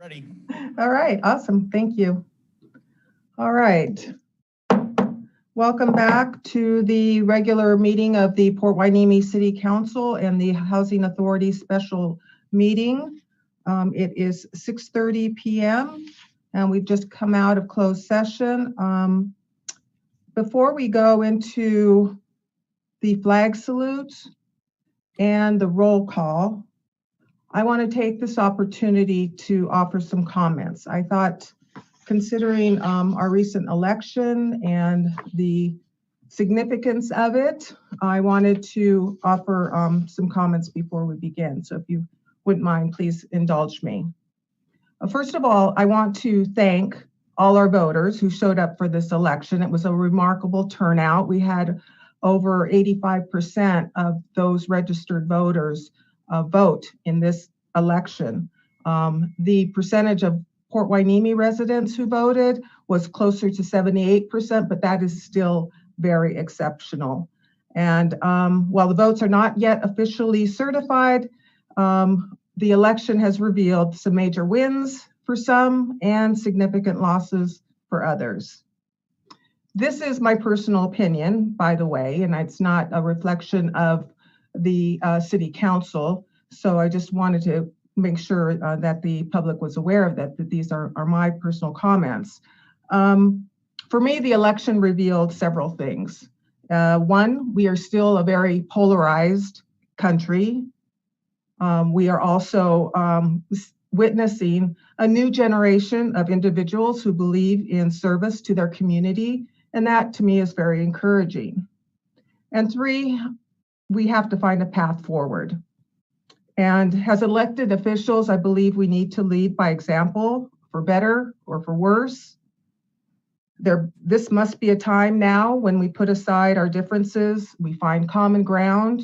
Ready. All right, awesome, thank you. All right. Welcome back to the regular meeting of the Port Hueneme City Council and the Housing Authority special meeting. It is 6:30 p.m. and we've just come out of closed session. Before we go into the flag salute and the roll call, I want to take this opportunity to offer some comments. I thought, considering our recent election and the significance of it, I wanted to offer some comments before we begin. So if you wouldn't mind, please indulge me. First of all, I want to thank all our voters who showed up for this election. It was a remarkable turnout. We had over 85% of those registered voters vote in this election. The percentage of Port Hueneme residents who voted was closer to 78%, but that is still very exceptional. And while the votes are not yet officially certified, the election has revealed some major wins for some and significant losses for others. This is my personal opinion, by the way, and it's not a reflection of the City Council. So I just wanted to make sure that the public was aware of that these are my personal comments. For me, the election revealed several things. One, we are still a very polarized country. We are also witnessing a new generation of individuals who believe in service to their community, and that to me is very encouraging. And three, we have to find a path forward. And as elected officials, I believe we need to lead by example, for better or for worse. This must be a time now when we put aside our differences, we find common ground,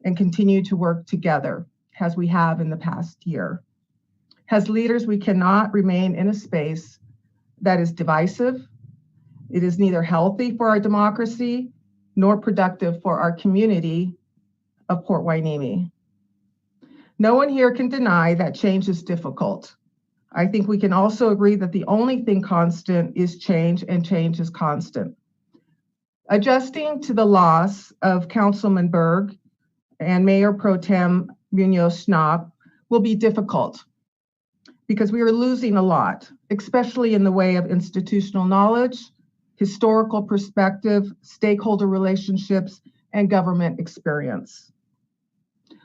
and continue to work together, as we have in the past year. As leaders, we cannot remain in a space that is divisive. It is neither healthy for our democracy nor productive for our community of Port Hueneme. No one here can deny that change is difficult. I think we can also agree that the only thing constant is change, and change is constant. Adjusting to the loss of Councilman Berg and Mayor Pro Tem Munoz-Schnapp will be difficult because we are losing a lot, especially in the way of institutional knowledge, historical perspective, stakeholder relationships, and government experience.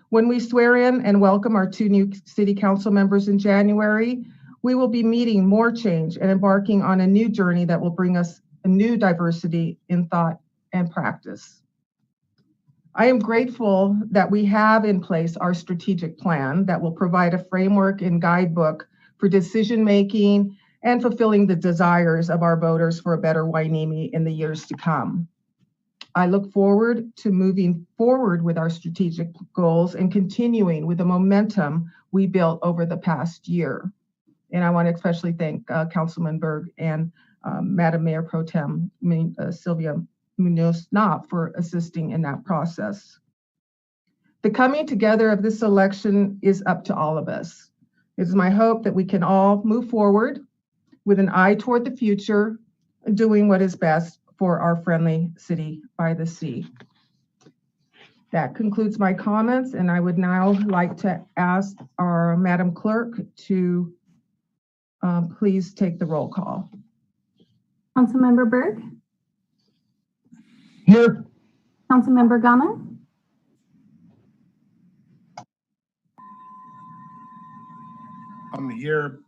When we swear in and welcome our 2 new City Council members in January, we will be meeting more change and embarking on a new journey that will bring us a new diversity in thought and practice. I am grateful that we have in place our strategic plan that will provide a framework and guidebook for decision-making and fulfilling the desires of our voters for a better Hueneme in the years to come. I look forward to moving forward with our strategic goals and continuing with the momentum we built over the past year. And I want to especially thank Councilman Berg and Madam Mayor Pro Tem Sylvia Munoz-Schnapp for assisting in that process. The coming together of this election is up to all of us. It is my hope that we can all move forward with an eye toward the future, doing what is best for our friendly city by the sea. That concludes my comments, and I would now like to ask our Madam Clerk to please take the roll call. Councilmember Berg? Here. Councilmember Gama? I'm here.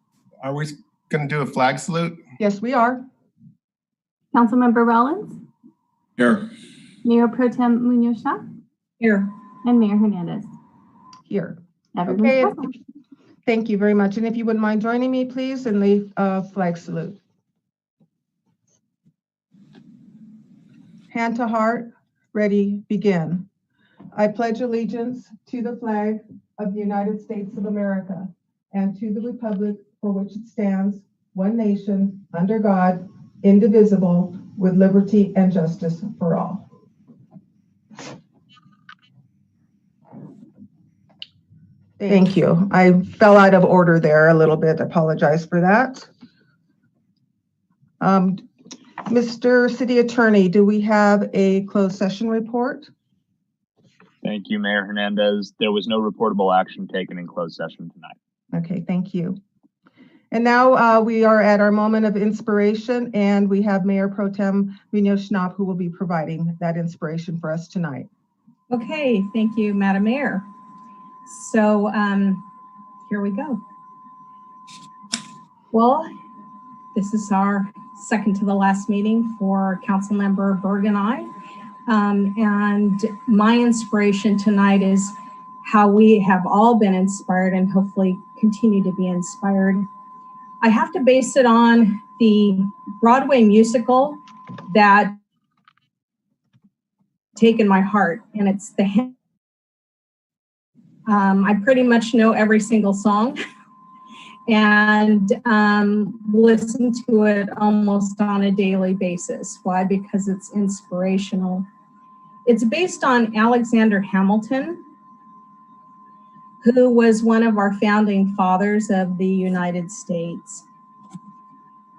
Are we going to do a flag salute? Yes, we are. Councilmember Rollins? Here. Mayor Pro Tem Munoz-Schnapp? Here. And Mayor Hernandez? Here. Everyone's Okay. present. Thank you very much. And if you wouldn't mind joining me, please, in the flag salute. Hand to heart, ready, begin. I pledge allegiance to the flag of the United States of America and to the republic for which it stands, one nation, under God, indivisible, with liberty and justice for all. Thank you. I fell out of order there a little bit. Apologize for that. Mr. City Attorney, do we have a closed session report? Thank you, Mayor Hernandez. There was no reportable action taken in closed session tonight. Okay, thank you. And now we are at our moment of inspiration, and we have Mayor Pro Tem Munoz-Schnapp who will be providing that inspiration for us tonight. Okay, thank you, Madam Mayor. So here we go. Well, this is our second to the last meeting for Councilmember Berg and I. And my inspiration tonight is how we have all been inspired and hopefully continue to be inspired. I have to base it on the Broadway musical that taken my heart, and it's the I pretty much know every single song and listen to it almost on a daily basis. Why? Because it's inspirational. It's based on Alexander Hamilton, who was one of our founding fathers of the United States.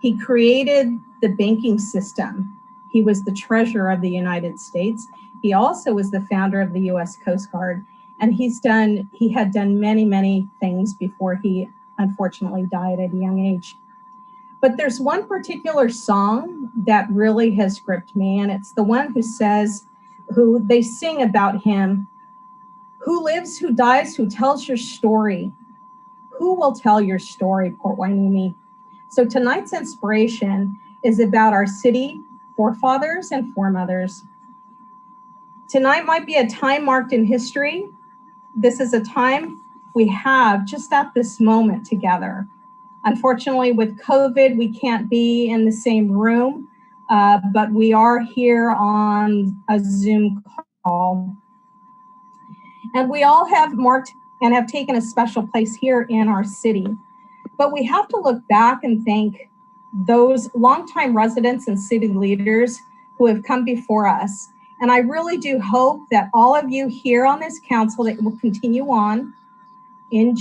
He created the banking system. He was the treasurer of the United States. He also was the founder of the U.S. Coast Guard. And he had done many, many things before he unfortunately died at a young age. But there's one particular song that really has gripped me, and it's the one who they sing about him. Who lives, who dies, who tells your story? Who will tell your story, Port Hueneme? So tonight's inspiration is about our city forefathers and foremothers. Tonight might be a time marked in history. This is a time we have just at this moment together. Unfortunately, with COVID, we can't be in the same room, but we are here on a Zoom call. And we all have marked and have taken a special place here in our city. But we have to look back and thank those longtime residents and city leaders who have come before us. And I really do hope that all of you here on this council that will continue on in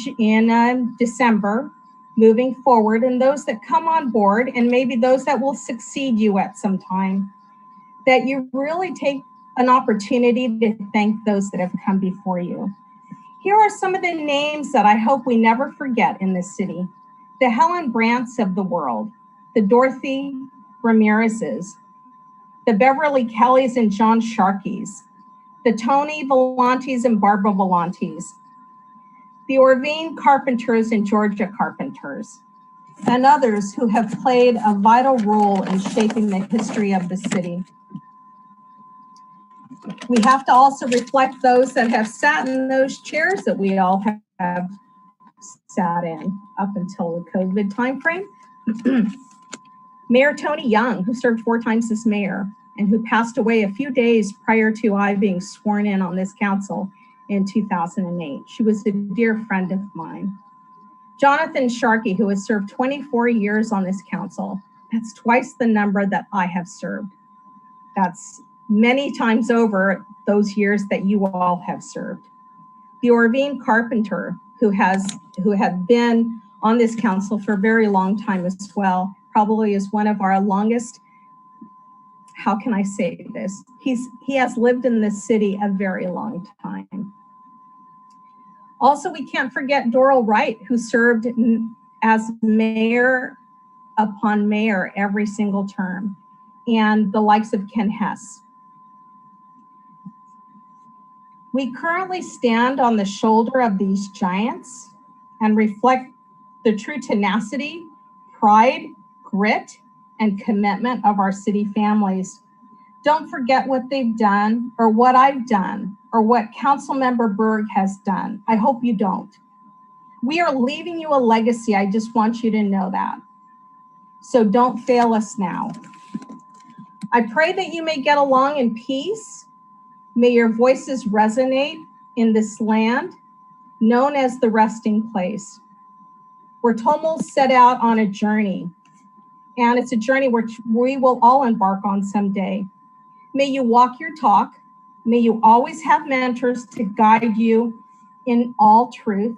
December, moving forward, and those that come on board, and maybe those that will succeed you at some time, that you really take an opportunity to thank those that have come before you. Here are some of the names that I hope we never forget in this city. The Helen Brandts of the world, the Dorothy Ramirez's, the Beverly Kellys and John Sharkeys, the Tony Volantes and Barbara Volantes, the Orvine Carpenters and Georgia Carpenters, and others who have played a vital role in shaping the history of the city. We have to also reflect those that have sat in those chairs that we all have sat in up until the COVID timeframe. Mayor Tony Young, who served 4 times as mayor and who passed away a few days prior to I being sworn in on this council in 2008. She was a dear friend of mine. Jonathan Sharkey, who has served 24 years on this council. That's twice the number that I have served. That's many times over those years that you all have served. The Orvine Carpenter, who had been on this council for a very long time as well, probably is one of our longest, how can I say this? He has lived in this city a very long time. Also, we can't forget Doral Wright, who served as mayor upon mayor every single term, and the likes of Ken Hess. We currently stand on the shoulder of these giants and reflect the true tenacity, pride, grit, and commitment of our city families. Don't forget what they've done or what I've done or what Councilmember Berg has done. I hope you don't. We are leaving you a legacy. I just want you to know that. So don't fail us now. I pray that you may get along in peace. May your voices resonate in this land known as the resting place. We're told set out on a journey, and it's a journey which we will all embark on someday. May you walk your talk. May you always have mentors to guide you in all truth.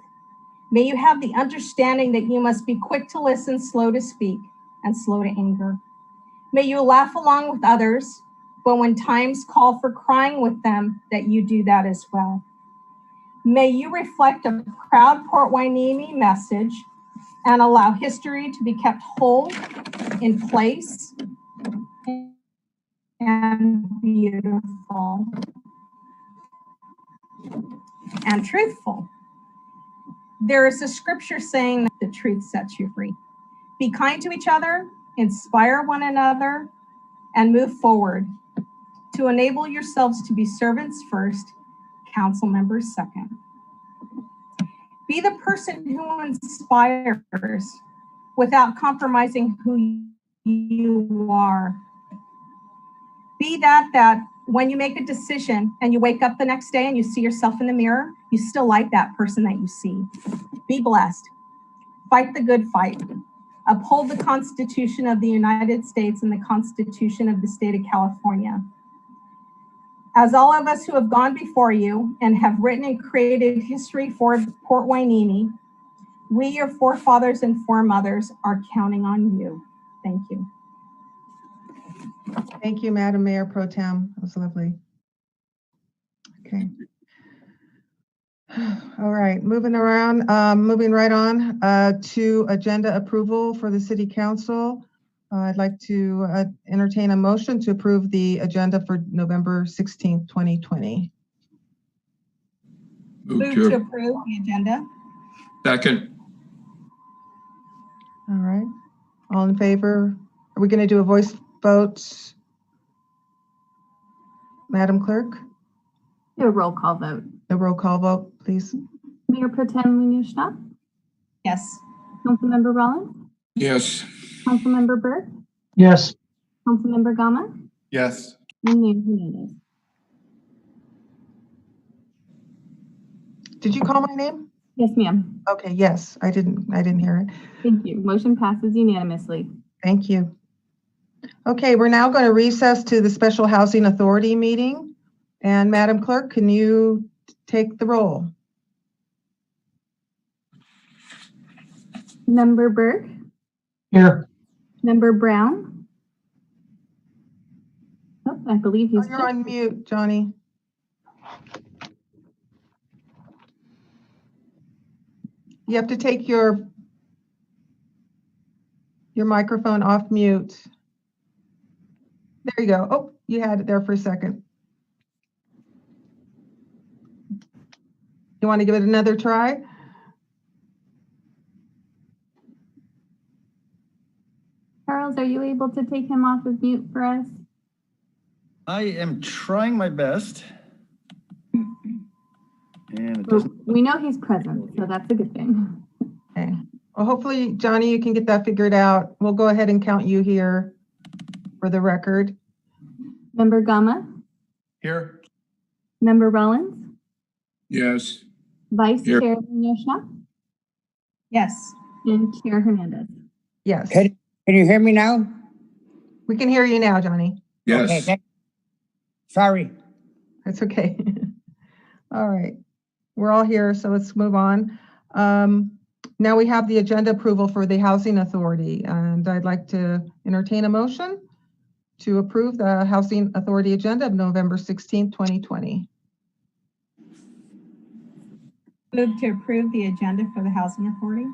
May you have the understanding that you must be quick to listen, slow to speak, and slow to anger. May you laugh along with others, but when times call for crying with them, that you do that as well. May you reflect a proud Port Hueneme message and allow history to be kept whole, in place, and beautiful, and truthful. There is a scripture saying that the truth sets you free. Be kind to each other, inspire one another, and move forward to enable yourselves to be servants first, council members second. Be the person who inspires without compromising who you are. Be that when you make a decision and you wake up the next day and you see yourself in the mirror, you still like that person that you see. Be blessed. Fight the good fight. Uphold the Constitution of the United States and the Constitution of the State of California. As all of us who have gone before you and have written and created history for Port Hueneme, we, your forefathers and foremothers, are counting on you. Thank you. Thank you, Madam Mayor Pro Tem. That was lovely. Okay. All right, moving right on to agenda approval for the City Council. I'd like to entertain a motion to approve the agenda for November 16th, 2020. Move to approve the agenda. Second. All right, all in favor? Are we going to do a voice vote? Madam Clerk, Do a roll call vote. a roll call vote, please. Mayor Pro Tem Munoz-Schnapps, Yes. Councilmember Rollins, Yes. Councilmember Burke, Yes. Councilmember Gama, Yes. and Mayor Hernandez. Did you call my name? Yes, ma'am. Okay, yes, I didn't hear it. Thank you. Motion passes unanimously. Thank you. Okay, we're now going to recess to the Special Housing Authority meeting. And Madam Clerk, can you take the roll? Member Burke, Here. Member Brown. Oh, I believe he's. Oh, you're on mute, Johnny. You have to take your microphone off mute. There you go. Oh, you had it there for a second. You want to give it another try? Charles, are you able to take him off of mute for us? I am trying my best. And it doesn't. We know he's present, so that's a good thing. Okay. Well, hopefully, Johnny, you can get that figured out. We'll go ahead and count you here for the record. Member Gama, Here. Member Rollins, Yes. Vice Here. Chair Munoz-Schnapps, Yes. and Chair Hernandez. Yes, Can you hear me now? we can hear you now, Johnny. Okay, Yes. sorry. That's okay. All right. We're all here, so let's move on. Now we have the agenda approval for the Housing Authority, and I'd like to entertain a motion to approve the Housing Authority agenda of November 16th, 2020. Move to approve the agenda for the Housing Authority.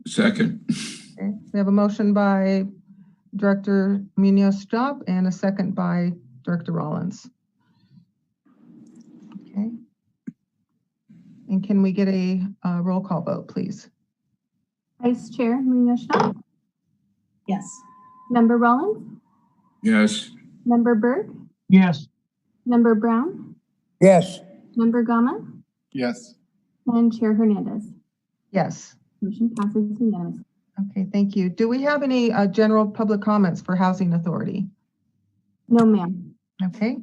Second. Okay. We have a motion by Director Munoz-Schnapps and a second by Director Rollins. Okay. And can we get a roll call vote, please? Vice Chair Munoz-Schnapps, Yes. Member Rollins, Yes. Member Burke, Yes. Member Brown, Yes. Member Gama, Yes. and Chair Hernandez. Yes. Motion passes unanimously. Okay, thank you. Do we have any general public comments for Housing Authority? No, ma'am. Okay.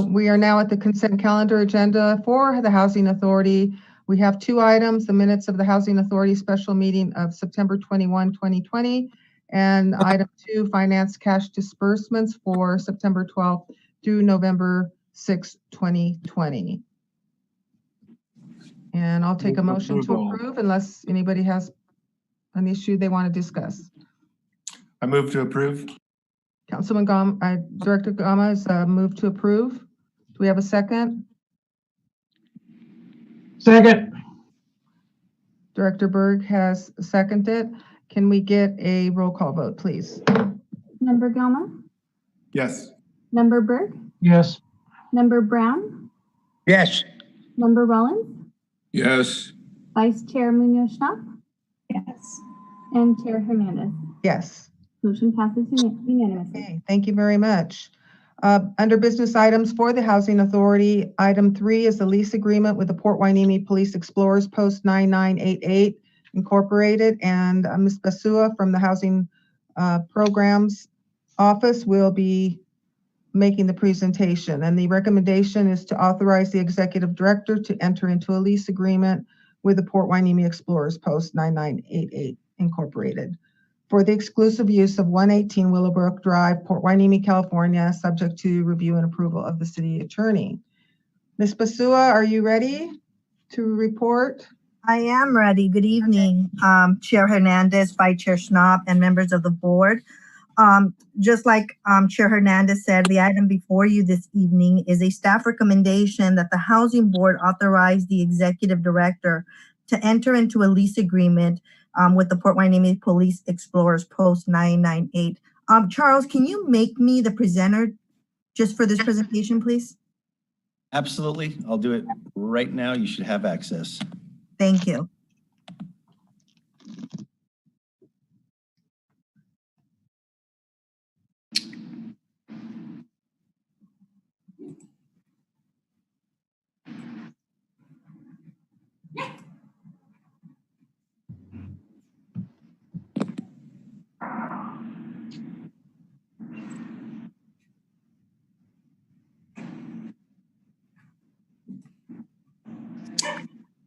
We are now at the consent calendar agenda for the Housing Authority. We have two items, the minutes of the Housing Authority special meeting of September 21, 2020, and item 2, finance cash disbursements for September 12th through November 6, 2020. And I'll take a Move motion to approval. approve unless anybody has an issue they want to discuss. I move to approve. Councilman Gama, Director Gama has moved to approve. Do we have a second? Second. Director Berg has seconded. Can we get a roll call vote, please? Member Gama, Yes. Member Burke, Yes. Member Brown, Yes. Member Rollins, Yes. Vice Chair Munoz-Schnapp, Yes. and Chair Hernandez. Yes. Motion passes unanimously. Okay, thank you very much. Under business items for the Housing Authority, item 3 is the lease agreement with the Port Hueneme Police Explorers Post 9988 Incorporated, and Ms. Basua from the Housing Programs Office will be making the presentation. And the recommendation is to authorize the Executive Director to enter into a lease agreement with the Port Hueneme Explorers Post 9988 Incorporated for the exclusive use of 118 Willowbrook Drive, Port Hueneme, California, subject to review and approval of the city attorney. Ms. Basua, are you ready to report? I am ready. Good evening, Chair Hernandez, Vice Chair Schnapp, and members of the board. Just like Chair Hernandez said, the item before you this evening is a staff recommendation that the Housing Board authorize the Executive Director to enter into a lease agreement with the Port Hueneme Police Explorers Post 998. Charles, can you make me the presenter just for this presentation, please? Absolutely. I'll do it right now. You should have access. Thank you.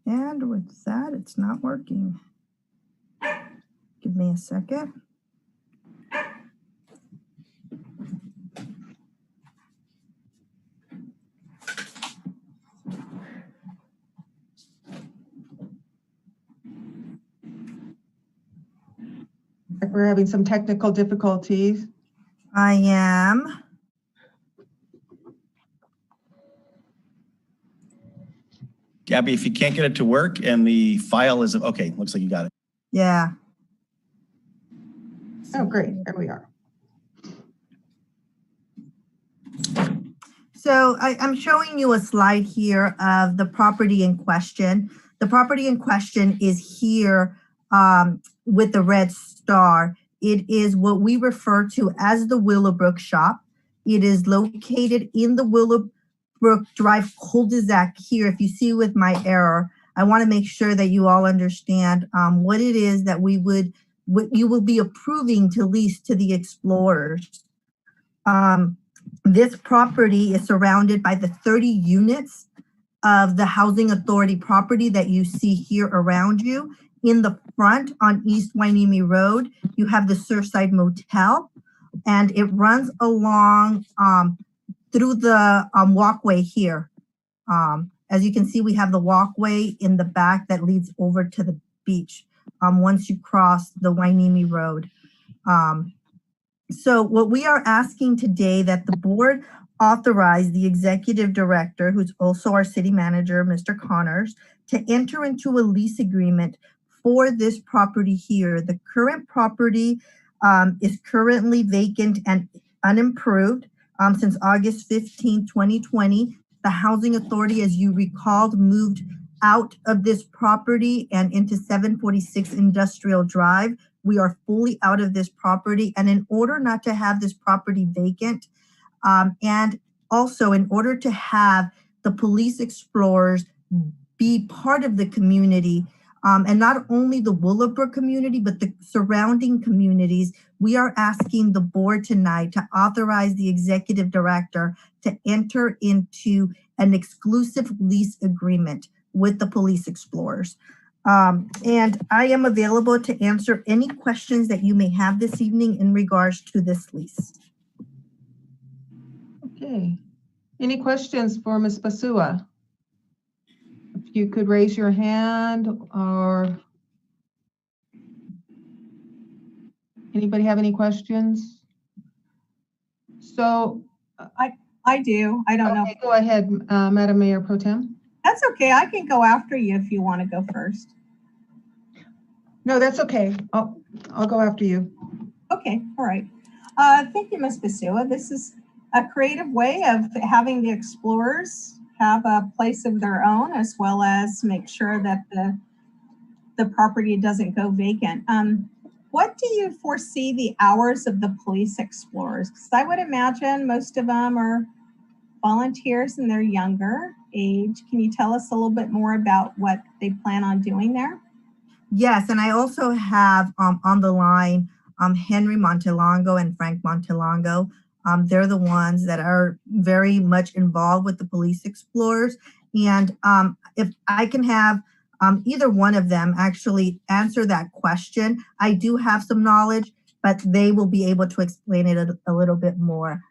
And with that, it's not working. Give me a second. We're having some technical difficulties. I am. Gabby, if you can't get it to work and the file is, okay, looks like you got it. Yeah. Oh, great. There we are. So I'm showing you a slide here of the property in question. The property in question is here with the red star. It is what we refer to as the Willowbrook shop. It is located in the Willowbrook Drive cul-de-sac here. If you see with my arrow, I want to make sure that you all understand what it is that what you will be approving to lease to the explorers. This property is surrounded by the 30 units of the Housing Authority property that you see here around you. In the front on East Hueneme Road, you have the Surfside Motel, and it runs along through the walkway here. As you can see, we have the walkway in the back that leads over to the beach once you cross the Hueneme Road. So what we are asking today that the board authorize the executive director, who's also our city manager, Mr. Connors, to enter into a lease agreement for this property here. The current property is currently vacant and unimproved since August 15, 2020. The Housing Authority, as you recalled, moved out of this property and into 746 Industrial Drive. We are fully out of this property, and in order not to have this property vacant, and also in order to have the police explorers be part of the community, and not only the Willowbrook community, but the surrounding communities, we are asking the board tonight to authorize the executive director to enter into an exclusive lease agreement with the police explorers. And I am available to answer any questions that you may have this evening in regards to this lease. Okay. Any questions for Ms. Basua? If you could raise your hand, or anybody have any questions? So, I do. I don't know. okay, go ahead, Madam Mayor Pro Tem. That's okay. I can go after you if you want to go first. No, that's okay. I'll go after you. Okay, all right. Thank you, Ms. Basua. This is a creative way of having the explorers have a place of their own, as well as make sure that the property doesn't go vacant. What do you foresee the hours of the police explorers? Because I would imagine most of them are volunteers and they're younger age. Can you tell us a little bit more about what they plan on doing there? Yes, and I also have on the line Henry Montelongo and Frank Montelongo. They're the ones that are very much involved with the police explorers. And if I can have either one of them actually answer that question, I do have some knowledge, but they will be able to explain it a little bit more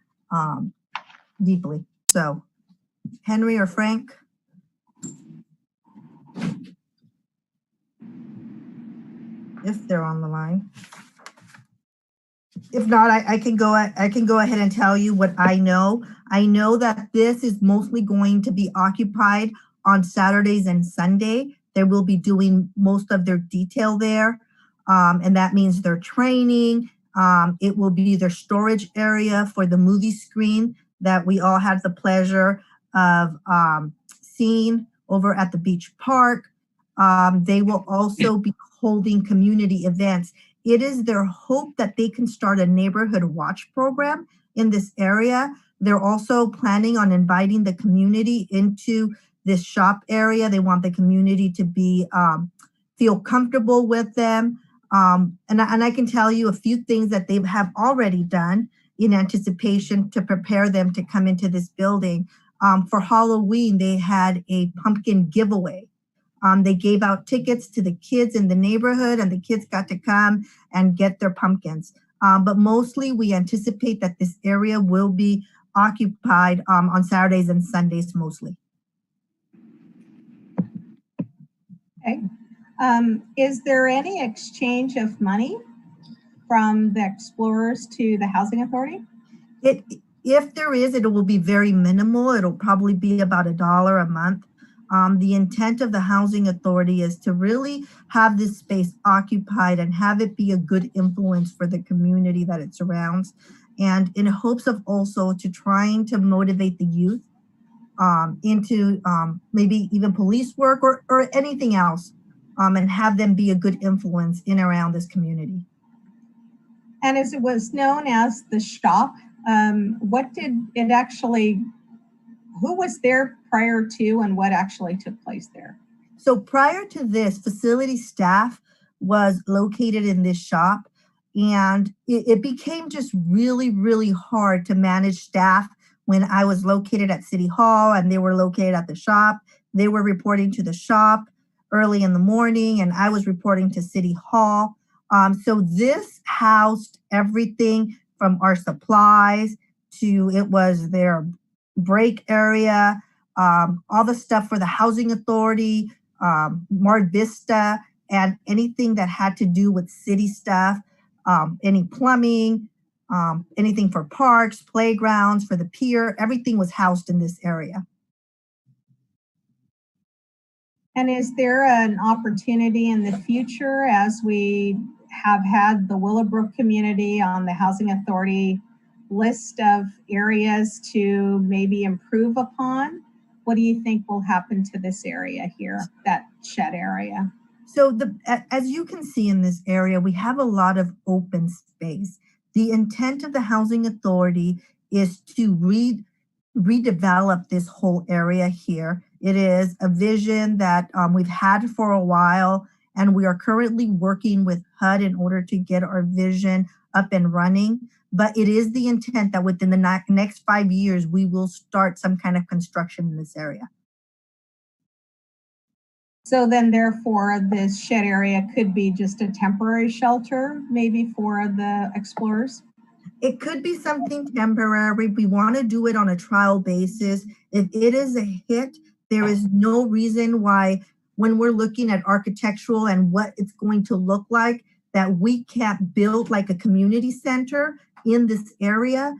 deeply. So, Henry or Frank? If they're on the line. If not, I can go ahead and tell you what I know. I know that this is mostly going to be occupied on Saturdays and Sunday. They will be doing most of their detail there. And that means their training. It will be their storage area for the movie screen that we all had the pleasure of seeing over at the beach park. They will also be holding community events. It is their hope that they can start a neighborhood watch program in this area. They're also planning on inviting the community into this shop area. They want the community to be feel comfortable with them. And I can tell you a few things that they have already done in anticipation to prepare them to come into this building. For Halloween, they had a pumpkin giveaway. They gave out tickets to the kids in the neighborhood, and the kids got to come and get their pumpkins. But mostly we anticipate that this area will be occupied on Saturdays and Sundays mostly. Okay. Is there any exchange of money from the explorers to the housing authority? If there is, it will be very minimal. It'll probably be about $1 a month. The intent of the housing authority is to really have this space occupied and have it be a good influence for the community that it surrounds, and in hopes of also to trying to motivate the youth into maybe even police work or anything else, and have them be a good influence in around this community. And as it was known as the shop, what did it actually, who was there prior to, and what actually took place there? So prior to this, facility staff was located in this shop, and it became just really, really hard to manage staff when I was located at City Hall and they were located at the shop. They were reporting to the shop early in the morning, and I was reporting to City Hall. So this housed everything from our supplies to, it was their break area, all the stuff for the housing authority, Mar Vista, and anything that had to do with city stuff, any plumbing, anything for parks, playgrounds, for the pier, everything was housed in this area. And is there an opportunity in the future, as we have had the Willowbrook community on the housing authority list of areas to maybe improve upon? What do you think will happen to this area here, that shed area? So as you can see in this area, we have a lot of open space. The intent of the housing authority is to redevelop this whole area here. It is a vision that we've had for a while, and we are currently working with HUD in order to get our vision up and running. But it is the intent that within the next 5 years, we will start some kind of construction in this area. So then therefore, this shed area could be just a temporary shelter, maybe for the explorers? It could be something temporary. We want to do it on a trial basis. If it is a hit, There is no reason why, when we're looking at architectural and what it's going to look like, that we can't build like a community center in this area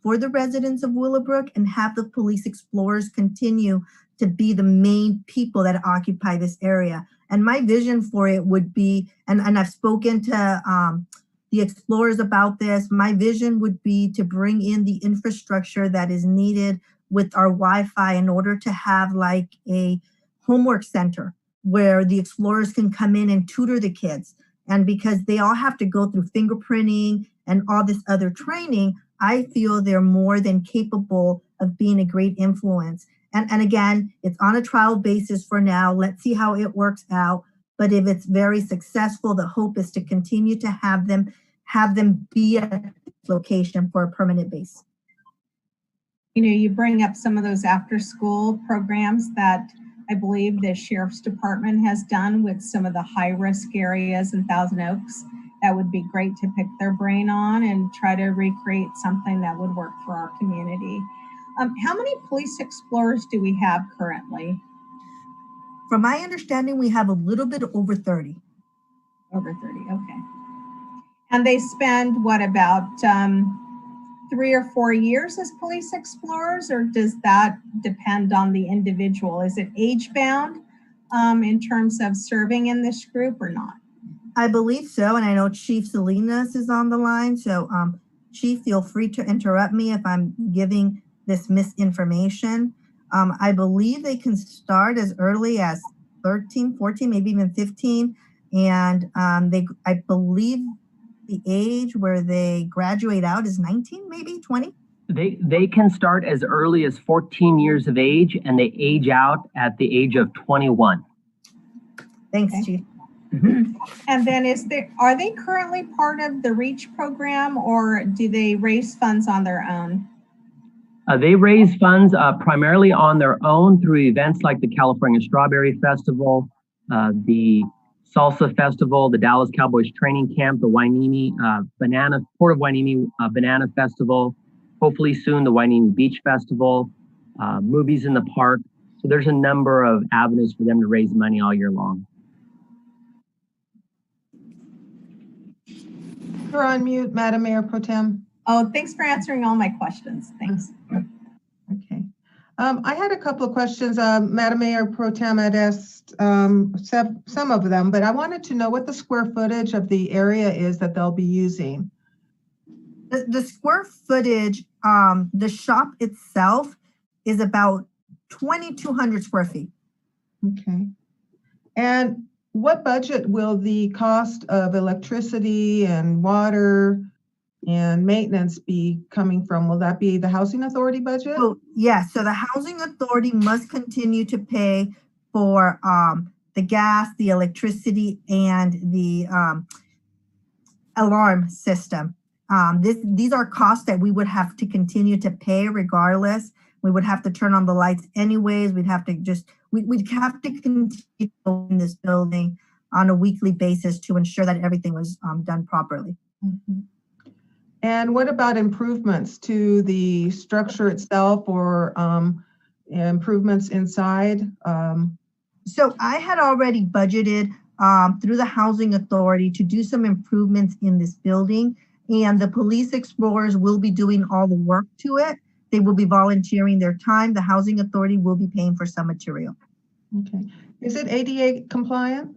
for the residents of Willowbrook and have the police explorers continue to be the main people that occupy this area. And my vision for it would be, and I've spoken to the explorers about this, my vision would be to bring in the infrastructure that is needed with our Wi-Fi in order to have like a homework center where the explorers can come in and tutor the kids. And because they all have to go through fingerprinting and all this other training, I feel they're more than capable of being a great influence. And again, it's on a trial basis for now. Let's see how it works out. But if it's very successful, the hope is to continue to have them be at a location for a permanent base. You know, you bring up some of those after-school programs that I believe the Sheriff's Department has done with some of the high-risk areas in Thousand Oaks. That would be great to pick their brain on and try to recreate something that would work for our community. How many police explorers do we have currently? From my understanding, we have a little bit over 30. Over 30, okay. And they spend, what, about 3 or 4 years as police explorers, or does that depend on the individual? Is it age-bound in terms of serving in this group or not? I believe so, and I know Chief Salinas is on the line, so Chief, feel free to interrupt me if I'm giving this misinformation. I believe they can start as early as 13, 14, maybe even 15, and I believe the age where they graduate out is 19, maybe 20. They can start as early as 14 years of age, and they age out at the age of 21. Thanks, Okay. Chief. And then are they currently part of the REACH program, or do they raise funds on their own? They raise funds primarily on their own through events like the California Strawberry Festival, the Salsa Festival, the Dallas Cowboys Training Camp, the Hueneme Port of Hueneme Banana Festival, hopefully soon the Hueneme Beach Festival, movies in the park. So there's a number of avenues for them to raise money all year long. You're on mute, Madam Mayor Pro Tem. Oh, thanks for answering all my questions. Thanks. Okay. I had a couple of questions. Madam Mayor Pro Tem had asked some of them, but I wanted to know what the square footage of the area is that they'll be using. The square footage, the shop itself is about 2,200 square feet. Okay. And what budget will the cost of electricity and water and maintenance be coming from? Will that be the Housing Authority budget? Oh, yeah, so the Housing Authority must continue to pay for the gas, the electricity, and the alarm system. These are costs that we would have to continue to pay regardless. We would have to turn on the lights anyways. We'd have to continue in this building on a weekly basis to ensure that everything was done properly. Mm-hmm. And what about improvements to the structure itself or improvements inside? So I had already budgeted through the Housing Authority to do some improvements in this building, and the police explorers will be doing all the work to it. They will be volunteering their time. The Housing Authority will be paying for some material. Okay. Is it ADA compliant?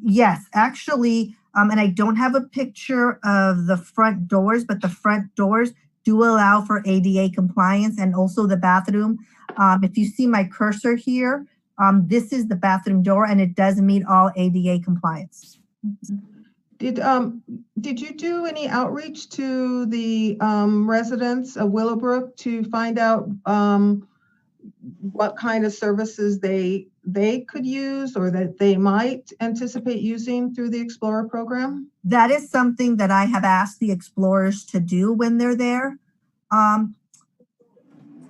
Yes, actually, and I don't have a picture of the front doors, but the front doors do allow for ADA compliance, and also the bathroom. If you see my cursor here, this is the bathroom door, and it does meet all ADA compliance. Did you do any outreach to the residents of Willowbrook to find out what kind of services they could use or that they might anticipate using through the Explorer program? That is something that I have asked the explorers to do when they're there. And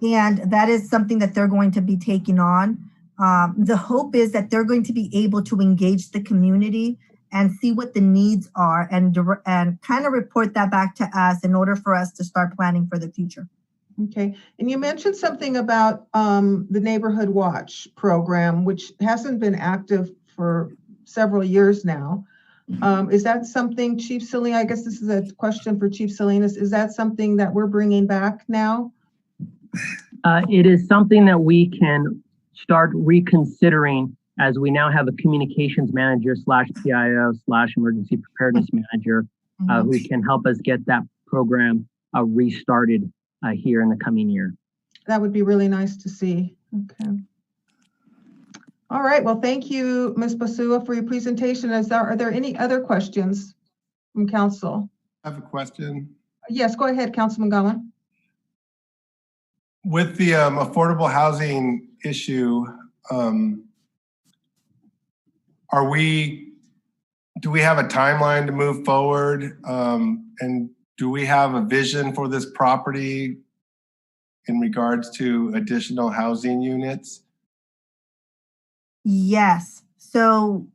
that is something that they're going to be taking on. The hope is that they're going to be able to engage the community and see what the needs are and kind of report that back to us in order for us to start planning for the future. Okay, and you mentioned something about the Neighborhood Watch program, which hasn't been active for several years now. Is that something, Chief Salinas, I guess this is a question for Chief Salinas, is that something that we're bringing back now? It is something that we can start reconsidering as we now have a communications manager / PIO / emergency preparedness manager who can help us get that program restarted here in the coming year. That would be really nice to see. Okay. All right. Well, thank you, Ms. Basua, for your presentation. Are there any other questions from council? I have a question. Yes, go ahead, Councilman Gowan. With the affordable housing issue, do we have a timeline to move forward? And do we have a vision for this property in regards to additional housing units? Yes. So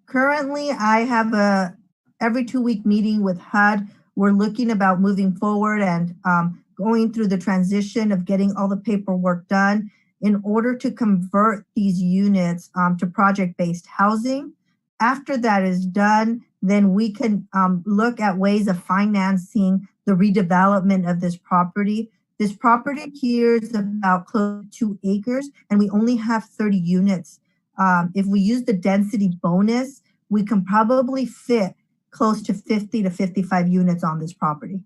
currently I have a every 2-week meeting with HUD. We're looking about moving forward and going through the transition of getting all the paperwork done in order to convert these units to project-based housing. After that is done, then we can look at ways of financing the redevelopment of this property. This property here is about close to 2 acres, and we only have 30 units. If we use the density bonus, we can probably fit close to 50 to 55 units on this property.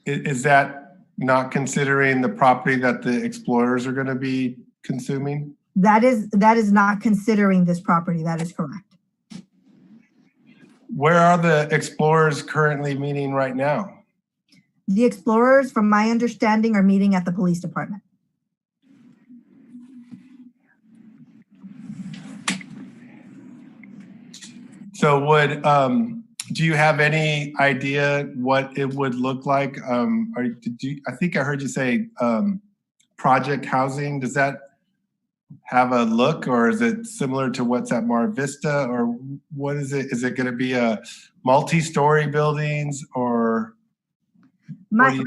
Is that not considering the property that the explorers are going to be consuming? That is not considering this property. That is correct. Where are the explorers currently meeting right now? The explorers, from my understanding, are meeting at the police department. So do you have any idea what it would look like? I think I heard you say project housing. Does that have a look, or is it similar to what's at Mar Vista, or what is it? Is it going to be a multi-story buildings, or? And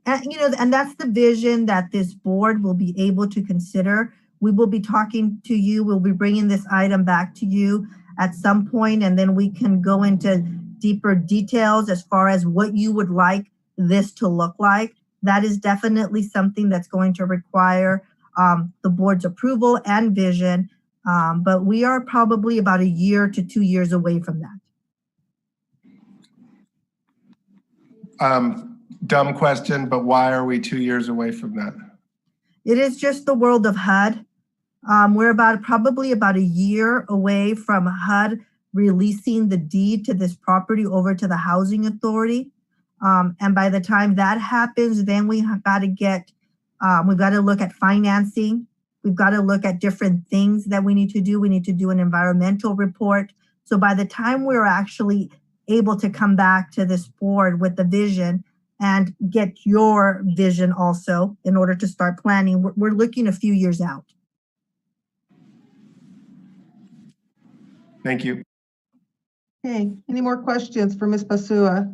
that's the vision that this board will be able to consider. We will be talking to you. We'll be bringing this item back to you at some point, and then we can go into deeper details as far as what you would like this to look like. That is definitely something that's going to require the board's approval and vision, but we are probably about 1 year to 2 years away from that. Dumb question, but why are we 2 years away from that? It is just the world of HUD. We're probably about 1 year away from HUD releasing the deed to this property over to the housing authority. And by the time that happens, then we've got to look at financing. We've got to look at different things that we need to do. We need to do an environmental report. So by the time we're actually able to come back to this board with the vision and get your vision also in order to start planning, we're looking a few years out. Thank you. Okay, any more questions for Ms. Basua?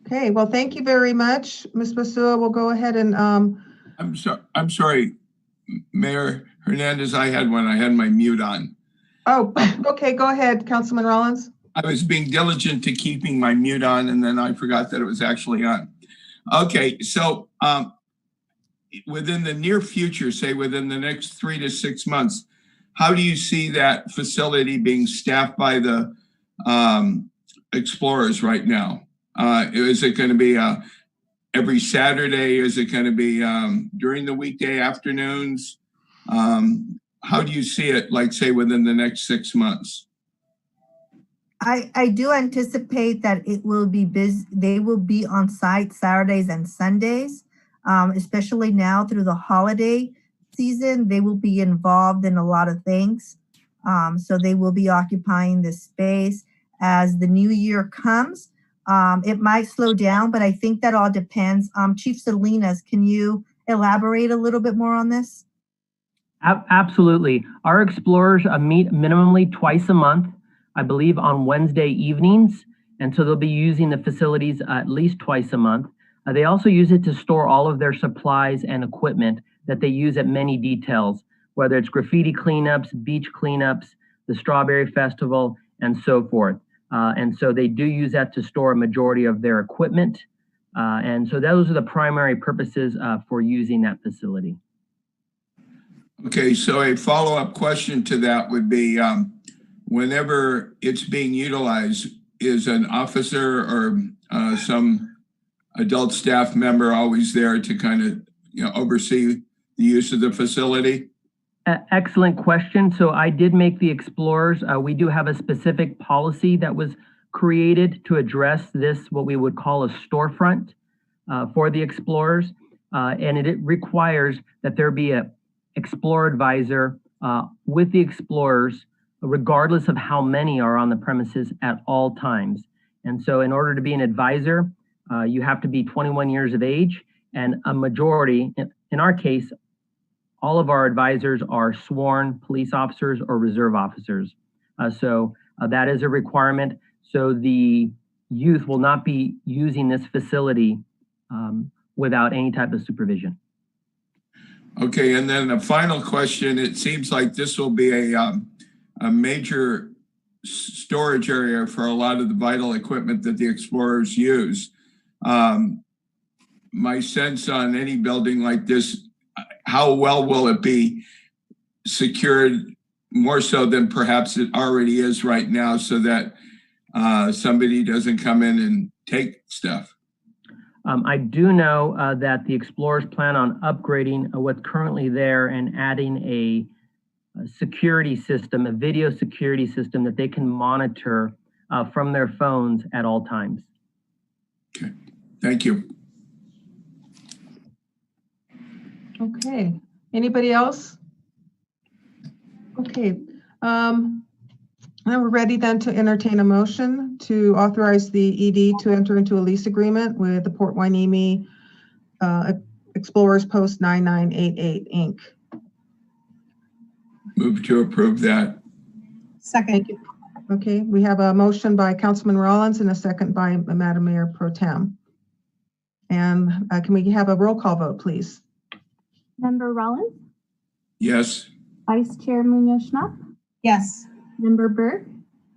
Okay, well, thank you very much, Ms. Basua. We'll go ahead and I'm sorry, Mayor Hernandez, I had my mute on. Oh, okay, go ahead, Councilman Rollins. I was being diligent to keeping my mute on, and then I forgot that it was actually on. Okay, so within the near future, say within the next 3 to 6 months, how do you see that facility being staffed by the explorers right now? Is it going to be every Saturday? Is it going to be during the weekday afternoons? How do you see it, like, say, within the next 6 months? I do anticipate that it will be busy. They will be on site Saturdays and Sundays, especially now through the holiday season. They will be involved in a lot of things. So they will be occupying this space. As the new year comes, it might slow down, but I think that all depends. Chief Salinas, can you elaborate a little bit more on this? Absolutely. Our explorers meet minimally twice a month, I believe on Wednesday evenings, And so they'll be using the facilities at least twice a month. They also use it to store all of their supplies and equipment that they use at many details, whether it's graffiti cleanups, beach cleanups, the Strawberry Festival, and so forth. And so they do use that to store a majority of their equipment. And so those are the primary purposes for using that facility. Okay, so a follow-up question to that would be, whenever it's being utilized, is an officer or some adult staff member always there to kind of oversee the use of the facility? Excellent question. So I did make the Explorers. We do have a specific policy that was created to address this, what we would call a storefront for the Explorers. And it requires that there be a Explorer advisor with the Explorers, regardless of how many are on the premises at all times. And so in order to be an advisor, you have to be 21 years of age, and a majority, in our case, all of our advisors are sworn police officers or reserve officers. So that is a requirement. So the youth will not be using this facility without any type of supervision. Okay, and then a final question. It seems like this will be a major storage area for a lot of the vital equipment that the Explorers use. My sense on any building like this, how well will it be secured, more so than perhaps it already is right now, so that somebody doesn't come in and take stuff? I do know that the Explorers plan on upgrading what's currently there and adding a security system, a video security system that they can monitor from their phones at all times. Okay, thank you. Okay, anybody else? Okay, now we're ready then to entertain a motion to authorize the ED to enter into a lease agreement with the Port Hueneme Explorers Post 9988 Inc. Move to approve that. Second. Okay, we have a motion by Councilman Rollins and a second by Madam Mayor Pro Tem. And can we have a roll call vote, please? Member Rollins, Yes. Vice Chair Munoz-Schnapp, Yes. Member Burke,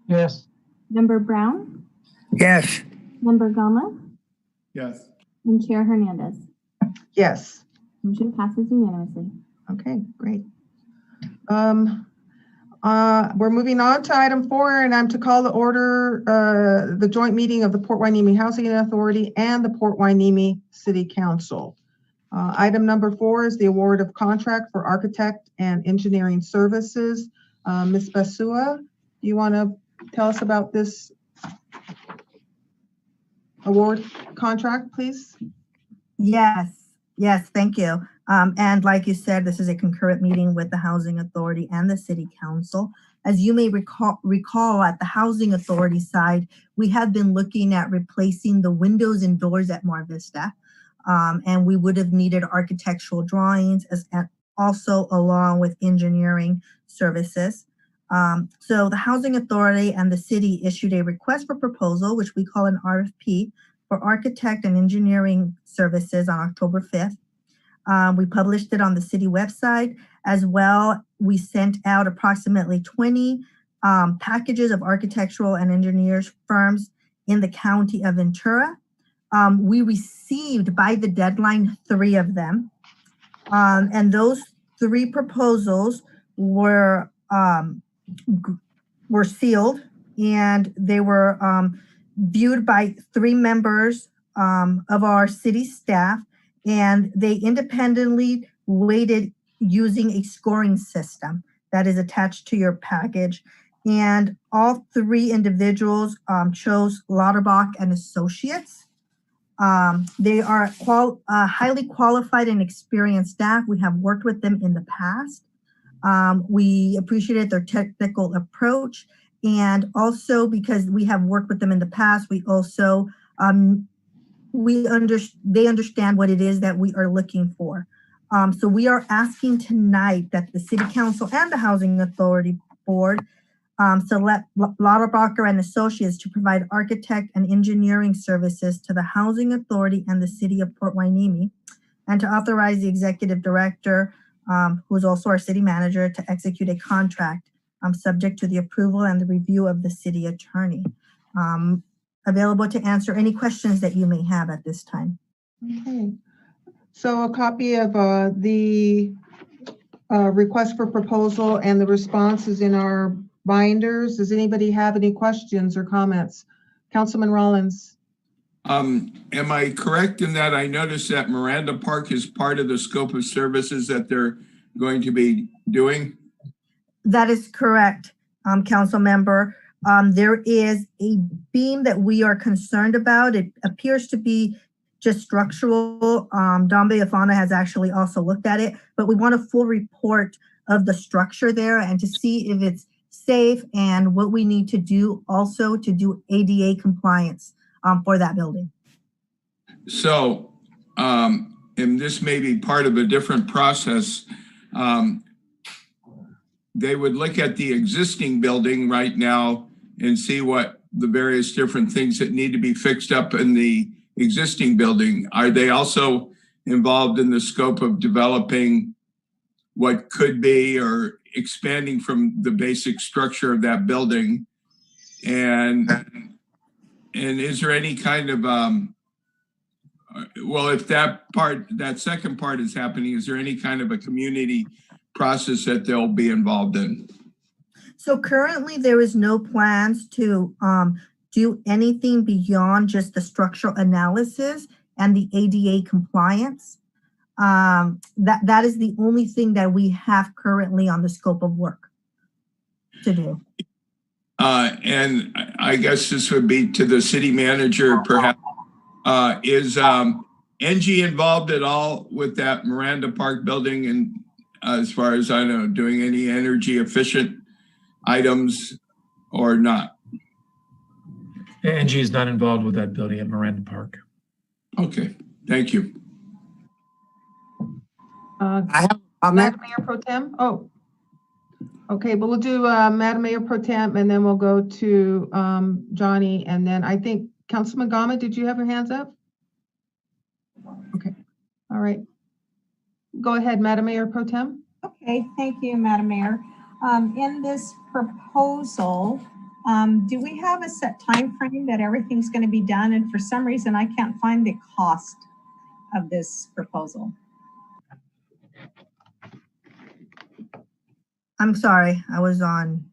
Yes. Member Brown, Yes. Member Gama, Yes. and Chair Hernandez. Yes. Motion passes unanimously. Okay, great. We're moving on to item 4, and I'm to call the order the joint meeting of the Port Hueneme Housing Authority and the Port Hueneme City Council. Item number 4 is the award of contract for architect and engineering services. Ms. Basua, do you want to tell us about this award contract, please? Yes, thank you. And like you said, this is a concurrent meeting with the Housing Authority and the City Council. As you may recall at the Housing Authority side, we have been looking at replacing the windows and doors at Mar Vista. And we would have needed architectural drawings and also along with engineering services. So the Housing Authority and the city issued a request for proposal, which we call an RFP, for architect and engineering services on October 5th. We published it on the city website as well. We sent out approximately 20 packages of architectural and engineers firms in the county of Ventura. We received by the deadline 3 of them. And those 3 proposals were sealed, and they were viewed by 3 members of our city staff, and they independently weighted using a scoring system that is attached to your package. And all 3 individuals chose Lauterbach and Associates. They are highly qualified and experienced staff. We have worked with them in the past. We appreciated their technical approach, and also because we have worked with them in the past, we also they understand what it is that we are looking for. So we are asking tonight that the City Council and the Housing Authority Board select Lauterbach and Associates to provide architect and engineering services to the Housing Authority and the City of Port Hueneme, and to authorize the executive director, who is also our city manager, to execute a contract subject to the approval and the review of the city attorney. Available to answer any questions that you may have at this time. Okay. So a copy of the request for proposal and the response is in our binders. Does anybody have any questions or comments? Councilman Rollins. Am I correct in that I noticed that Miranda Park is part of the scope of services that they're going to be doing? That is correct, council member. There is a beam that we are concerned about. It appears to be just structural. Don Beafana has actually also looked at it, but we want a full report of the structure there and to see if it's safe and what we need to do also to do ADA compliance for that building. So, and this may be part of a different process. They would look at the existing building right now and see what the various different things that need to be fixed up in the existing building. Are they also involved in the scope of developing what could be or expanding from the basic structure of that building? And is there any kind of, well, if that second part is happening, is there any kind of a community process that they'll be involved in? So currently there is no plans to do anything beyond just the structural analysis and the ADA compliance. That is the only thing that we have currently on the scope of work to do. And I guess this would be to the city manager, perhaps. Is NG involved at all with that Miranda Park building? And as far as I know, doing any energy efficient items or not? NG is not involved with that building at Miranda Park. Okay, thank you. I have a Madam Mayor Pro Tem. Oh, okay, but we'll do Madam Mayor Pro Tem, and then we'll go to Johnny, and then I think Councilman Gama, did you have your hands up? Okay, all right. Go ahead, Madam Mayor Pro Tem. Okay, thank you, Madam Mayor. In this proposal, do we have a set time frame that everything's going to be done? And for some reason, I can't find the cost of this proposal. I'm sorry, I was on.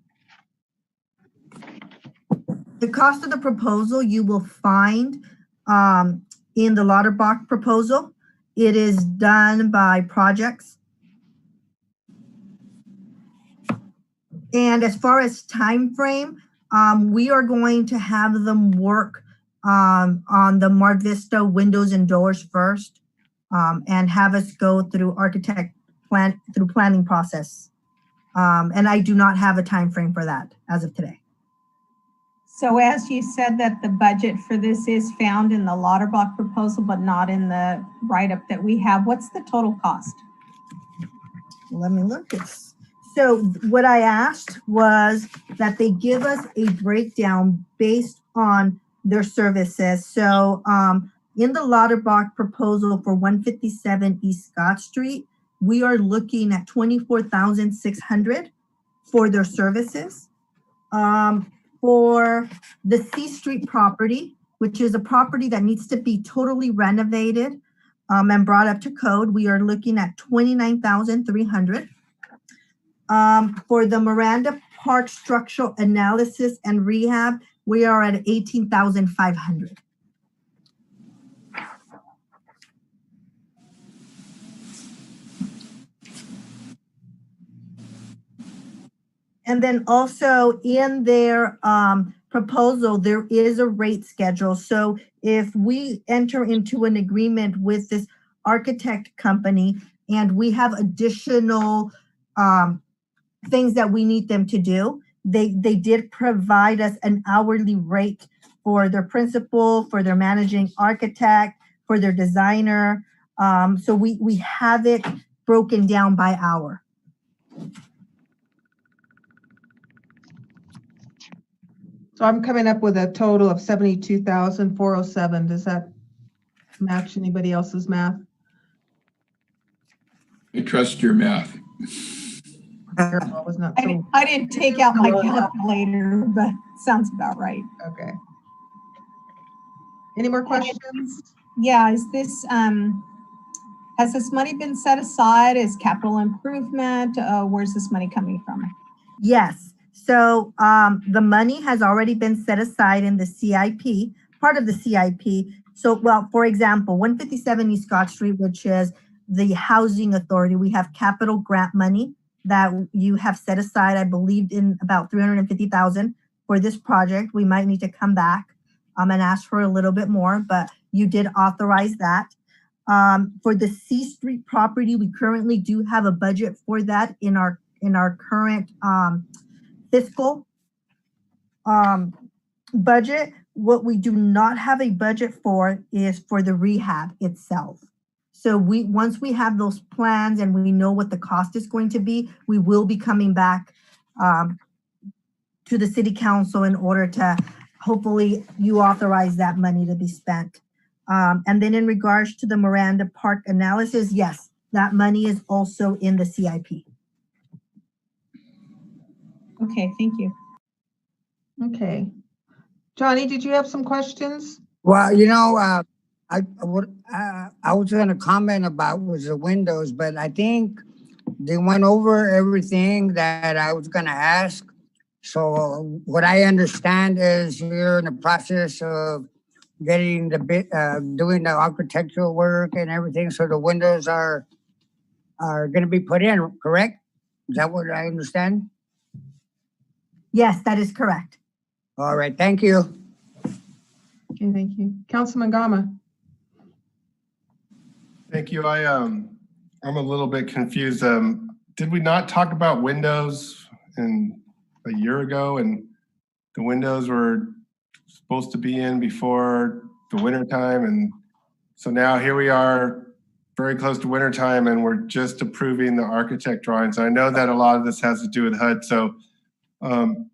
The cost of the proposal you will find in the Lauterbach proposal. It is done by projects. And as far as time frame, we are going to have them work on the Mar Vista windows and doors first, and have us go through planning process. And I do not have a time frame for that as of today. So as you said that the budget for this is found in the Lauterbach proposal, but not in the write-up that we have, what's the total cost? Let me look. So what I asked was that they give us a breakdown based on their services. So in the Lauterbach proposal for 157 East Scott Street, we are looking at $24,600 for their services. For the C Street property, which is a property that needs to be totally renovated and brought up to code, we are looking at $29,300. For the Miranda Park structural analysis and rehab, we are at $18,500. And then also in their proposal, there is a rate schedule. So if we enter into an agreement with this architect company and we have additional things that we need them to do, they did provide us an hourly rate for their principal, for their managing architect, for their designer. So we have it broken down by hour. So I'm coming up with a total of 72,407. Does that match anybody else's math? I trust your math. Carol was not so. I didn't take out my calculator, but sounds about right. Okay. Any more questions? Yeah, is this, has this money been set aside as capital improvement? Where's this money coming from? Yes. So the money has already been set aside in the CIP, part of the CIP. So, well, for example, 157 East Scott Street, which is the housing authority, we have capital grant money that you have set aside, I believe, in about 350,000 for this project. We might need to come back and ask for a little bit more, but you did authorize that. For the C Street property, we currently do have a budget for that in our current fiscal budget. What we do not have a budget for is for the rehab itself. So once we have those plans and we know what the cost is going to be, we will be coming back to the city council in order to hopefully you authorize that money to be spent. And then in regards to the Miranda Park analysis, yes, that money is also in the CIP. Okay, thank you. Okay. Johnny, did you have some questions? Well, I was going to comment about was the windows, but I think they went over everything that I was going to ask. So what I understand is you're in the process of getting the doing the architectural work and everything. So the windows are going to be put in, correct? Is that what I understand? Yes, that is correct. All right. Thank you. Okay, thank you. Councilman Gama. Thank you. I'm a little bit confused. Did we not talk about windows a year ago, and the windows were supposed to be in before the winter time, and so now here we are very close to winter time and we're just approving the architect drawings. I know that a lot of this has to do with HUD, so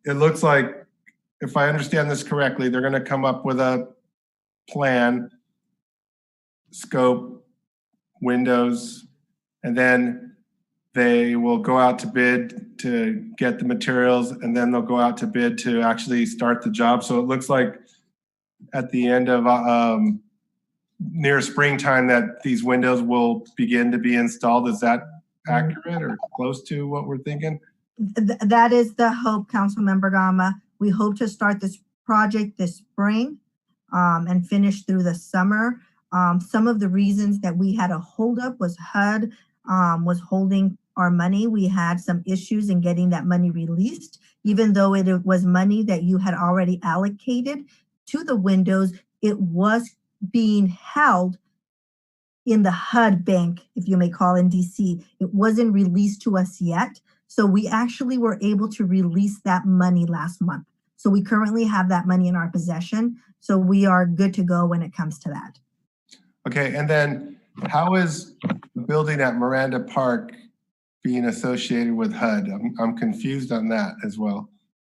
it looks like, if I understand this correctly, they're going to come up with a plan, scope, windows, and then they will go out to bid to get the materials, and then they'll go out to bid to actually start the job. So it looks like at the end of near springtime that these windows will begin to be installed. Is that accurate or close to what we're thinking? That is the hope, Councilmember Gama. We hope to start this project this spring and finish through the summer. Some of the reasons that we had a holdup was HUD was holding our money. We had some issues in getting that money released, even though it was money that you had already allocated to the windows. It was being held in the HUD bank, if you may call, in DC. It wasn't released to us yet. So we actually were able to release that money last month. So we currently have that money in our possession. So we are good to go when it comes to that. Okay, and then how is the building at Miranda Park being associated with HUD? I'm confused on that as well.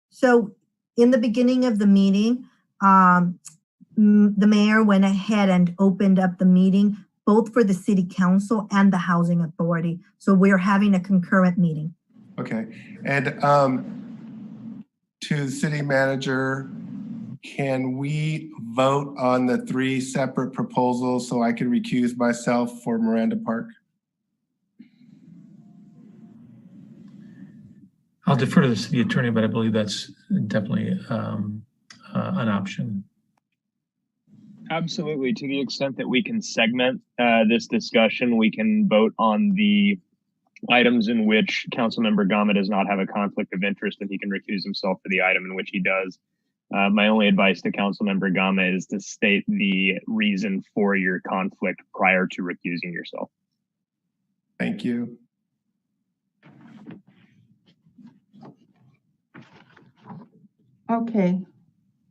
So in the beginning of the meeting, the mayor went ahead and opened up the meeting, both for the city council and the housing authority. So we're having a concurrent meeting. Okay, and to the city manager, can we vote on the 3 separate proposals so I can recuse myself for Miranda Park? I'll defer to the city attorney, but I believe that's definitely an option. Absolutely. To the extent that we can segment this discussion, we can vote on the items in which Councilmember Gama does not have a conflict of interest, and he can recuse himself for the item in which he does. My only advice to Councilmember Gama is to state the reason for your conflict prior to recusing yourself. Thank you. Okay.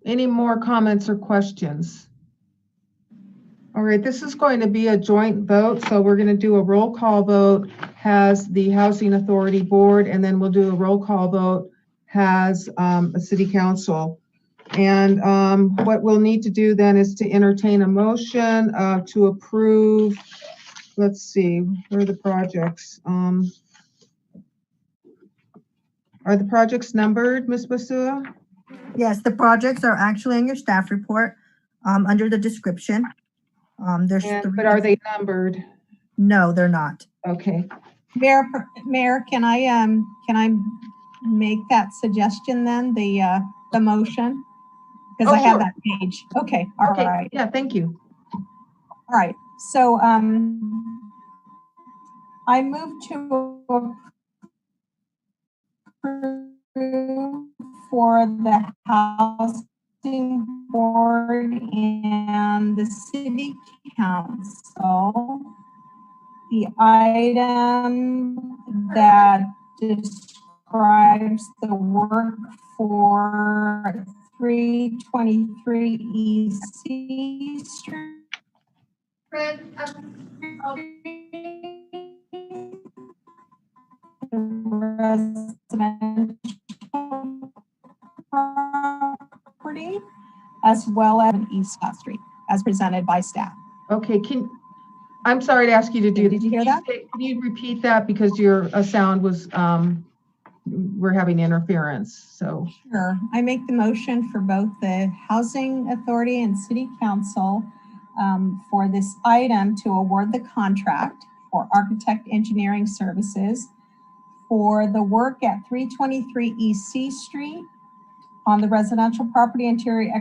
Any more comments or questions? All right, this is going to be a joint vote, so we're going to do a roll call vote, has the Housing Authority Board, and then we'll do a roll call vote, has a City Council. And what we'll need to do then is to entertain a motion to approve, let's see, where are the projects? Are the projects numbered, Ms. Basua? Yes, the projects are actually in your staff report under the description. There's three. But are they numbered? No, they're not. Okay. Mayor, can I make that suggestion then, the motion? Because Oh, I have sure. that page. Okay, all Okay. right. Yeah, thank you. All right, so I move to approve for the Housing Board and the City Council the item that describes the work for 323 EC Street. Residential property, as well as East Scott Street, as presented by staff. Okay, I'm sorry to ask you to do. Did you hear that? Can you repeat that because your sound was, we're having interference, so. Sure. I make the motion for both the Housing Authority and City Council for this item to award the contract for architect engineering services for the work at 323 EC Street on the residential property interior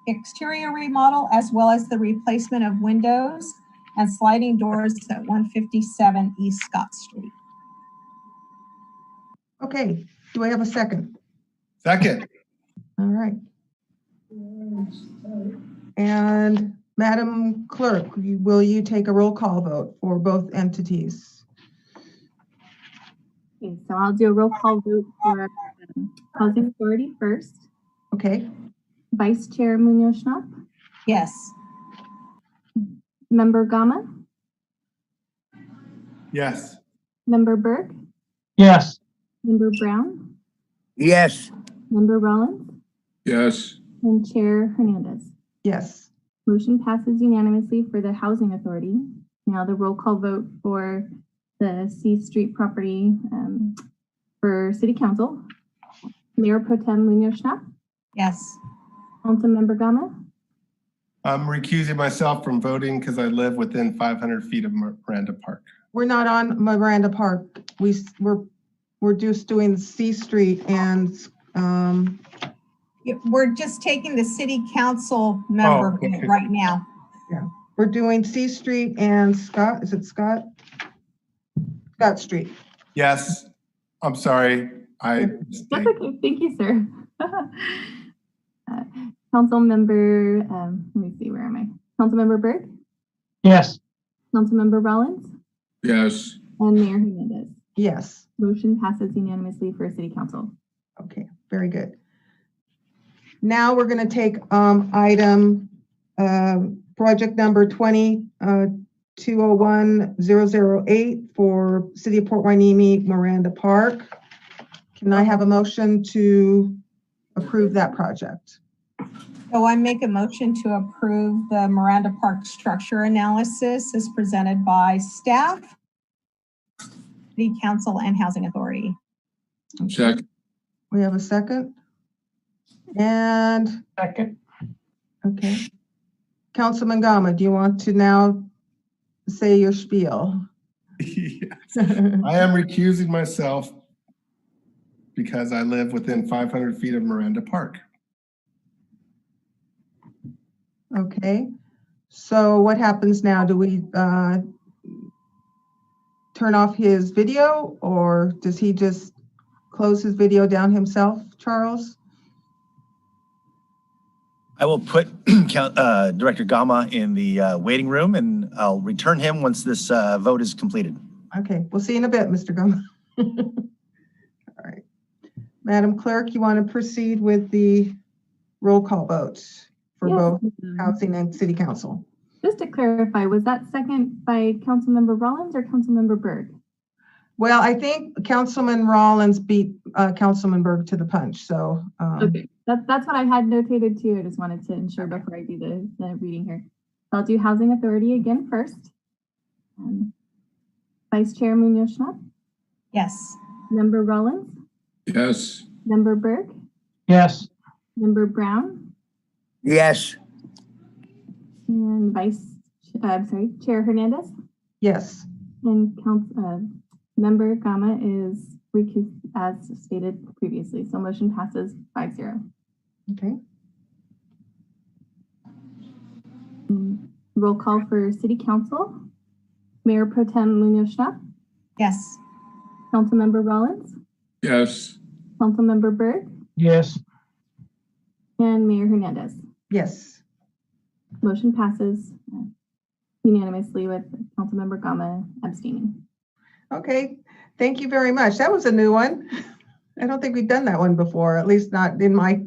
exterior remodel, as well as the replacement of windows and sliding doors at 157 East Scott Street. Okay, do I have a second? Second. All right. And Madam Clerk, will you take a roll call vote for both entities? Okay, so I'll do a roll call vote for Housing Authority first. Okay. Vice Chair Munoz-Schnapp, Yes. Member Gama, Yes. Member Berg, Yes. Member Brown, Yes. Member Rollins, Yes. and Chair Hernandez. Yes. Motion passes unanimously for the Housing Authority. Now the roll call vote for the C Street property for City Council. Mayor Pro Tem Munoz-Schnapp, Yes. Councilmember Gama, I'm recusing myself from voting because I live within 500 feet of Miranda Park. We're not on Miranda Park. We're just doing C Street and We're just taking the City Council member okay. right now. yeah, we're doing C Street and Scott. Is it Scott? Scott Street. Yes. I'm sorry. that's okay. Thank you, sir. Councilmember, let me see, where am I? Councilmember Berg, Yes. Councilmember Rollins, Yes. and Mayor Hernandez. Yes. Motion passes unanimously for City Council. Okay, very good. Now we're going to take item project number 20-201-008 for City of Port Hueneme, Miranda Park. Can I have a motion to approve that project? So I make a motion to approve the Miranda Park structure analysis as presented by staff, City Council, and Housing Authority. Second. We have a second? And, Second. okay. Councilman Gama, do you want to now say your spiel? Yes. I am recusing myself because I live within 500 feet of Miranda Park. Okay, so what happens now? Do we turn off his video, or does he just close his video down himself, Charles? I will put Director Gama in the waiting room, and I'll return him once this vote is completed. Okay, we'll see you in a bit, Mr. Gama. All right. Madam Clerk, you want to proceed with the roll call votes for both Housing and City Council? Just to clarify, was that second by Councilmember Rollins or Councilmember Berg? Well, I think Councilman Rollins beat Councilman Berg to the punch, so. Okay, that's what I had notated too. I just wanted to ensure before I do the reading here. I'll do Housing Authority again first. Vice Chair Munoz-Schnapp, Yes. Member Rollins, Yes. Member Berg, Yes. Member Brown, Yes. and Chair Hernandez, Yes. and Member Gama is recused as stated previously. So motion passes 5-0. Okay. Roll call for City Council. Mayor Pro Tem Munoz-Schnapp, Yes. Councilmember Rollins, Yes. Councilmember Berg, Yes. and Mayor Hernandez. Yes. Motion passes unanimously with Councilmember Gama abstaining. Okay. Thank you very much. That was a new one. I don't think we've done that one before, at least not in my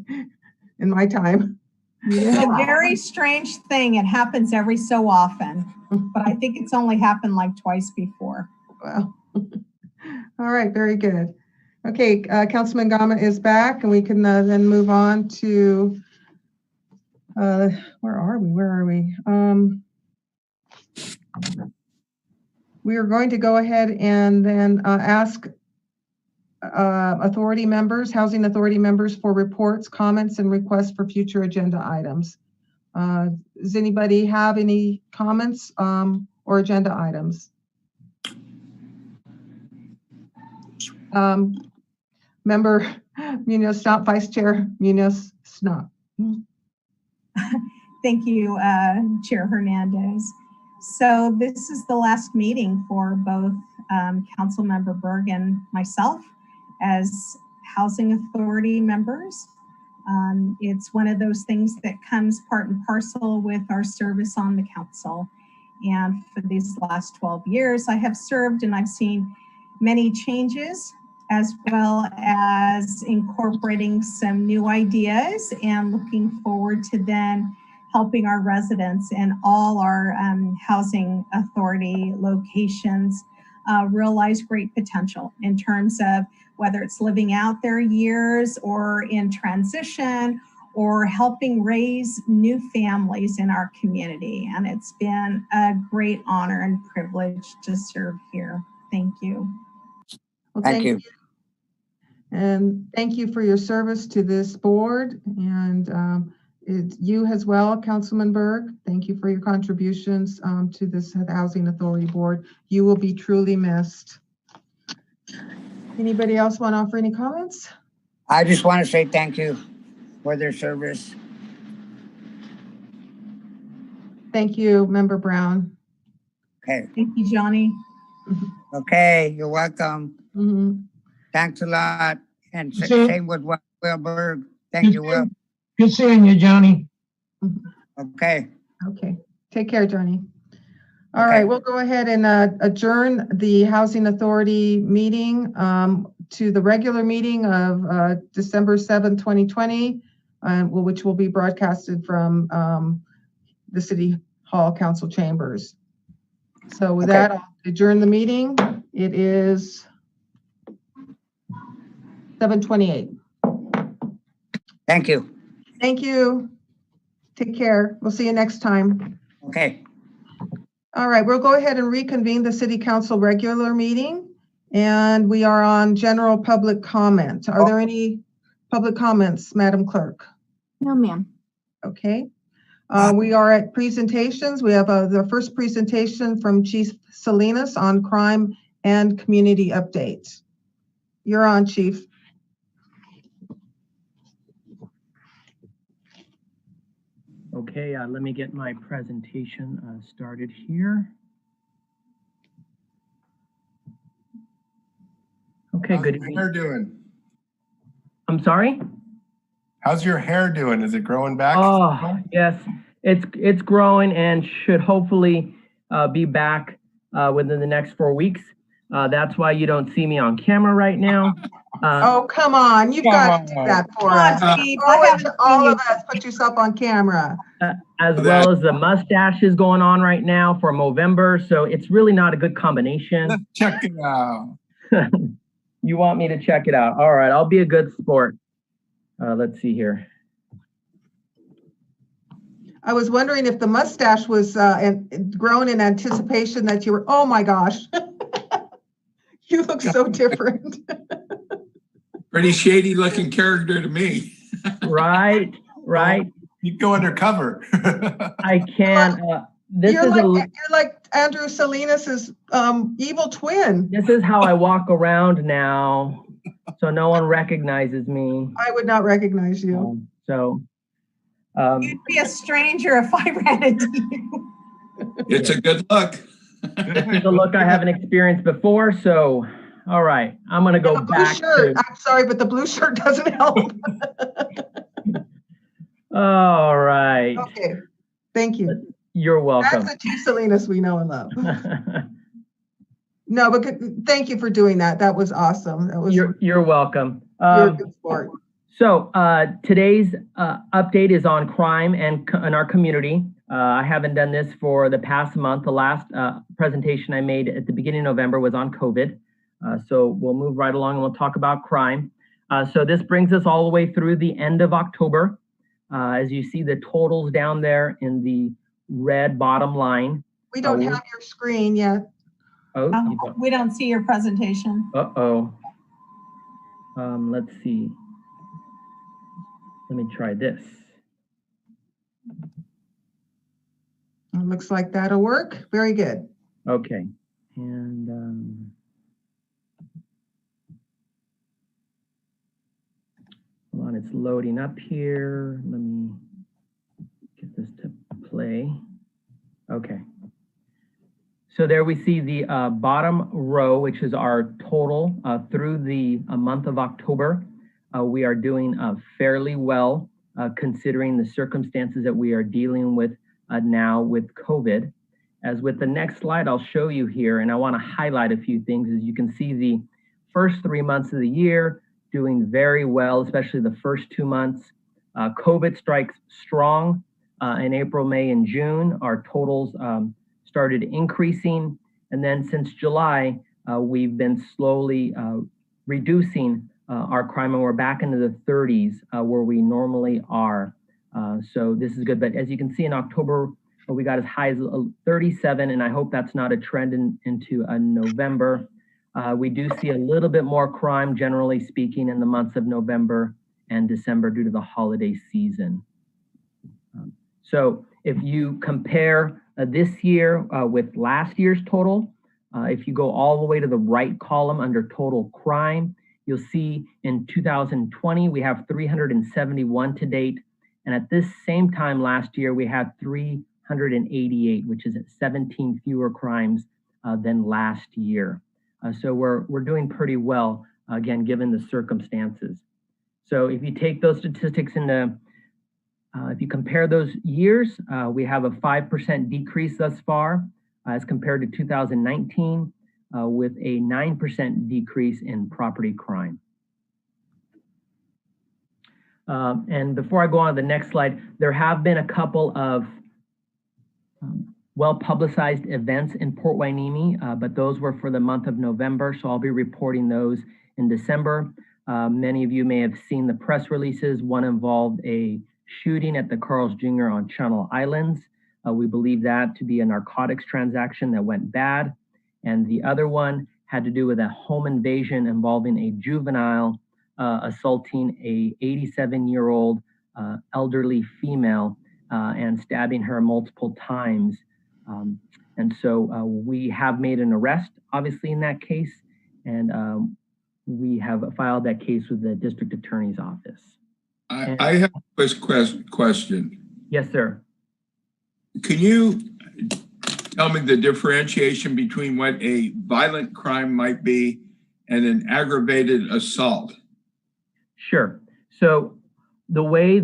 time. It's a very strange thing. It happens every so often, but I think it's only happened like twice before. Wow. All right, very good. Okay, Councilman Gama is back, and we can then move on to, where are we? We are going to go ahead and then ask authority members, housing authority members for reports, comments, and requests for future agenda items. Does anybody have any comments or agenda items? Member Munoz-Schnapp, Vice Chair Munoz-Schnapp. Thank you, Chair Hernandez. So this is the last meeting for both Councilmember Berg and myself as Housing Authority members. It's one of those things that comes part and parcel with our service on the council. And for these last 12 years, I have served and I've seen many changes, as well as incorporating some new ideas and looking forward to then helping our residents in all our housing authority locations realize great potential in terms of whether it's living out their years or in transition or helping raise new families in our community. And it's been a great honor and privilege to serve here. Thank you. Well, Thank you. And thank you for your service to this board, and you as well, Councilman Berg. Thank you for your contributions to this Housing Authority Board. You will be truly missed. Anybody else want to offer any comments? I just want to say thank you for their service. Thank you, Member Brown. Okay. Thank you, Johnny. Okay, you're welcome. Mm-hmm. Thanks a lot. And See- same with Will Berg. Thank you, Will. Good seeing you, Johnny. Okay. Okay. Take care, Johnny. All Okay. right, we'll go ahead and adjourn the Housing Authority meeting to the regular meeting of December 7, 2020, which will be broadcasted from the City Hall Council Chambers. So with that, I'll adjourn the meeting. It is 7:28. Thank you. Thank you. Take care. We'll see you next time. Okay. All right, we'll go ahead and reconvene the City Council regular meeting, and we are on general public comment. Are there any public comments, Madam Clerk? No, ma'am. Okay. We are at presentations. We have the first presentation from Chief Salinas on crime and community updates. You're on, Chief. Okay, let me get my presentation started here. Okay, How's good your evening. hair doing? I'm sorry? How's your hair doing? Is it growing back? Oh, yes, it's growing and should hopefully be back within the next 4 weeks. That's why you don't see me on camera right now. Oh, come on. You've got to do that for us. All of us put yourself on camera. As well as the mustache is going on right now for Movember. So it's really not a good combination. Let's check it out. You want me to check it out? All right, I'll be a good sport. Let's see here. I was wondering if the mustache was grown in anticipation that you were, oh my gosh. You look so different. Pretty shady looking character to me. Right. You go undercover. I can. You're like Andrew Salinas' evil twin. This is how I walk around now, so no one recognizes me. I would not recognize you. You'd be a stranger if I ran into you. It's a good look. This is a look I haven't experienced before, so all right, I'm gonna go back to. I'm sorry, but the blue shirt doesn't help. All right. Okay, thank you. You're welcome. That's the T. Salinas we know and love. No, but thank you for doing that. That was awesome. That was. You're welcome. You're a good sport. So today's update is on crime and in our community. I haven't done this for the past month. The last presentation I made at the beginning of November was on COVID. So we'll move right along and we'll talk about crime. So this brings us all the way through the end of October. As you see the totals down there in the red bottom line. We don't have your screen yet. Oh, we don't see your presentation. Uh-oh. Let's see. Let me try this. It looks like that'll work. Very good. Okay. And hold on, it's loading up here. Let me get this to play. Okay. So there we see the bottom row, which is our total through the month of October. We are doing fairly well considering the circumstances that we are dealing with now with COVID. As with the next slide, I'll show you here, and I want to highlight a few things. As you can see, the first 3 months of the year doing very well, especially the first 2 months. COVID strikes strong in April, May, and June. Our totals started increasing, and then since July, we've been slowly reducing our crime, and we're back into the 30s where we normally are. So this is good, but as you can see in October, we got as high as 37, and I hope that's not a trend into November. We do see a little bit more crime, generally speaking, in the months of November and December due to the holiday season. So if you compare this year with last year's total, if you go all the way to the right column under total crime, you'll see in 2020, we have 371 to date. And at this same time last year, we had 388, which is 17 fewer crimes than last year. So we're doing pretty well, again, given the circumstances. So if you take those statistics into, if you compare those years, we have a 5% decrease thus far as compared to 2019, with a 9% decrease in property crime. And before I go on to the next slide, there have been a couple of well-publicized events in Port Hueneme, but those were for the month of November, so I'll be reporting those in December. Many of you may have seen the press releases. One involved a shooting at the Carl's Jr. on Channel Islands. We believe that to be a narcotics transaction that went bad. And the other one had to do with a home invasion involving a juvenile assaulting a 87-year-old elderly female and stabbing her multiple times. And so we have made an arrest, obviously, in that case, and we have filed that case with the district attorney's office. I have a quick question. Yes, sir. Can you tell me the differentiation between what a violent crime might be and an aggravated assault? Sure. So the way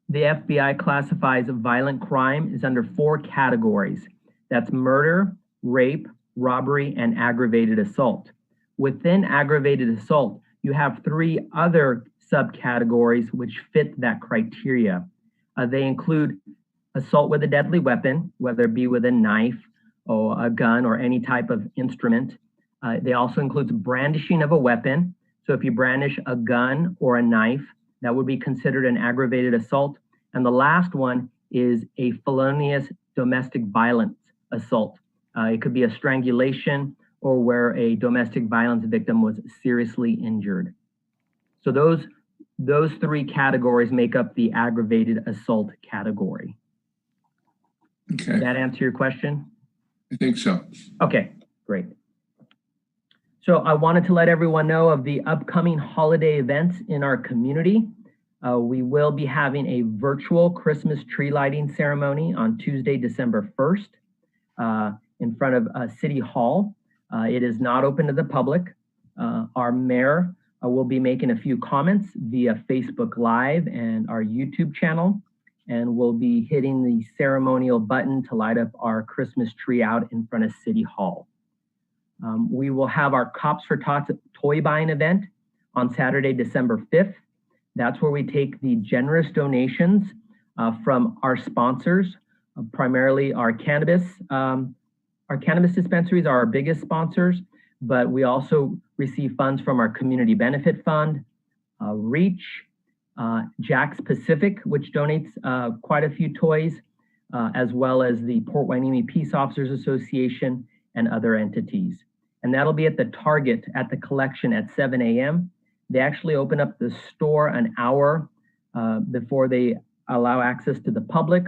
the FBI classifies a violent crime is under 4 categories. That's murder, rape, robbery, and aggravated assault. Within aggravated assault, you have 3 other subcategories which fit that criteria. They include assault with a deadly weapon, whether it be with a knife or a gun or any type of instrument. They also includes brandishing of a weapon. So if you brandish a gun or a knife, that would be considered an aggravated assault. And the last one is a felonious domestic violence assault. It could be a strangulation or where a domestic violence victim was seriously injured. So those three categories make up the aggravated assault category. Okay, Did that answer your question? I think so. Okay, great. So I wanted to let everyone know of the upcoming holiday events in our community. We will be having a virtual Christmas tree lighting ceremony on Tuesday, December 1st in front of City Hall. It is not open to the public. Our mayor will be making a few comments via Facebook Live and our YouTube channel, and we'll be hitting the ceremonial button to light up our Christmas tree out in front of City Hall. We will have our Cops for Tots toy buying event on Saturday, December 5th. That's where we take the generous donations from our sponsors, primarily our cannabis dispensaries are our biggest sponsors, but we also receive funds from our Community Benefit Fund, Reach, Jack's Pacific, which donates quite a few toys, as well as the Port Hueneme Peace Officers Association and other entities. And that'll be at the Target at the collection at 7 a.m. They actually open up the store an hour before they allow access to the public,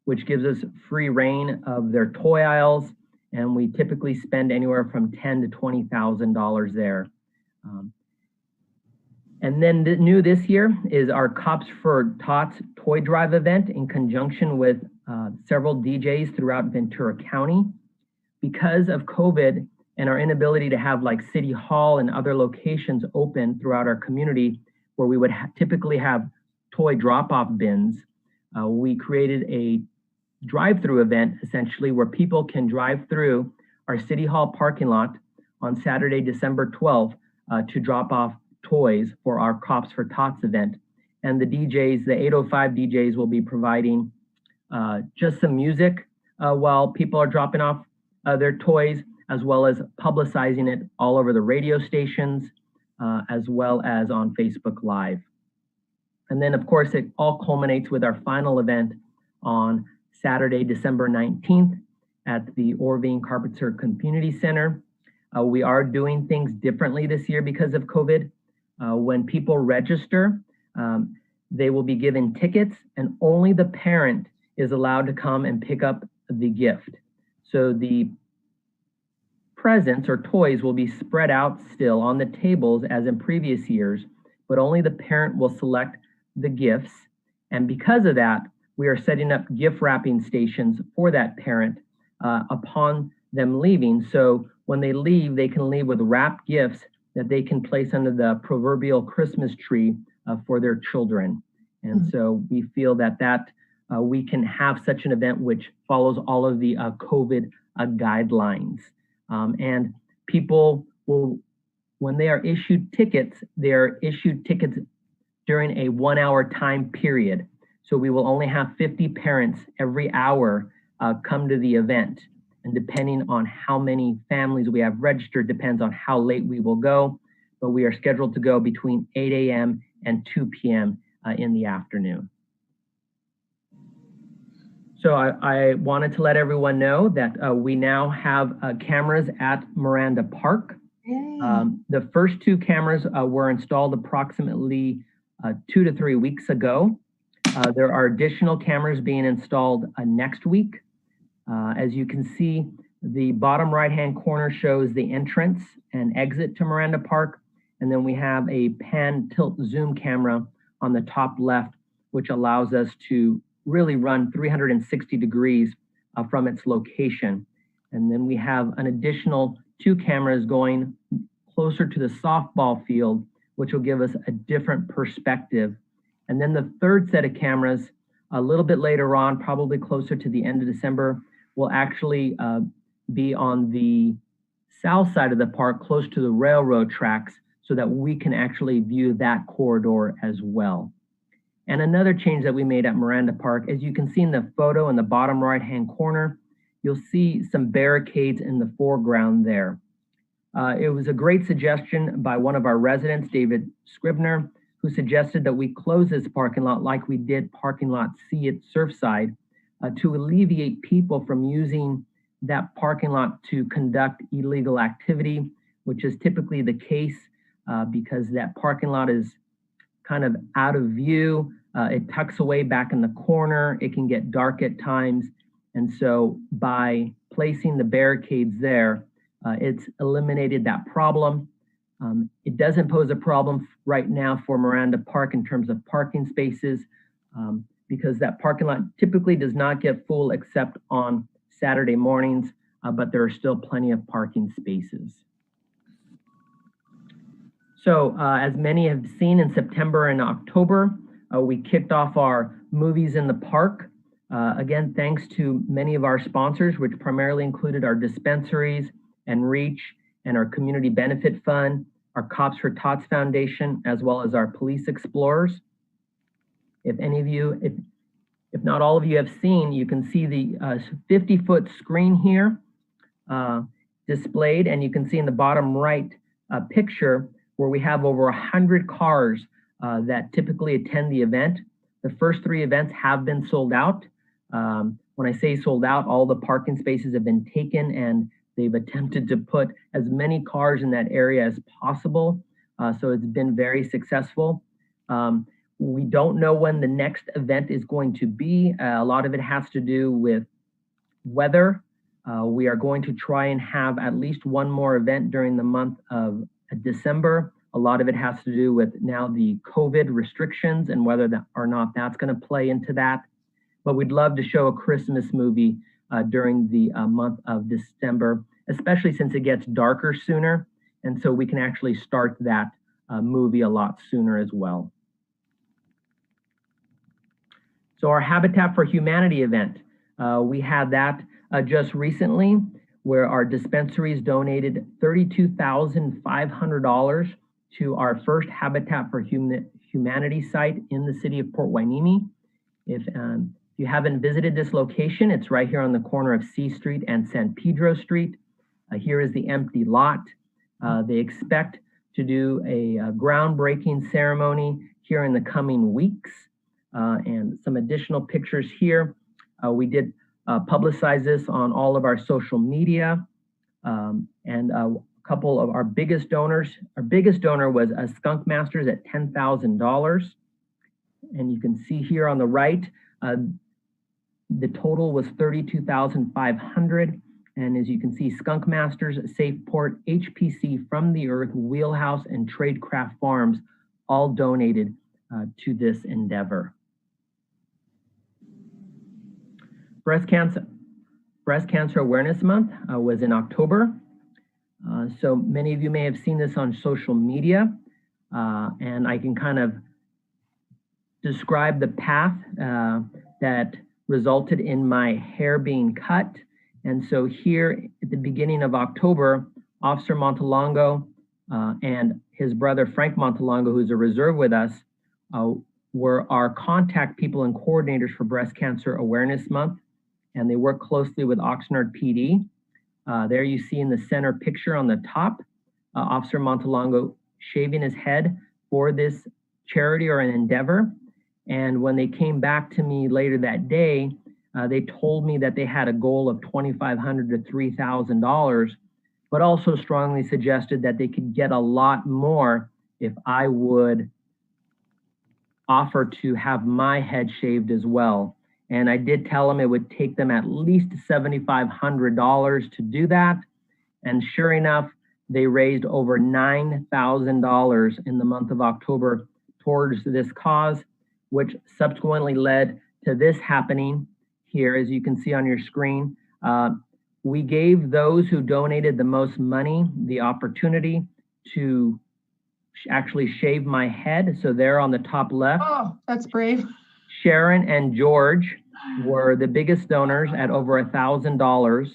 which gives us free reign of their toy aisles. And we typically spend anywhere from $10,000 to $20,000 there. And then new this year is our Cops for Tots toy drive event in conjunction with several DJs throughout Ventura County. Because of COVID and our inability to have like City Hall and other locations open throughout our community where we would typically have toy drop-off bins, we created a drive-through event essentially where people can drive through our City Hall parking lot on Saturday, December 12th to drop off toys for our Cops for Tots event. And the DJs, the 805 DJs will be providing just some music while people are dropping off their toys, as well as publicizing it all over the radio stations, as well as on Facebook Live. And then of course, it all culminates with our final event on Saturday, December 19th at the Orvine Carpenter Community Center. We are doing things differently this year because of COVID. When people register, they will be given tickets and only the parent is allowed to come and pick up the gift. So the presents or toys will be spread out still on the tables as in previous years, but only the parent will select the gifts. And because of that, we are setting up gift wrapping stations for that parent upon them leaving. So when they leave, they can leave with wrapped gifts that they can place under the proverbial Christmas tree for their children. And so we feel that we can have such an event which follows all of the COVID guidelines. And people will, when they are issued tickets, they're issued tickets during a 1 hour time period. So we will only have 50 parents every hour come to the event. And depending on how many families we have registered depends on how late we will go. But we are scheduled to go between 8 a.m. and 2 p.m. In the afternoon. So I wanted to let everyone know that we now have cameras at Miranda Park. The first 2 cameras were installed approximately 2 to 3 weeks ago. There are additional cameras being installed next week. As you can see, the bottom right-hand corner shows the entrance and exit to Miranda Park. And then we have a pan tilt zoom camera on the top left, which allows us to really run 360 degrees from its location. And then we have an additional 2 cameras going closer to the softball field, which will give us a different perspective. And then the third set of cameras, a little bit later on, probably closer to the end of December, will actually be on the south side of the park, close to the railroad tracks, so that we can actually view that corridor as well. And another change that we made at Miranda Park, as you can see in the photo in the bottom right-hand corner, you'll see some barricades in the foreground there. It was a great suggestion by one of our residents, David Scribner, who suggested that we close this parking lot like we did parking lot C at Surfside to alleviate people from using that parking lot to conduct illegal activity, which is typically the case because that parking lot is kind of out of view. It tucks away back in the corner. It can get dark at times. And so by placing the barricades there, it's eliminated that problem. It doesn't pose a problem right now for Miranda Park in terms of parking spaces because that parking lot typically does not get full except on Saturday mornings, but there are still plenty of parking spaces. So as many have seen in September and October, we kicked off our Movies in the Park. Again, thanks to many of our sponsors, which primarily included our dispensaries and REACH and our Community Benefit Fund, our Cops for Tots Foundation, as well as our Police Explorers. If any of you, if not all of you have seen, you can see the 50-foot screen here displayed, and you can see in the bottom right picture where we have over 100 cars that typically attend the event. The first 3 events have been sold out. When I say sold out, all the parking spaces have been taken and they've attempted to put as many cars in that area as possible. So it's been very successful. We don't know when the next event is going to be. A lot of it has to do with weather. We are going to try and have at least one more event during the month of December. A lot of it has to do with now the COVID restrictions and whether or not that's going to play into that. But we'd love to show a Christmas movie during the month of December, especially since it gets darker sooner. And so we can actually start that movie a lot sooner as well. So our Habitat for Humanity event, we had that just recently where our dispensaries donated $32,500 to our first Habitat for Humanity site in the city of Port Hueneme. If you haven't visited this location, it's right here on the corner of C Street and San Pedro Street. Here is the empty lot. They expect to do a groundbreaking ceremony here in the coming weeks. And some additional pictures here. We did publicize this on all of our social media. And a couple of our biggest donors. Our biggest donor was Skunk Masters at $10,000. And you can see here on the right, the total was $32,500. And as you can see, Skunk Masters, Safeport, HPC, From the Earth, Wheelhouse, and Tradecraft Farms all donated to this endeavor. Breast Cancer Awareness Month was in October. So many of you may have seen this on social media, and I can kind of describe the path that resulted in my hair being cut. And so here at the beginning of October, Officer Montalongo and his brother Frank Montalongo, who's a reserve with us, were our contact people and coordinators for Breast Cancer Awareness Month. And they work closely with Oxnard PD. There you see in the center picture on the top, Officer Montalongo shaving his head for this charity or an endeavor. And when they came back to me later that day, they told me that they had a goal of $2,500 to $3,000, but also strongly suggested that they could get a lot more if I would offer to have my head shaved as well. And I did tell them it would take them at least $7,500 to do that. And sure enough, they raised over $9,000 in the month of October towards this cause, which subsequently led to this happening here, as you can see on your screen. We gave those who donated the most money the opportunity to actually shave my head. So there on the top left. Oh, that's brave. Sharon and George were the biggest donors at over $1,000.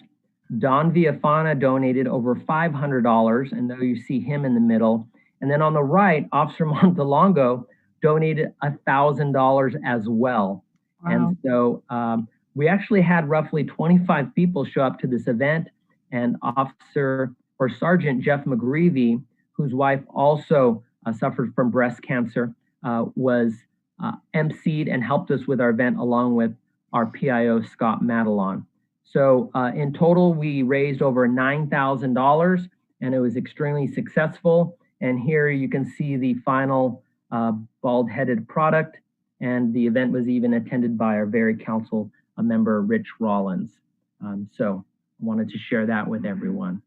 Don Villafana donated over $500, and there you see him in the middle. And then on the right, Officer Montalongo donated $1,000 as well. Wow. And so we actually had roughly 25 people show up to this event, and for Sergeant Jeff McGreevy, whose wife also suffered from breast cancer, was emceed and helped us with our event along with our PIO, Scott Madelon. So in total, we raised over $9,000 and it was extremely successful. And here you can see the final bald-headed product. And the event was even attended by our very council member, Rich Rollins. So I wanted to share that with everyone.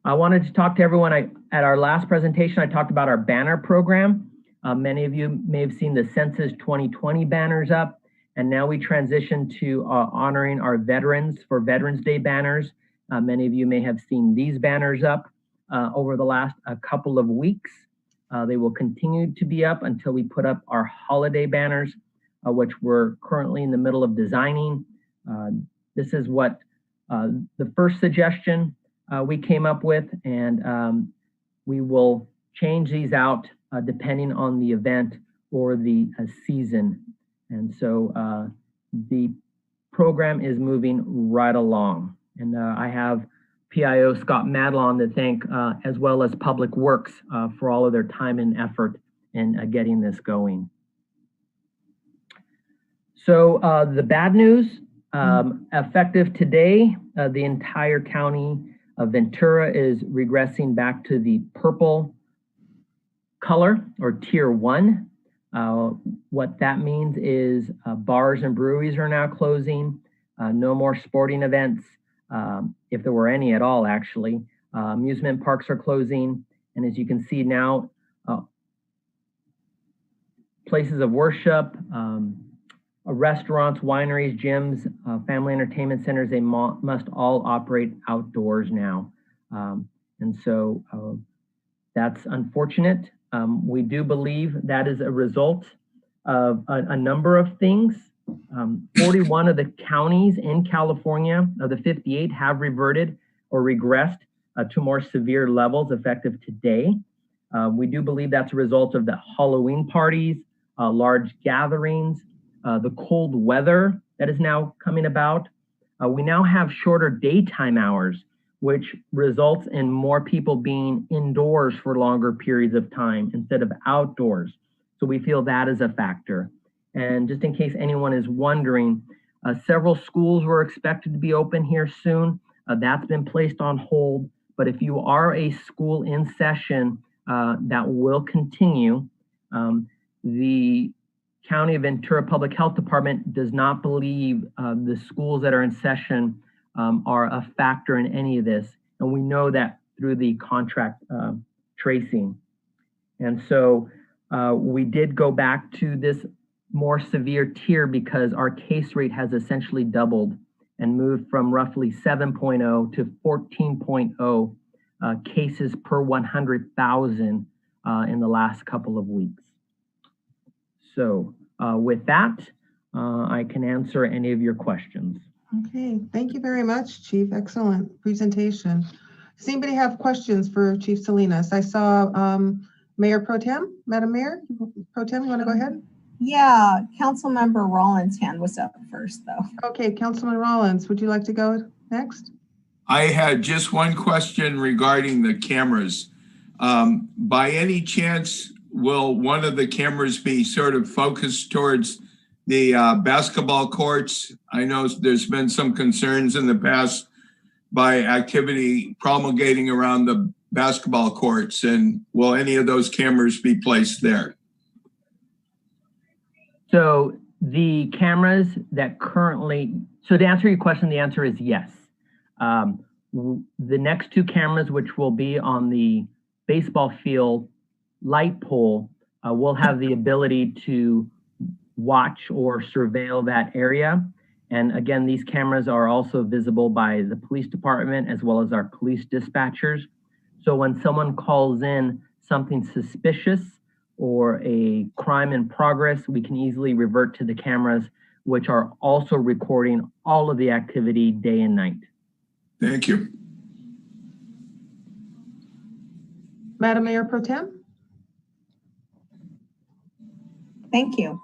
I wanted to talk to everyone. At our last presentation, I talked about our banner program. Many of you may have seen the Census 2020 banners up, and now we transition to honoring our veterans for Veterans Day banners. Many of you may have seen these banners up over the last couple of weeks. They will continue to be up until we put up our holiday banners, which we're currently in the middle of designing. This is what the first suggestion we came up with, and we will change these out depending on the event or the season. And so the program is moving right along. And I have PIO Scott Madelon to thank, as well as Public Works for all of their time and effort in getting this going. So the bad news, effective today, the entire county of Ventura is regressing back to the purple color or tier 1. What that means is bars and breweries are now closing, no more sporting events, if there were any at all actually. Amusement parks are closing, and as you can see now, places of worship, restaurants, wineries, gyms, family entertainment centers, they must all operate outdoors now. And so that's unfortunate. We do believe that is a result of a number of things. 41 of the counties in California of the 58 have reverted or regressed to more severe levels effective today. We do believe that's a result of the Halloween parties, large gatherings, the cold weather that is now coming about. We now have shorter daytime hours, which results in more people being indoors for longer periods of time instead of outdoors. So we feel that is a factor. And just in case anyone is wondering, several schools were expected to be open here soon. That's been placed on hold. But if you are a school in session, that will continue. The County of Ventura Public Health Department does not believe the schools that are in session are a factor in any of this. And we know that through the contract tracing. And so we did go back to this more severe tier because our case rate has essentially doubled and moved from roughly 7.0 to 14.0 cases per 100,000 in the last couple of weeks. So with that, I can answer any of your questions. Okay, thank you very much, Chief. Excellent presentation. Does anybody have questions for Chief Salinas? I saw Mayor Pro Tem, Madam Mayor Pro Tem, you want to go ahead? Yeah, Councilmember Rollins' hand was up first, though. Okay, Councilman Rollins, would you like to go next? I had just one question regarding the cameras. By any chance, will one of the cameras be sort of focused towards the basketball courts? I know there's been some concerns in the past by activity promulgating around the basketball courts, and will any of those cameras be placed there? So the cameras that currently, so to answer your question, the answer is yes. The next two cameras, which will be on the baseball field light pole, will have the ability to watch or surveil that area. And again, these cameras are also visible by the police department as well as our police dispatchers. So when someone calls in something suspicious or a crime in progress, we can easily revert to the cameras, which are also recording all of the activity day and night. Thank you. Madam Mayor Pro Tem? Thank you.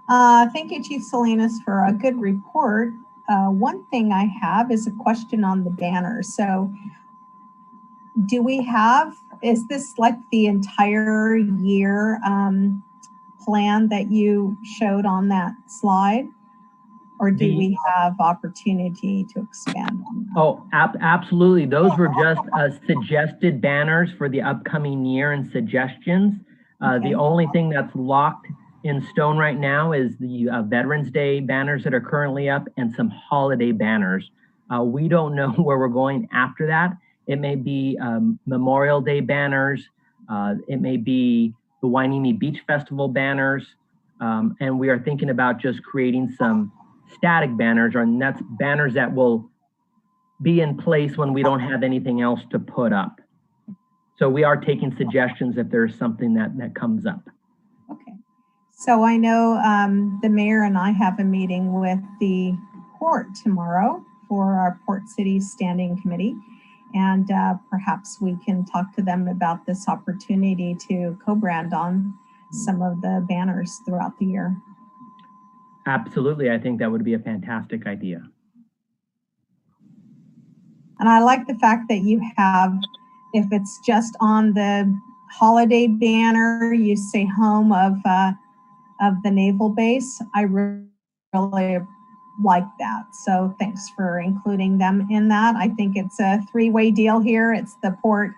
Thank you, Chief Salinas, for a good report. One thing I have is a question on the banner. So do we have, is this like the entire year plan that you showed on that slide? Or do we have opportunity to expand on that? Oh, absolutely. Those were just suggested banners for the upcoming year and suggestions. The only thing that's locked in stone right now is the Veterans Day banners that are currently up and some holiday banners. We don't know where we're going after that. It may be Memorial Day banners. It may be the Hueneme Beach Festival banners. And we are thinking about just creating some static banners, and that's banners that will be in place when we don't have anything else to put up. So we are taking suggestions if there's something that comes up. Okay. So I know the mayor and I have a meeting with the port tomorrow for our Port City Standing Committee. And perhaps we can talk to them about this opportunity to co-brand on some of the banners throughout the year. Absolutely. I think that would be a fantastic idea. And I like the fact that you have, if it's just on the holiday banner, you say home of the naval base. I really like that. So thanks for including them in that. I think it's a three-way deal here. It's the port,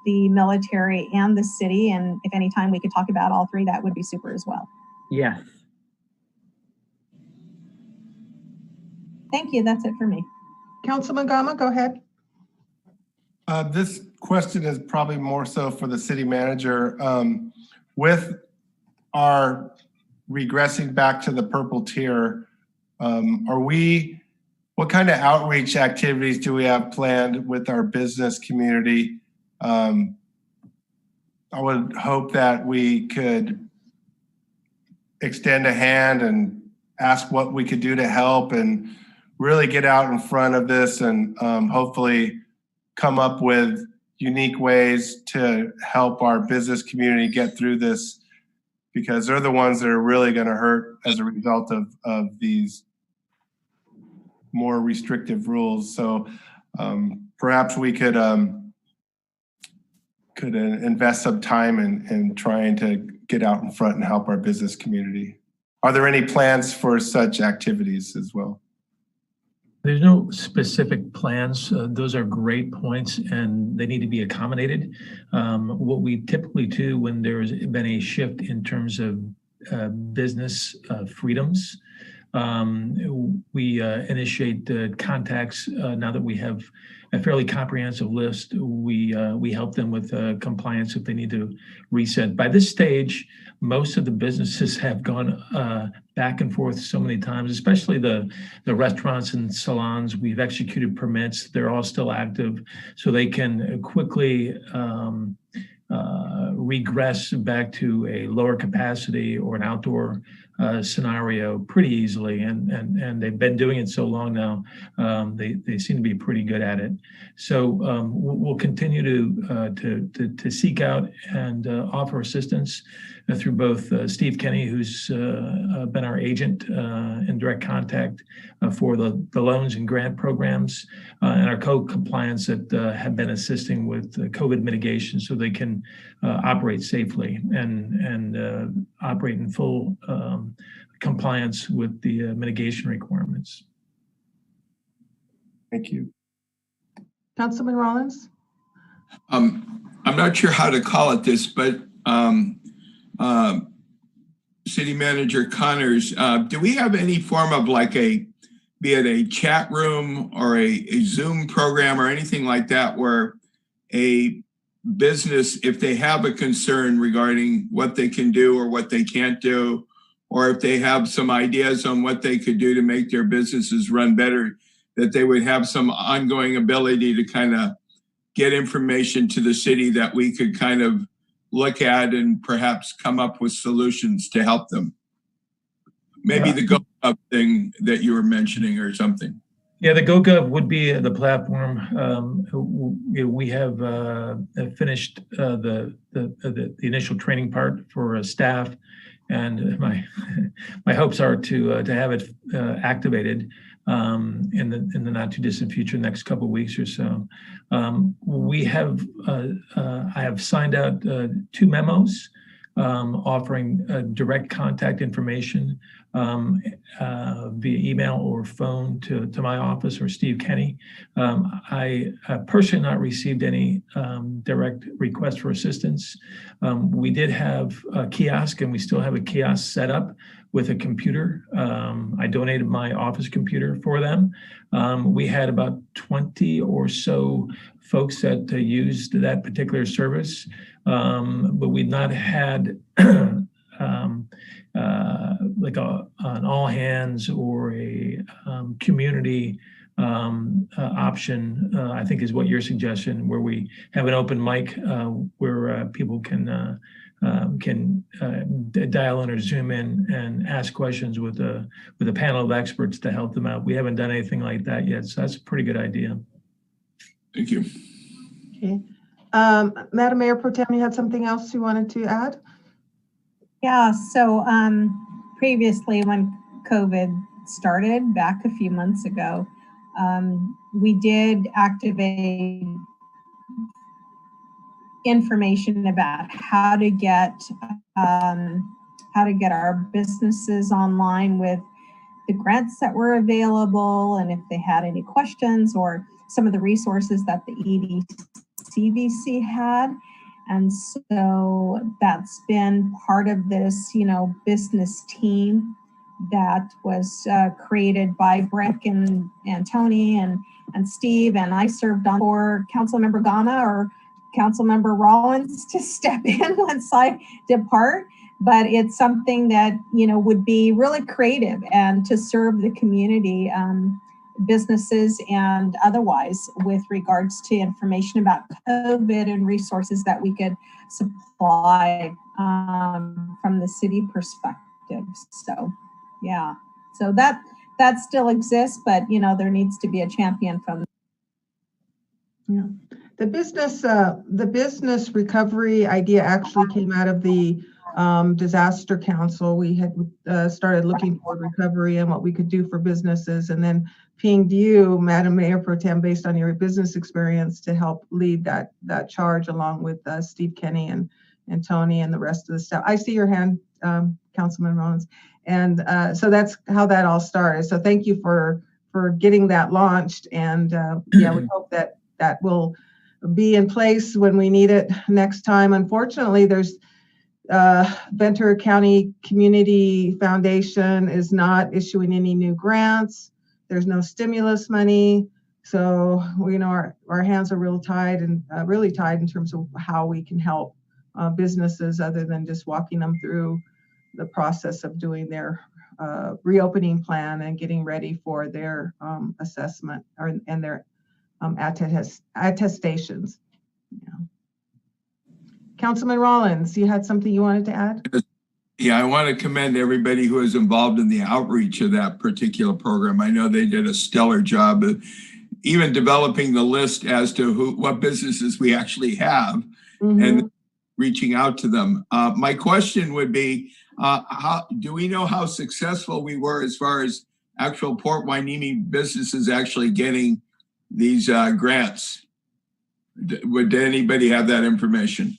the military, and the city. And if any time we could talk about all three, that would be super as well. Yes. Thank you. That's it for me. Councilman Gama, go ahead. This question is probably more so for the city manager. With our regressing back to the purple tier, what kind of outreach activities do we have planned with our business community? I would hope that we could extend a hand and ask what we could do to help and really get out in front of this and hopefully come up with unique ways to help our business community get through this, because they're the ones that are really going to hurt as a result of these more restrictive rules. So perhaps we could invest some time in trying to get out in front and help our business community. Are there any plans for such activities as well? There's no specific plans. Those are great points and they need to be accommodated. What we typically do when there's been a shift in terms of business freedoms, we initiate contacts. Now that we have a fairly comprehensive list, we help them with compliance if they need to reset. By this stage, most of the businesses have gone back and forth so many times, especially the restaurants and salons. We've executed permits. They're all still active, so they can quickly regress back to a lower capacity or an outdoor scenario pretty easily, and they've been doing it so long now. They seem to be pretty good at it. So we'll continue to seek out and offer assistance through both Steve Kenny, who's been our agent in direct contact for the loans and grant programs, and our code compliance that have been assisting with COVID mitigation so they can operate safely and operate in full compliance with the mitigation requirements. Thank you. Councilman Rollins? I'm not sure how to call it this, but City Manager Connors, do we have any form of be it a chat room or a Zoom program or anything like that where a business, if they have a concern regarding what they can do or what they can't do, or if they have some ideas on what they could do to make their businesses run better, that they would have some ongoing ability to kind of get information to the city that we could kind of look at and perhaps come up with solutions to help them? Maybe the GoGov thing that you were mentioning or something. Yeah, the GoGov would be the platform. We have finished the initial training part for staff, and my hopes are to have it activated in the not too distant future, next couple of weeks or so. I have signed out 2 memos offering direct contact information via email or phone to my office or Steve Kenny. I personally not received any direct request for assistance. We did have a kiosk, and we still have a kiosk set up with a computer. I donated my office computer for them. We had about 20 or so folks that used that particular service, but we'd not had like an all hands or a community option, I think is what your suggestion, where we have an open mic where people can dial in or Zoom in and ask questions with a panel of experts to help them out. We haven't done anything like that yet, so that's a pretty good idea. Thank you. Okay. Madam Mayor Pro Tem, you had something else you wanted to add? Yeah, so previously when COVID started back a few months ago, we did activate information about how to get our businesses online with the grants that were available, and if they had any questions, or some of the resources that the EDCVC had. And so that's been part of this, business team that was created by Brick and Tony and Steve, and I served on for Councilmember Gama or Councilmember Rollins to step in once I depart. But it's something that, would be really creative and to serve the community, businesses and otherwise, with regards to information about COVID and resources that we could supply from the city perspective. So, yeah, so that still exists, but there needs to be a champion from. Yeah, the business recovery idea actually came out of the disaster council. We had started looking for recovery and what we could do for businesses, and then pinged you, Madam Mayor Pro Tem, based on your business experience, to help lead that charge along with Steve Kenny and Tony and the rest of the staff. I see your hand, Councilman Rollins, and so that's how that all started. So thank you for getting that launched, and yeah, we hope that will be in place when we need it next time. Unfortunately, there's Ventura County Community Foundation is not issuing any new grants. There's no stimulus money. So our hands are really tied in terms of how we can help businesses, other than just walking them through the process of doing their reopening plan and getting ready for their assessment and their attestations. Yeah. Councilman Rollins, you had something you wanted to add? Yeah, I want to commend everybody who is involved in the outreach of that particular program. I know they did a stellar job of even developing the list as to what businesses we actually have, and reaching out to them. My question would be, how do we know how successful we were as far as actual Port Hueneme businesses actually getting these grants? Would anybody have that information?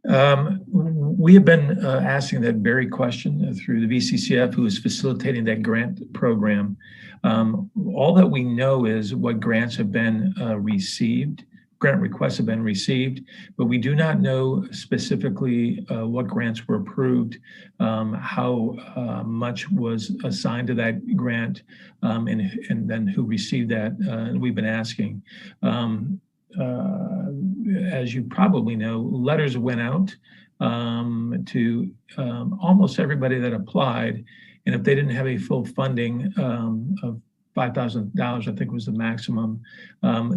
We have been asking that very question through the VCCF, who is facilitating that grant program. All that we know is what grants have been received, grant requests have been received, but we do not know specifically what grants were approved, how much was assigned to that grant, and then who received that. And we've been asking. As you probably know, letters went out to almost everybody that applied, and if they didn't have a full funding of $5,000, I think was the maximum,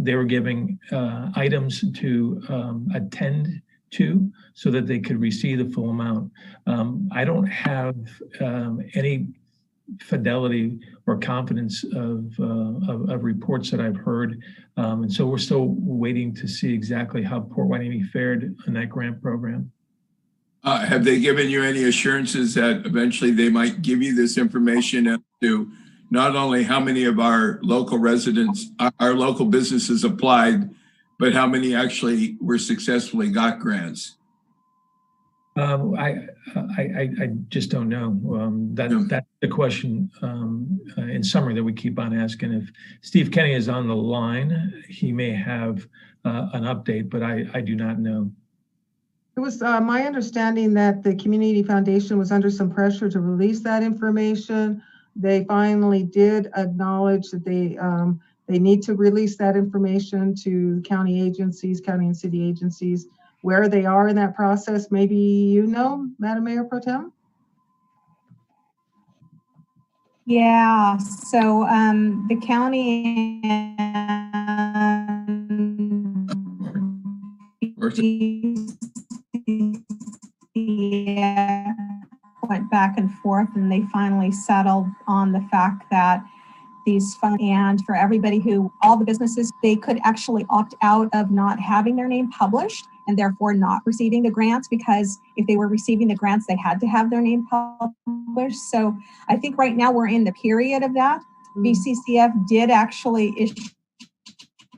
they were giving items to attend to so that they could receive the full amount. I don't have any fidelity or confidence of reports that I've heard. And so we're still waiting to see exactly how Port Hueneme fared in that grant program. Have they given you any assurances that eventually they might give you this information as to not only how many of our local residents, our local businesses applied, but how many actually were successfully got grants? I just don't know. That's the question in summary that we keep on asking. If Steve Kenny is on the line, he may have an update, but I do not know. It was my understanding that the Community Foundation was under some pressure to release that information. They finally did acknowledge that they need to release that information to county agencies, county and city agencies. Where they are in that process, maybe you know, Madam Mayor Pro Tem? Yeah, so the county went back and forth, and they finally settled on the fact that these funds, and for everybody who, all the businesses, they could actually opt out of not having their name published and therefore not receiving the grants, because if they were receiving the grants, they had to have their name published. So I think right now we're in the period of that. VCCF did actually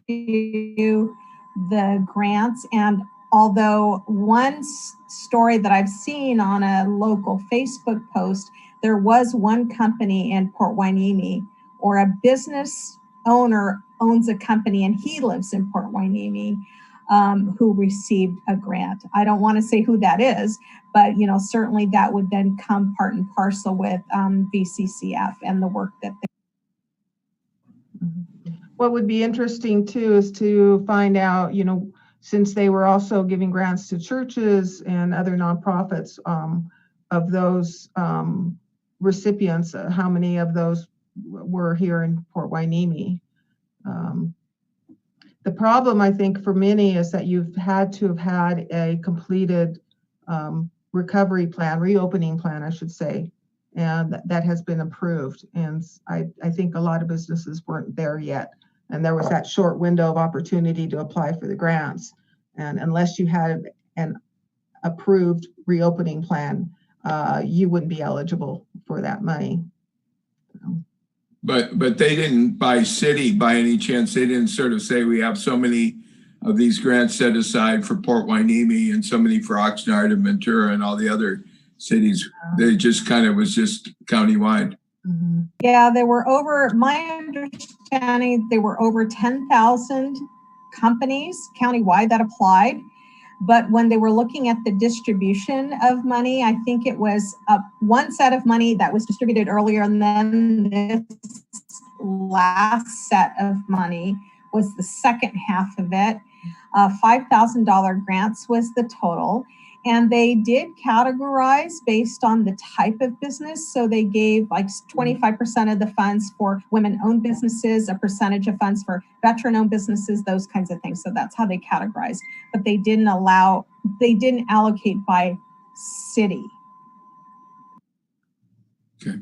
issue the grants, and although one story that I've seen on a local Facebook post, there was one company in Port Hueneme, or a business owner owns a company and he lives in Port Hueneme, who received a grant. I don't want to say who that is, but certainly that would then come part and parcel with VCCF and the work that they. What would be interesting too is to find out, since they were also giving grants to churches and other nonprofits, of those recipients, how many of those were here in Port Hueneme. The problem, I think, for many is that you've had to have had a completed recovery plan, reopening plan, I should say, and that has been approved. And I think a lot of businesses weren't there yet. And there was that short window of opportunity to apply for the grants. And unless you had an approved reopening plan, you wouldn't be eligible for that money. But they didn't, by city, by any chance, they didn't sort of say we have so many of these grants set aside for Port Hueneme and so many for Oxnard and Ventura and all the other cities. They just kind of was just countywide. Mm-hmm. Yeah, there were my understanding, there were over 10,000 companies countywide that applied. But when they were looking at the distribution of money, I think it was one set of money that was distributed earlier, and then this last set of money was the second half of it. $5,000 grants was the total. And they did categorize based on the type of business. So they gave like 25% of the funds for women-owned businesses, a percentage of funds for veteran-owned businesses, those kinds of things. So that's how they categorized. But they didn't allocate by city. Okay.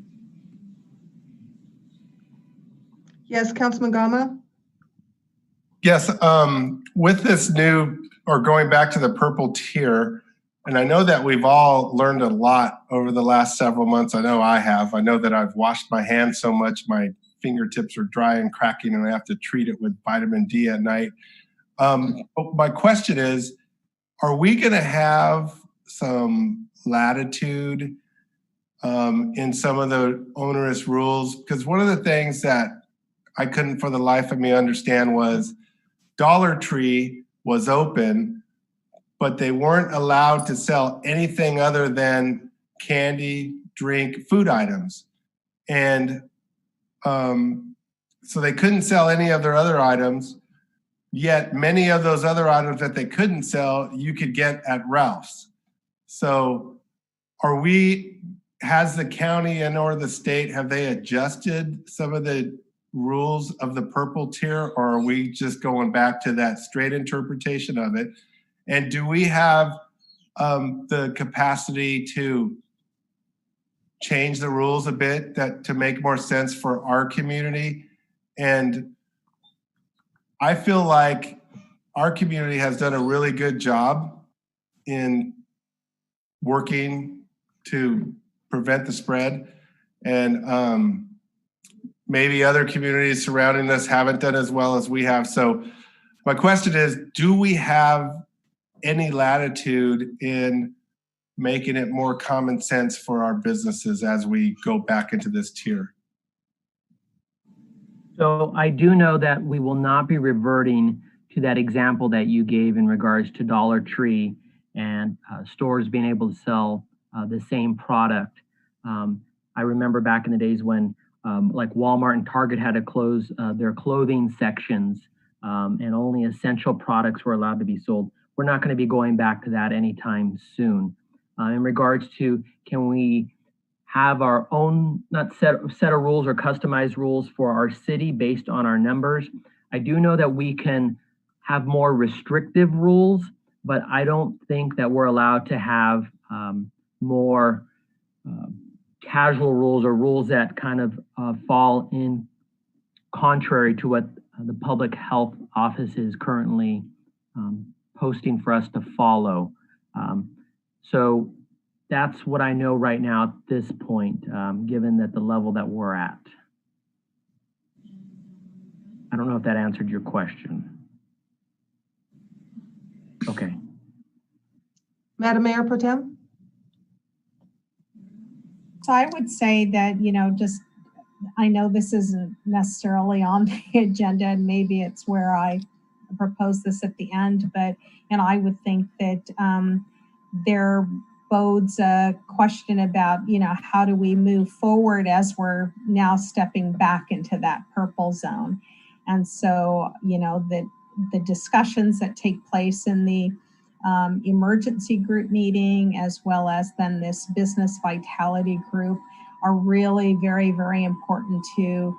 Yes, Councilman Gama? Yes, with this new, or going back to the purple tier, and I know that we've all learned a lot over the last several months. I know I have. I know that I've washed my hands so much, my fingertips are dry and cracking, and I have to treat it with vitamin D at night. But my question is, are we going to have some latitude in some of the onerous rules? Because one of the things that I couldn't for the life of me understand was Dollar Tree was open, but they weren't allowed to sell anything other than candy, drink, food items. And so they couldn't sell any of their other items, yet many of those other items that they couldn't sell, you could get at Ralph's. So has the county and or the state, have they adjusted some of the rules of the purple tier, or are we just going back to that straight interpretation of it? And do we have the capacity to change the rules a bit to make more sense for our community? And I feel like our community has done a really good job in working to prevent the spread. And maybe other communities surrounding us haven't done as well as we have. So my question is, do we have any latitude in making it more common sense for our businesses as we go back into this tier? So I do know that we will not be reverting to that example that you gave in regards to Dollar Tree and stores being able to sell the same product. I remember back in the days when like Walmart and Target had to close their clothing sections and only essential products were allowed to be sold. We're not going to be going back to that anytime soon. In regards to, can we have our own not set of rules or customized rules for our city based on our numbers? I do know that we can have more restrictive rules, but I don't think that we're allowed to have more casual rules or rules that kind of fall in contrary to what the public health office is currently posting for us to follow. So that's what I know right now at this point, given that the level that we're at. I don't know if that answered your question. Okay. Madam Mayor Pro Tem? So I would say that, you know, just, I know this isn't necessarily on the agenda and maybe it's where I propose this at the end, but, and I would think that there bodes a question about, you know, how do we move forward as we're now stepping back into that purple zone. And so, you know, the discussions that take place in the emergency group meeting, as well as then this business vitality group, are really very, very important to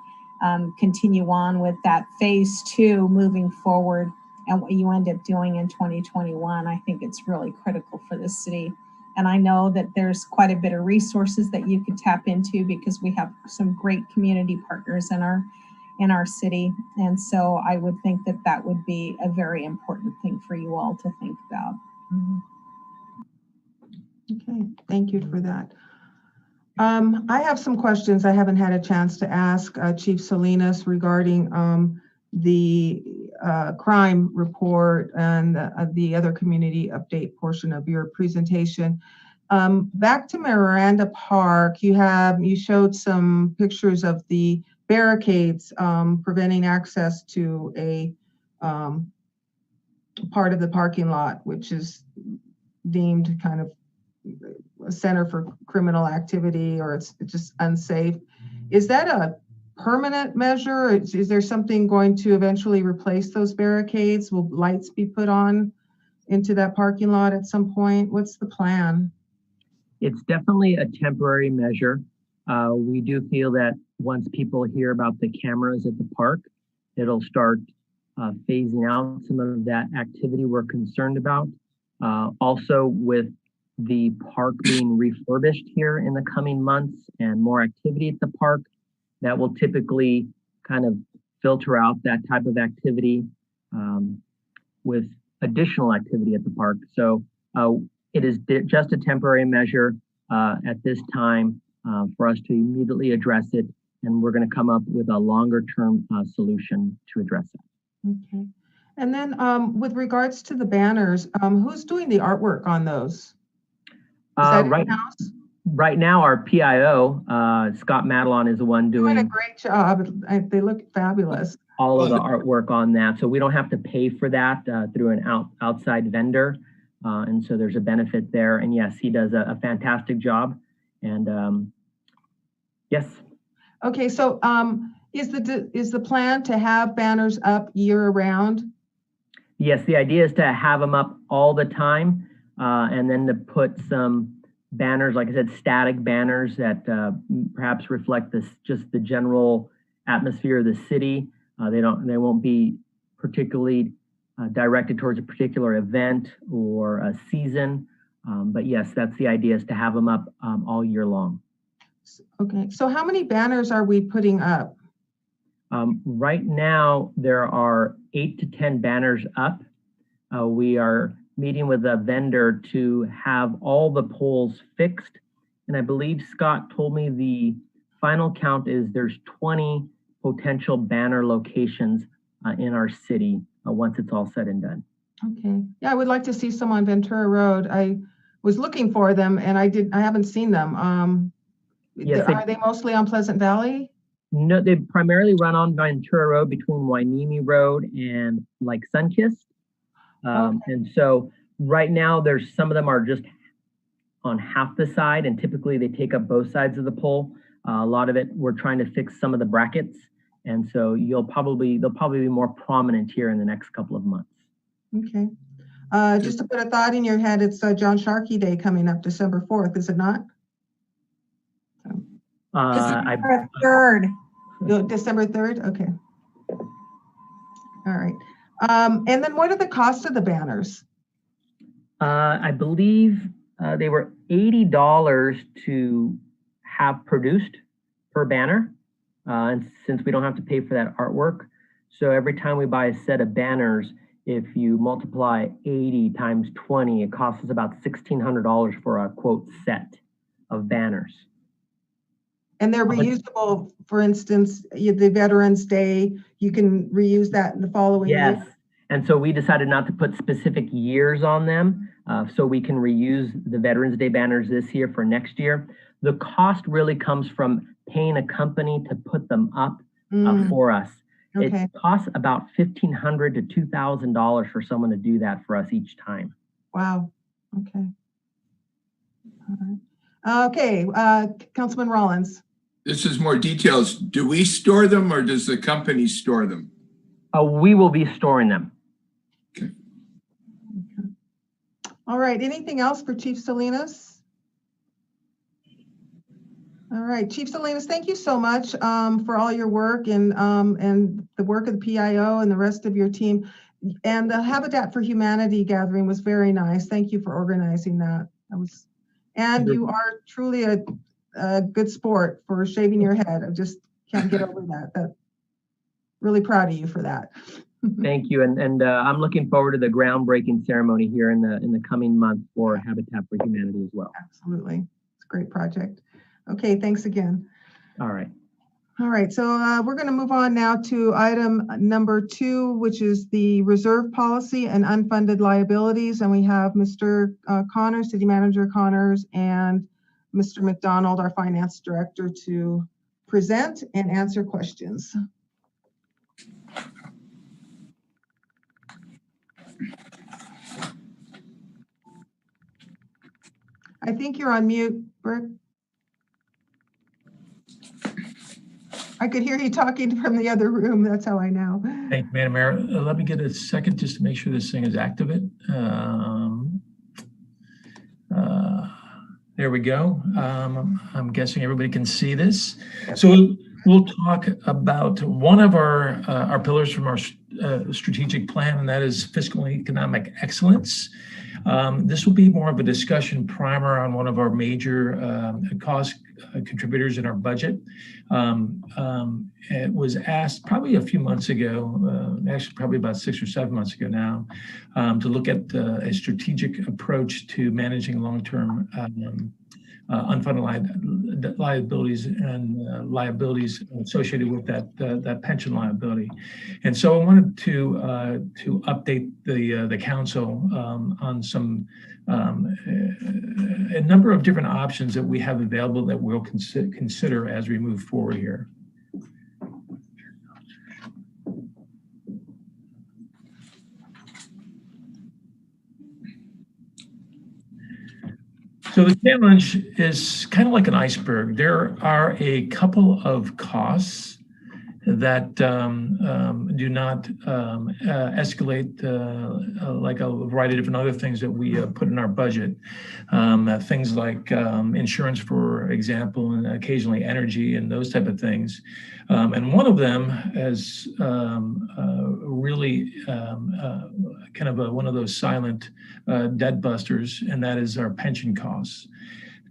continue on with that phase 2 moving forward. And what you end up doing in 2021, I think it's really critical for the city. And I know that there's quite a bit of resources that you could tap into because we have some great community partners in our city. And so I would think that that would be a very important thing for you all to think about. Okay, thank you for that. I have some questions I haven't had a chance to ask Chief Salinas regarding the crime report and the other community update portion of your presentation. Back to Miranda Park, you showed some pictures of the barricades preventing access to a part of the parking lot, which is deemed kind of a center for criminal activity, or it's just unsafe. Is that a permanent measure? Is there something going to eventually replace those barricades? Will lights be put on into that parking lot at some point? What's the plan? It's definitely a temporary measure. We do feel that once people hear about the cameras at the park, it'll start phasing out some of that activity we're concerned about. Also, with the park being refurbished here in the coming months and more activity at the park, that will typically kind of filter out that type of activity with additional activity at the park. So it is just a temporary measure at this time for us to immediately address it, and we're going to come up with a longer term solution to address it. Okay. And then with regards to the banners, who's doing the artwork on those? Is that in-house? Right now, our PIO, Scott Madelon, is the one doing a great job. They look fabulous. All of the artwork on that. So we don't have to pay for that through an outside vendor. And so there's a benefit there. And yes, he does a fantastic job. And yes. Okay, so is the plan to have banners up year round? Yes, the idea is to have them up all the time. And then to put some banners, like I said, static banners that perhaps reflect just the general atmosphere of the city. They won't be particularly directed towards a particular event or a season. But yes, that's the idea, is to have them up all year long. Okay, so how many banners are we putting up? Right now, there are 8 to 10 banners up. We are meeting with a vendor to have all the poles fixed. And I believe Scott told me the final count is there's 20 potential banner locations in our city once it's all said and done. Okay. Yeah, I would like to see some on Ventura Road. I was looking for them and I haven't seen them. Yes, are they mostly on Pleasant Valley? No, they primarily run on Ventura Road between Hueneme Road and like Sunkist. And so right now there's some of them are just on half the side, and typically they take up both sides of the pole. A lot of it, we're trying to fix some of the brackets. And so they'll probably be more prominent here in the next couple of months. Okay. Just to put a thought in your head, it's John Sharkey Day coming up December 4th, is it not? December 3rd. December 3rd? Okay. All right. And then what are the costs of the banners? I believe they were $80 to have produced per banner. And since we don't have to pay for that artwork, so every time we buy a set of banners, if you multiply 80 times 20, it costs us about $1,600 for a quote set of banners. And they're reusable. For instance, the Veterans Day, you can reuse that in the following year. And so we decided not to put specific years on them, so we can reuse the Veterans Day banners this year for next year. The cost really comes from paying a company to put them up for us. Okay. It costs about $1,500 to $2,000 for someone to do that for us each time. Wow. Okay. All right. Okay, Councilman Rollins. This is more details. Do we store them or does the company store them? We will be storing them. Okay. All right. Anything else for Chief Salinas? All right, Chief Salinas, thank you so much for all your work and the work of the PIO and the rest of your team. And the Habitat for Humanity gathering was very nice. Thank you for organizing that. And you are truly a good sport for shaving your head. I just can't get over that. Really proud of you for that. Thank you, and I'm looking forward to the groundbreaking ceremony here in the coming month for Habitat for Humanity as well. Absolutely, it's a great project. Okay, thanks again. All right. All right, so we're going to move on now to item number 2, which is the reserve policy and unfunded liabilities. And we have Mr. Connors, City Manager Connors, and Mr. McDonald, our Finance Director, to present and answer questions. I think you're on mute, Brick. I could hear you talking from the other room. That's how I know. Thank you, Madam Mayor. Let me get a second just to make sure this thing is active. There we go. I'm guessing everybody can see this. So we'll talk about one of our pillars from our strategic plan, and that is fiscal and economic excellence. This will be more of a discussion primer on one of our major cost contributors in our budget. It was asked probably a few months ago, actually probably about 6 or 7 months ago now, to look at a strategic approach to managing long-term unfunded liabilities and liabilities associated with that pension liability. And so I wanted to update the council on some a number of different options that we have available that we'll consider as we move forward here. So the challenge is kind of like an iceberg. There are a couple of costs that do not escalate like a variety of different other things that we put in our budget. Things like insurance, for example, and occasionally energy and those type of things. And one of them is really kind of one of those silent debt busters, and that is our pension costs.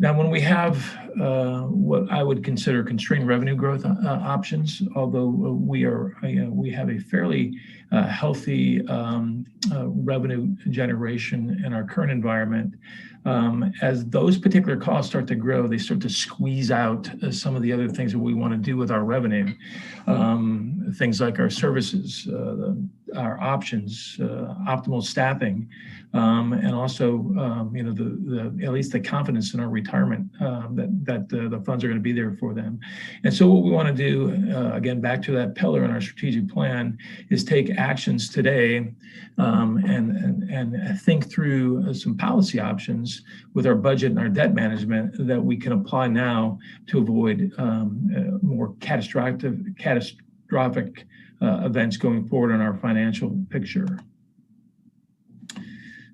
Now, when we have what I would consider constrained revenue growth options, although we have a fairly healthy revenue generation in our current environment, as those particular costs start to grow, they start to squeeze out some of the other things that we want to do with our revenue. Things like our services, our options, optimal staffing, and also, at least the confidence in our retirement that the funds are going to be there for them. And so what we want to do, again, back to that pillar in our strategic plan, is take actions today and think through some policy options with our budget and our debt management that we can apply now to avoid more catastrophic events going forward in our financial picture.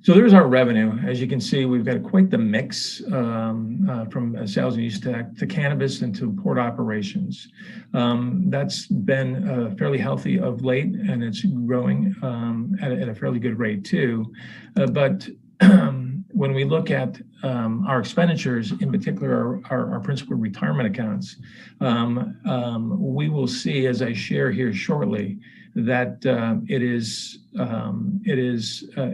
So there's our revenue. As you can see, we've got quite the mix from sales and use tax to cannabis and to port operations. That's been fairly healthy of late, and it's growing at a fairly good rate too. But when we look at our expenditures, in particular our principal retirement accounts, we will see, as I share here shortly, that it is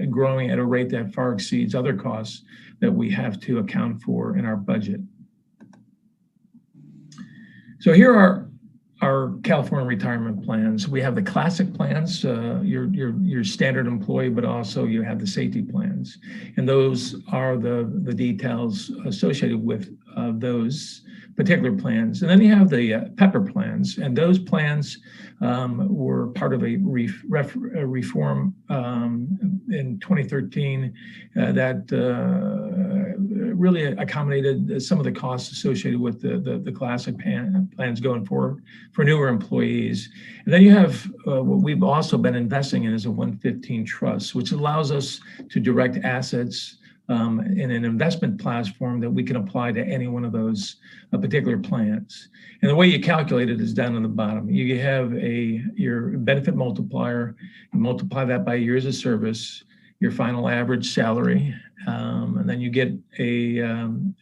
growing at a rate that far exceeds other costs that we have to account for in our budget. So here are our California retirement plans. We have the classic plans, your standard employee, but also you have the safety plans. And those are the details associated with those particular plans. And then you have the PEPPER plans, and those plans were part of a reform in 2013 that really accommodated some of the costs associated with the classic plans going forward for newer employees. And then you have what we've also been investing in is a 115 trust, which allows us to direct assets in an investment platform that we can apply to any one of those particular plans. And the way you calculate it is down on the bottom. You have your benefit multiplier, you multiply that by years of service, your final average salary, and then you get a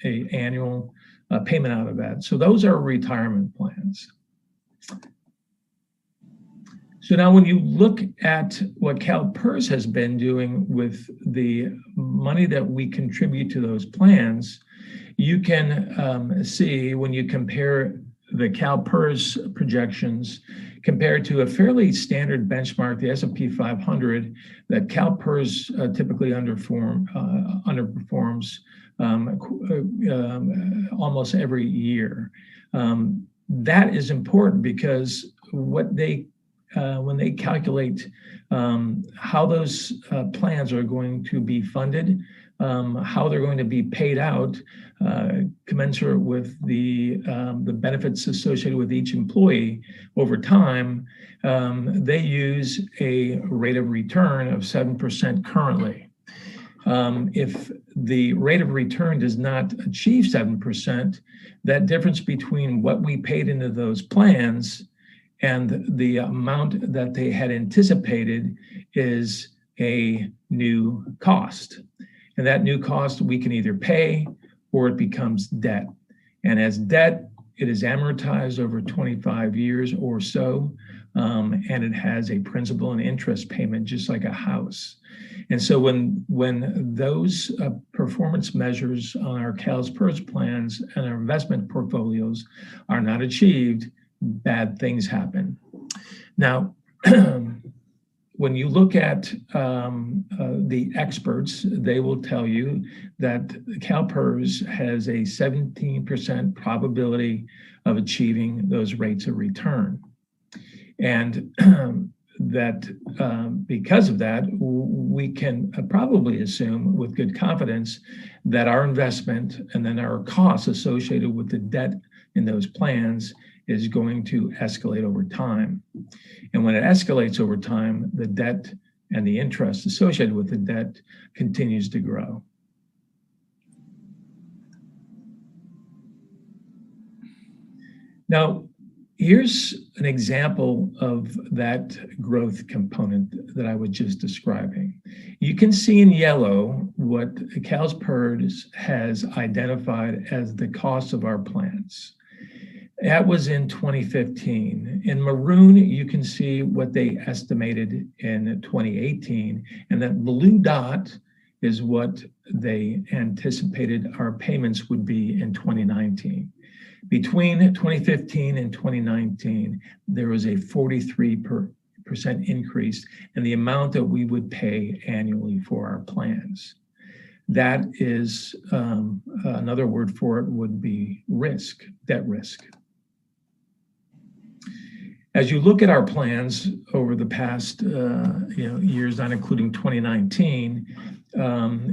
annual payment out of that. So those are retirement plans. So now when you look at what CalPERS has been doing with the money that we contribute to those plans, you can see when you compare the CalPERS projections compared to a fairly standard benchmark, the S&P 500, that CalPERS typically underperforms almost every year. That is important because what when they calculate how those plans are going to be funded, how they're going to be paid out, commensurate with the benefits associated with each employee over time, they use a rate of return of 7% currently. If the rate of return does not achieve 7%, that difference between what we paid into those plans and the amount that they had anticipated is a new cost. And that new cost we can either pay or it becomes debt. And as debt, it is amortized over 25 years or so, and it has a principal and interest payment just like a house. And so when those performance measures on our CalPERS plans and our investment portfolios are not achieved, bad things happen. Now, when you look at the experts, they will tell you that CalPERS has a 17% probability of achieving those rates of return. And that because of that, we can probably assume with good confidence that our investment and then our costs associated with the debt in those plans is going to escalate over time. And when it escalates over time, the debt and the interest associated with the debt continues to grow. Now, here's an example of that growth component that I was just describing. You can see in yellow what CalSPERS has identified as the cost of our plans. That was in 2015. In maroon, you can see what they estimated in 2018, and that blue dot is what they anticipated our payments would be in 2019. Between 2015 and 2019, there was a 43% increase in the amount that we would pay annually for our plans. That is, another word for it would be risk, debt risk. As you look at our plans over the past years, not including 2019,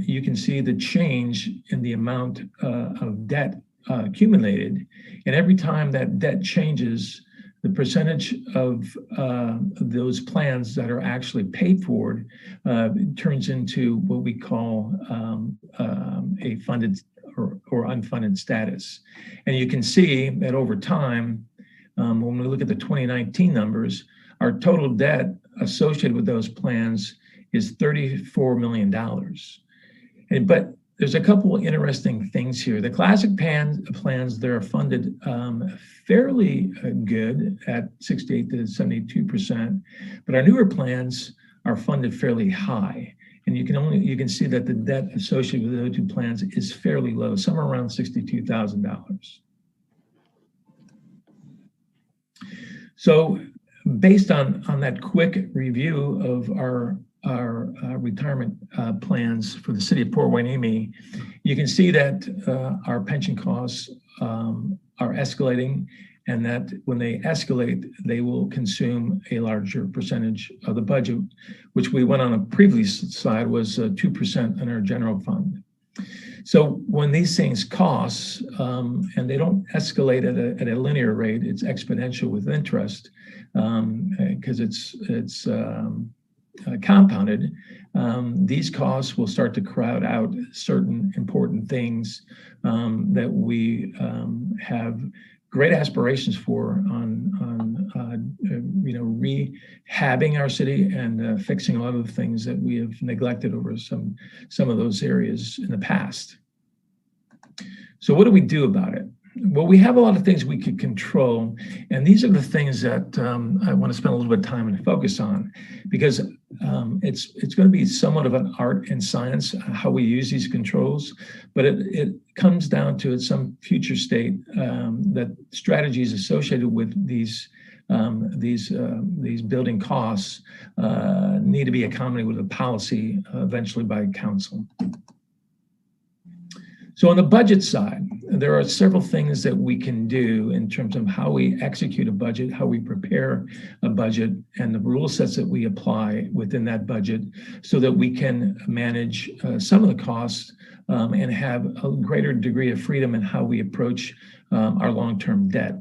you can see the change in the amount of debt accumulated. And every time that debt changes, the percentage of those plans that are actually paid for turns into what we call a funded or unfunded status. And you can see that over time, when we look at the 2019 numbers, our total debt associated with those plans is $34 million. But there's a couple of interesting things here. The classic plans, they're funded fairly good at 68 to 72%, but our newer plans are funded fairly high. And you can see that the debt associated with those two plans is fairly low, somewhere around $62,000. So based on that quick review of our retirement plans for the city of Port Hueneme, you can see that our pension costs are escalating, and that when they escalate, they will consume a larger percentage of the budget, which we went on a previous slide was 2% in our general fund. So when these things cost, and they don't escalate at a linear rate, it's exponential with interest, because it's compounded, these costs will start to crowd out certain important things that we have great aspirations for on rehabbing our city and fixing a lot of the things that we have neglected over some of those areas in the past. So what do we do about it? Well, we have a lot of things we could control, and these are the things that I want to spend a little bit of time and focus on, because it's going to be somewhat of an art and science how we use these controls, but it comes down to at some future state that strategies associated with these building costs need to be accommodated with a policy eventually by council. So on the budget side, there are several things that we can do in terms of how we execute a budget, how we prepare a budget, and the rule sets that we apply within that budget so that we can manage some of the costs and have a greater degree of freedom in how we approach our long-term debt.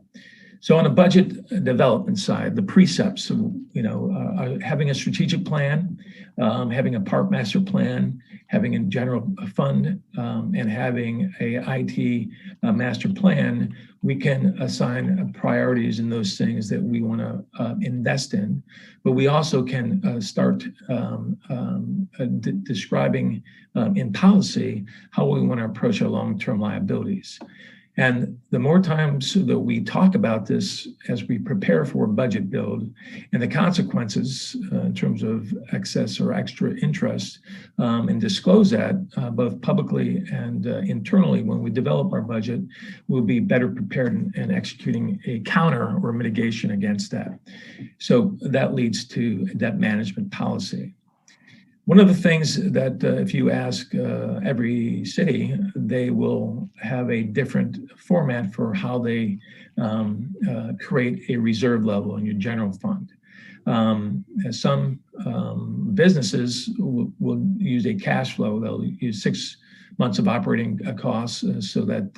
So on a budget development side, the precepts, having a strategic plan, having a park master plan, having a general fund, and having a IT master plan, we can assign priorities in those things that we want to invest in. But we also can start describing in policy how we want to approach our long-term liabilities. And the more times that we talk about this as we prepare for a budget build and the consequences in terms of excess or extra interest, and disclose that both publicly and internally when we develop our budget, we'll be better prepared in executing a counter or mitigation against that. So that leads to debt management policy. One of the things that if you ask every city, they will have a different format for how they create a reserve level in your general fund. Some businesses will use a cash flow. They'll use 6 months of operating costs so that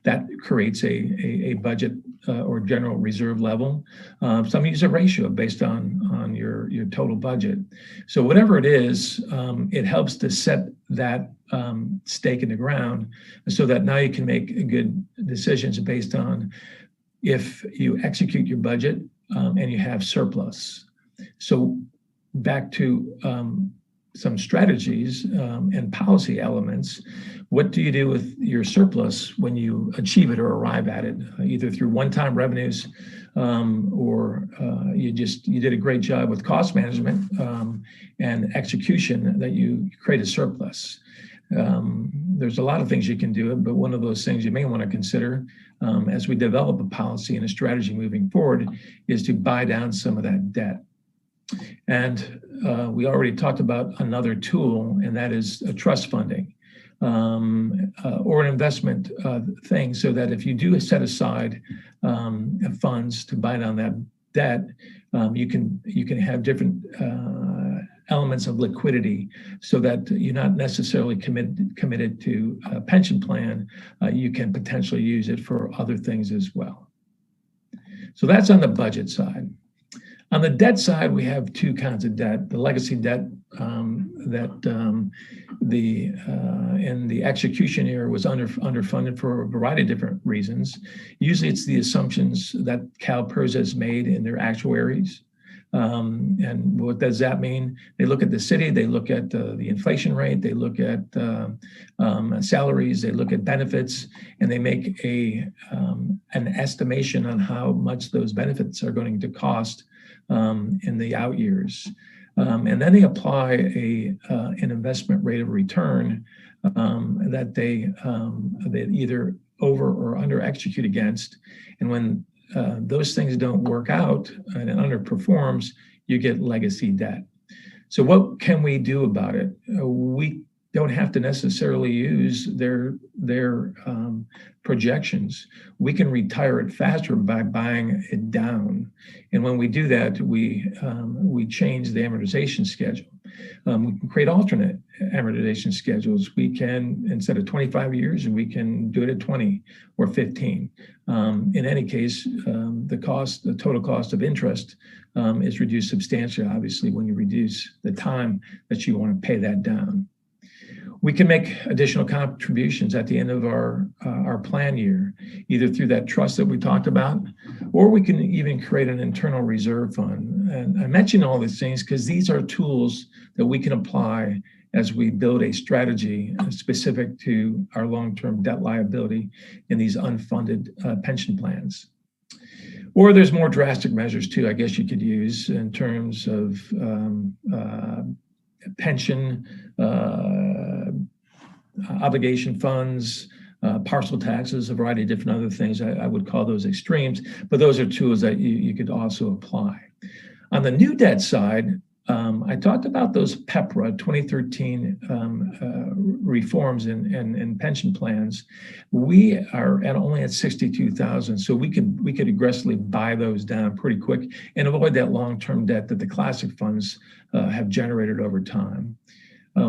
that creates a budget or general reserve level. Some use a ratio based on your total budget. So whatever it is, it helps to set that stake in the ground so that now you can make good decisions based on if you execute your budget and you have surplus. So back to some strategies and policy elements. What do you do with your surplus when you achieve it or arrive at it, either through one-time revenues or you did a great job with cost management and execution that you create a surplus. There's a lot of things you can do, but one of those things you may want to consider as we develop a policy and a strategy moving forward is to buy down some of that debt. And we already talked about another tool, and that is a trust funding or an investment thing, so that if you do set aside funds to buy down that debt, you can have different elements of liquidity, so that you're not necessarily committed to a pension plan. You can potentially use it for other things as well. So that's on the budget side. On the debt side, we have two kinds of debt: the legacy debt in the execution era was underfunded for a variety of different reasons. Usually, it's the assumptions that CalPERS has made in their actuaries. And what does that mean? They look at the city, they look at the inflation rate, they look at salaries, they look at benefits, and they make an estimation on how much those benefits are going to cost in the out years. And then they apply an investment rate of return that they either over or under execute against. And when those things don't work out and it underperforms, you get legacy debt. So what can we do about it? We don't have to necessarily use their projections. We can retire it faster by buying it down. And when we do that, we change the amortization schedule. We can create alternate amortization schedules. We can, instead of 25 years, we can do it at 20 or 15. In any case, the total cost of interest is reduced substantially, obviously, when you reduce the time that you want to pay that down. We can make additional contributions at the end of our plan year, either through that trust that we talked about, or we can even create an internal reserve fund. And I mention all these things because these are tools that we can apply as we build a strategy specific to our long-term debt liability in these unfunded pension plans. Or there's more drastic measures too, I guess you could use in terms of pension obligation funds, parcel taxes, a variety of different other things. I would call those extremes, but those are tools that you could also apply. On the new debt side, I talked about those PEPRA 2013 reforms in pension plans. We are only at 62,000, so we could aggressively buy those down pretty quick and avoid that long-term debt that the classic funds have generated over time.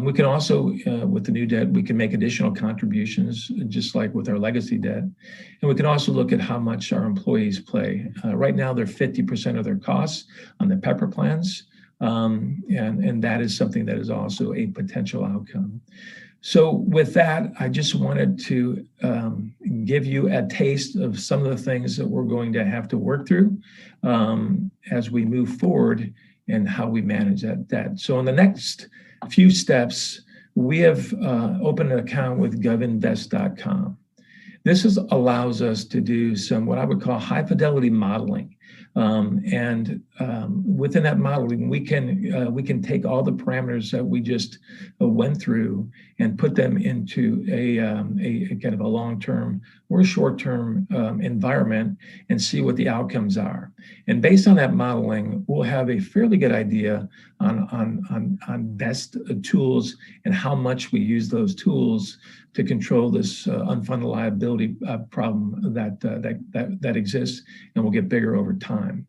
We can also, with the new debt, we can make additional contributions, just like with our legacy debt. And we can also look at how much our employees pay. Right now, they're 50% of their costs on the PEPRA plans. And that is something that is also a potential outcome. So with that, I just wanted to give you a taste of some of the things that we're going to have to work through as we move forward and how we manage that debt. So in the next few steps, we have opened an account with govinvest.com. This allows us to do some what I would call high fidelity modeling. Within that modeling, we can take all the parameters that we just went through and put them into a kind of a long-term or short-term environment and see what the outcomes are. And based on that modeling, we'll have a fairly good idea on best tools and how much we use those tools to control this unfunded liability problem that exists and will get bigger over time.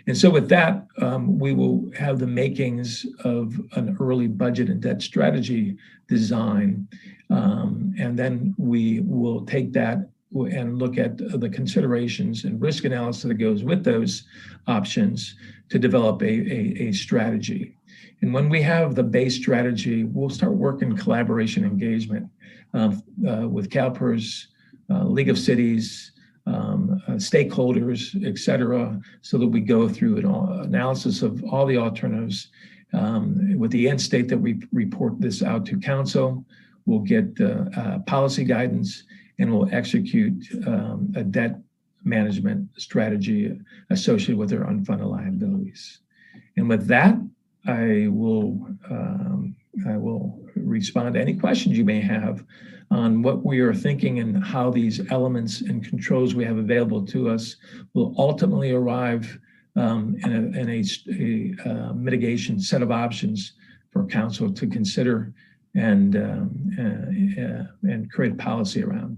And so with that, we will have the makings of an early budget and debt strategy design. And then we will take that and look at the considerations and risk analysis that goes with those options to develop a strategy. And when we have the base strategy, we'll start working collaboration engagement with CalPERS, League of Cities, stakeholders, et cetera, so that we go through an analysis of all the alternatives With the end state that we report this out to council, we'll get policy guidance, and we'll execute a debt management strategy associated with their unfunded liabilities. And with that, I will respond to any questions you may have on what we are thinking and how these elements and controls we have available to us will ultimately arrive in a mitigation set of options for council to consider and create policy around.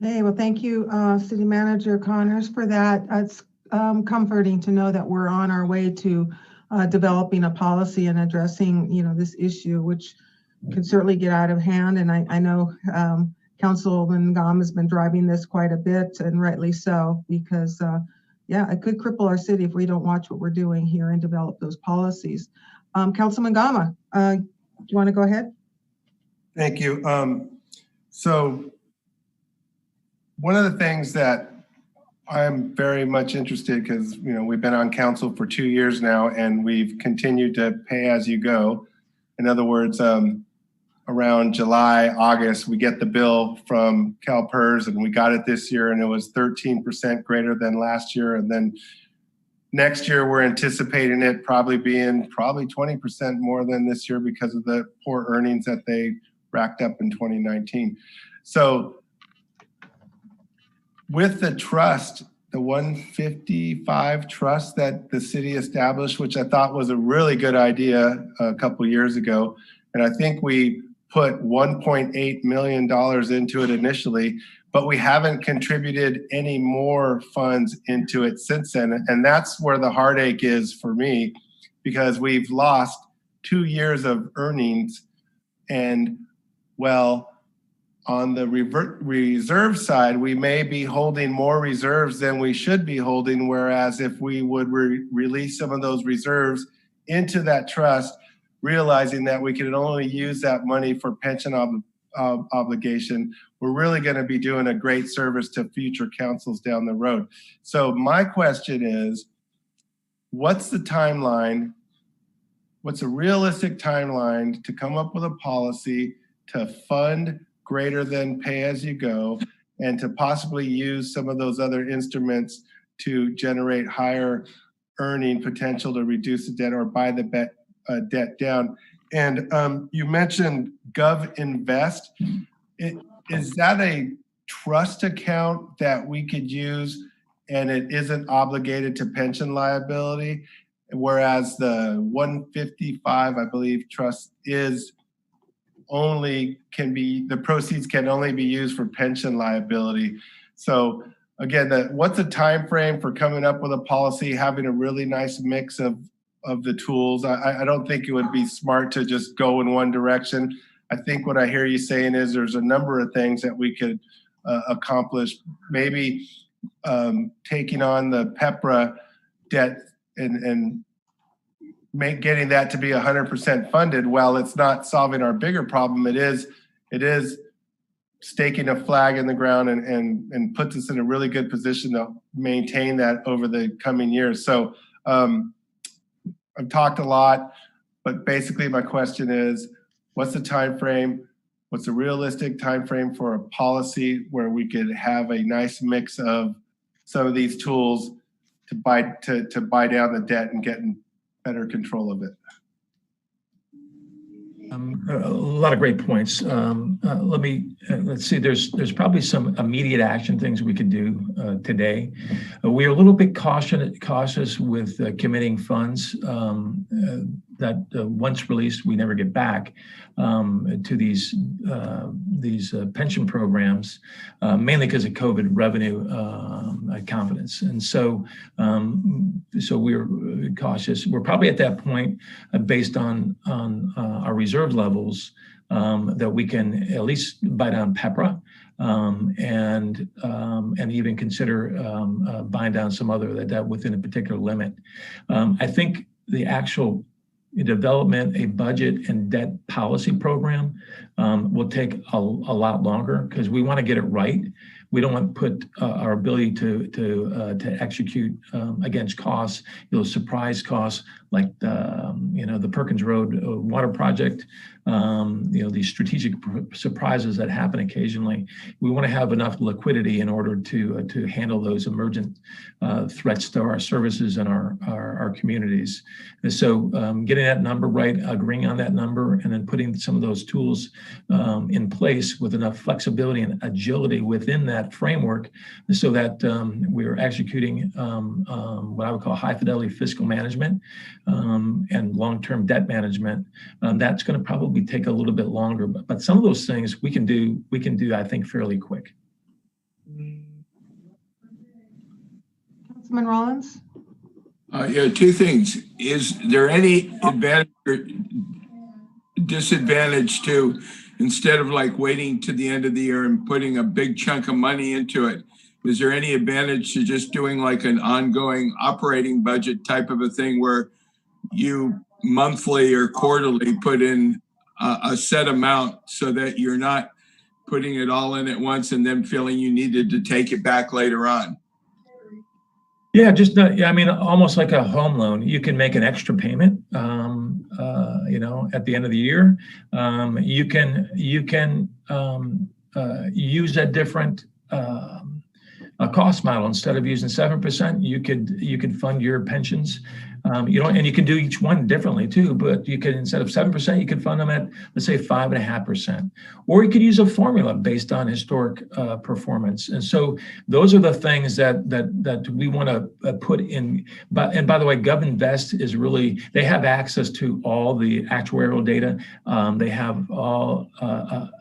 Okay, well, thank you, City Manager Connors, for that. It's comforting to know that we're on our way to developing a policy and addressing, this issue, which can certainly get out of hand. And I know Councilman Gom has been driving this quite a bit, and rightly so, because it could cripple our city if we don't watch what we're doing here and develop those policies. Councilman Gama, do you want to go ahead? Thank you. So one of the things that I'm very much interested, because we've been on council for 2 years now, and we've continued to pay as you go. In other words, around July, August, we get the bill from CalPERS, and we got it this year, and it was 13% greater than last year. And then next year, we're anticipating it probably being 20% more than this year because of the poor earnings that they racked up in 2019. So with the trust, the 155 trust that the city established, which I thought was a really good idea a couple years ago, and I think we put $1.8 million into it initially, but we haven't contributed any more funds into it since then. And that's where the heartache is for me, because we've lost 2 years of earnings. And well, on the reserve side, we may be holding more reserves than we should be holding, whereas if we would release some of those reserves into that trust, realizing that we can only use that money for pension obligation, we're really going to be doing a great service to future councils down the road. So my question is, what's the timeline? What's a realistic timeline to come up with a policy to fund greater than pay as you go, and to possibly use some of those other instruments to generate higher earning potential to reduce the debt or buy the debt down? And you mentioned GovInvest. Is that a trust account that we could use and it isn't obligated to pension liability? Whereas the 155, I believe, trust is the proceeds can only be used for pension liability. So again, what's the time frame for coming up with a policy, having a really nice mix of the tools? I don't think it would be smart to just go in one direction. I think what I hear you saying is there's a number of things that we could accomplish. Maybe taking on the PEPRA debt and getting that to be 100% funded. While it's not solving our bigger problem, it is staking a flag in the ground and puts us in a really good position to maintain that over the coming years. So I've talked a lot, but basically my question is, what's the time frame? What's a realistic time frame for a policy where we could have a nice mix of some of these tools to buy down the debt and get in better control of it? A lot of great points. Let's see, there's probably some immediate action things we could do today. We are a little bit cautious with committing funds that once released, we never get back to these pension programs, mainly because of COVID revenue confidence. And so we're cautious. We're probably at that point based on our reserve levels that we can at least buy down PEPRA and even consider buying down some other debt within a particular limit. I think the actual development, a budget and debt policy program will take a lot longer because we want to get it right. We don't want to put our ability to execute against costs, surprise costs like the Perkins Road water project, these strategic surprises that happen occasionally. We want to have enough liquidity in order to handle those emergent threats to our services and our communities. And so getting that number right, agreeing on that number, and then putting some of those tools in place with enough flexibility and agility within that framework so that we're executing what I would call high fidelity fiscal management and long-term debt management. That's going to probably take a little bit longer, but some of those things we can do, I think, fairly quick. Councilman Rollins? Yeah, two things. Is there any advantage or disadvantage to, instead of like waiting to the end of the year and putting a big chunk of money into it, is there any advantage to just doing like an ongoing operating budget type of a thing where you monthly or quarterly put in a set amount so that you're not putting it all in at once and then feeling you needed to take it back later on? Yeah, I mean, almost like a home loan. You can make an extra payment, at the end of the year. You can use a different cost model. Instead of using 7%, you could fund your pensions. And you can do each one differently too, but you could, instead of 7%, you could fund them at, let's say, 5.5%, or you could use a formula based on historic performance. And so those are the things that we want to put in. And by the way, GovInvest is really, they have access to all the actuarial data. They have all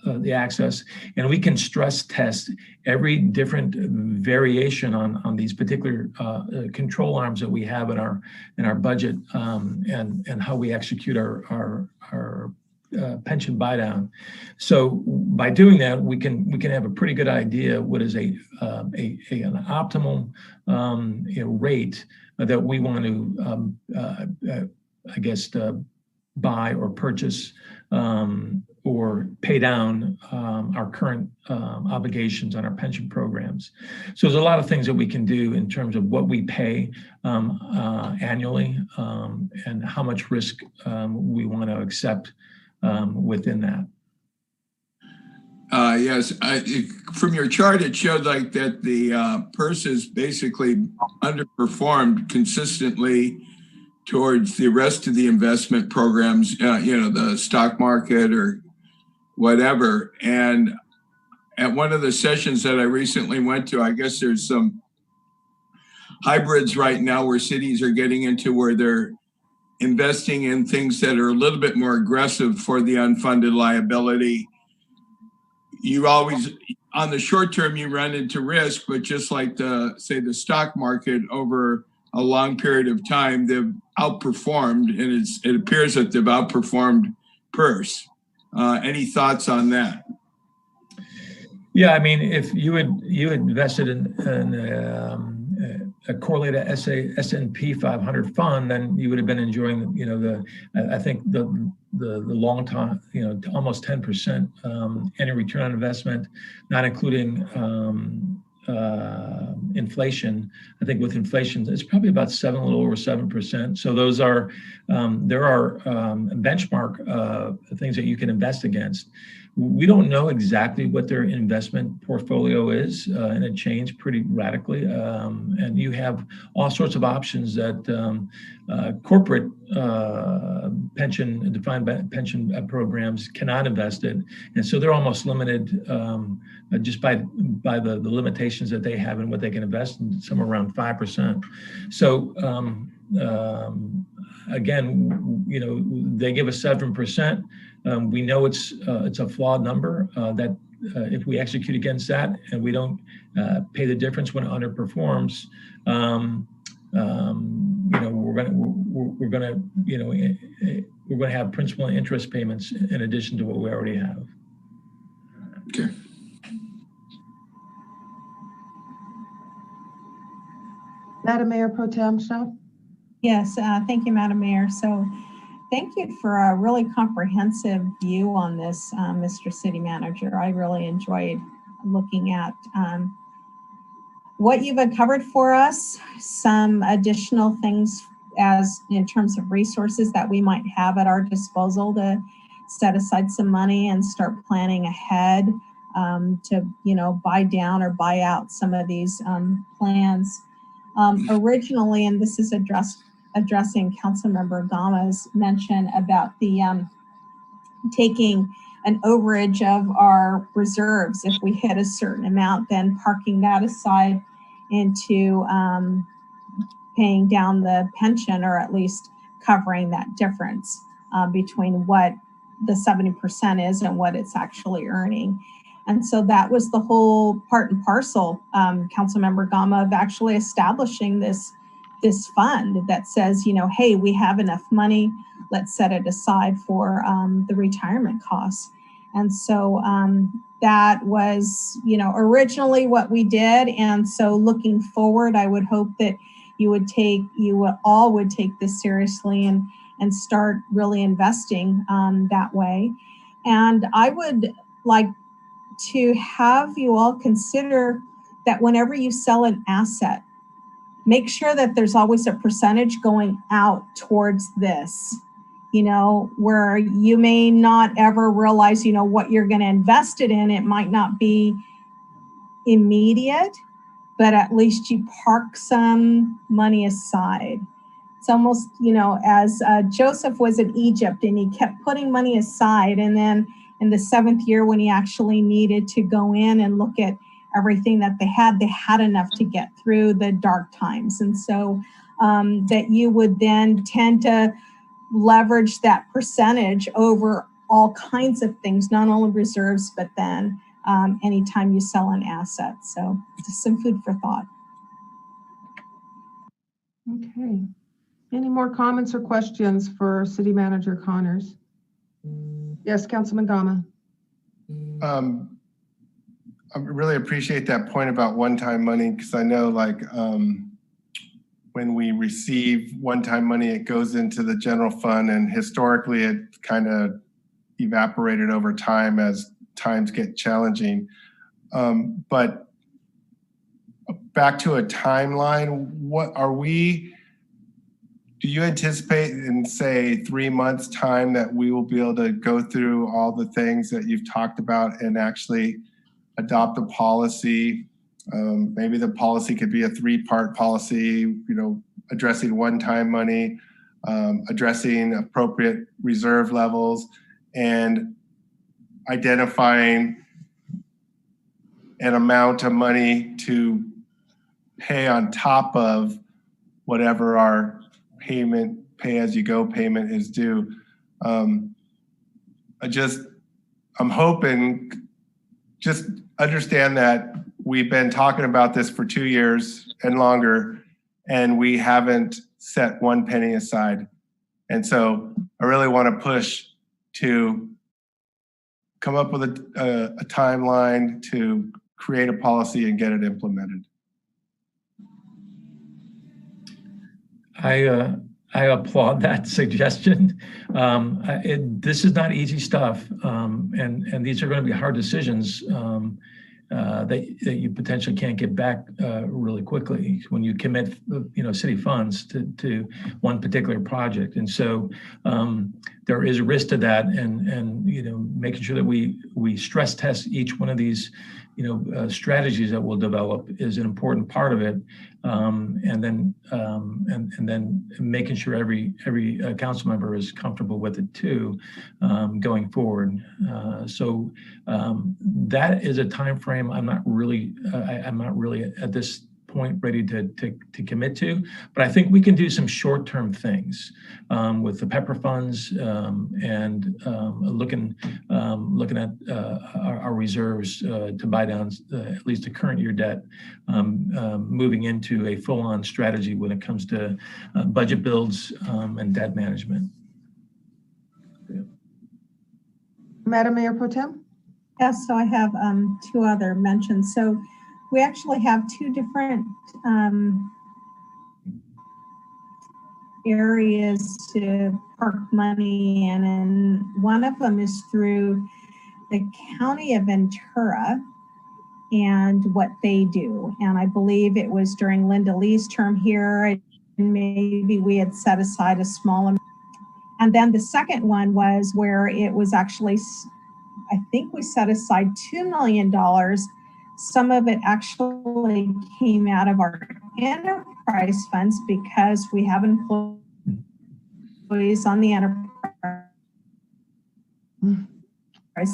the access, and we can stress test every different variation on these particular control arms that we have in our budget, and how we execute our pension buy down. So by doing that, we can have a pretty good idea what is an optimal rate that we want to buy or purchase or pay down our current obligations on our pension programs. So there's a lot of things that we can do in terms of what we pay annually and how much risk we want to accept within that. Yes, from your chart, it showed like that the purses basically underperformed consistently towards the rest of the investment programs, the stock market or whatever. And at one of the sessions that I recently went to, I guess there's some hybrids right now where cities are getting into where they're investing in things that are a little bit more aggressive for the unfunded liability. You always, on the short term, you run into risk, but just like the stock market over a long period of time, they've outperformed, and it appears that they've outperformed purse. Any thoughts on that? Yeah, I mean, if you had invested in a correlated S&P 500 fund, then you would have been enjoying, I think the long time, almost 10% annual return on investment, not including inflation. I think with inflation, it's probably about a little over 7%. So those are, there are benchmark things that you can invest against. We don't know exactly what their investment portfolio is, and it changed pretty radically. And you have all sorts of options that corporate defined pension programs cannot invest in, and so they're almost limited just by the limitations that they have and what they can invest in, somewhere around 5%. So again, they give us 7%. We know it's a flawed number. That if we execute against that and we don't pay the difference when it underperforms, we're gonna have principal and interest payments in addition to what we already have. Okay. Madam Mayor Pro Tem Schnapp? Yes, thank you, Madam Mayor. So thank you for a really comprehensive view on this, Mr. City Manager. I really enjoyed looking at what you've uncovered for us, some additional things as in terms of resources that we might have at our disposal to set aside some money and start planning ahead to, you know, buy down or buy out some of these plans. Originally, and this is addressing Councilmember Gama's mention about the taking an overage of our reserves. If we hit a certain amount, then parking that aside into paying down the pension, or at least covering that difference between what the 70% is and what it's actually earning. And so that was the whole part and parcel, Councilmember Gama, of actually establishing this fund that says, you know, hey, we have enough money, let's set it aside for the retirement costs. And so that was, you know, originally what we did. And so looking forward, I would hope that you all would take this seriously and start really investing that way. And I would like to have you all consider that whenever you sell an asset, make sure that there's always a percentage going out towards this, you know, where you may not ever realize, you know, what you're going to invest it in. It might not be immediate, but at least you park some money aside. It's almost, you know, as Joseph was in Egypt and he kept putting money aside. And then in the 7th year, when he actually needed to go in and look at everything that they had enough to get through the dark times. And so that you would then tend to leverage that percentage over all kinds of things, not only reserves, but then anytime you sell an asset. So just some food for thought. Okay. Any more comments or questions for City Manager Connors? Yes, Councilman Gama. I really appreciate that point about one-time money, because I know, like, when we receive one-time money, it goes into the general fund, and historically it kind of evaporated over time as times get challenging. But back to a timeline, do you anticipate in, say, 3 months' time that we will be able to go through all the things that you've talked about and actually adopt a policy? Maybe the policy could be a 3-part policy, you know, addressing one-time money, addressing appropriate reserve levels, and identifying an amount of money to pay on top of whatever our pay-as-you-go payment is due. I'm hoping, just understand that we've been talking about this for 2 years and longer, and we haven't set 1 penny aside. And so I really want to push to come up with a timeline to create a policy and get it implemented. I applaud that suggestion. This is not easy stuff, and these are going to be hard decisions that you potentially can't get back really quickly when you commit, you know, city funds to one particular project. And so there is a risk to that, and you know, making sure that we stress test each one of these, you know, strategies that we'll develop is an important part of it. And then making sure every council member is comfortable with it too, going forward. So that is a time frame I'm not really at this point ready to commit to, but I think we can do some short-term things with the PEPFAR funds and looking at our reserves to buy down at least the current year debt, moving into a full-on strategy when it comes to budget builds and debt management. Yeah. Madam Mayor Pro Tem? Yes, so I have 2 other mentions. So we actually have 2 different areas to park money in, and one of them is through the County of Ventura and what they do. And I believe it was during Linda Lee's term here, maybe we had set aside a small amount. And then the second one was where it was actually, I think we set aside $2 million. Some of it actually came out of our enterprise funds because we have employees on the enterprise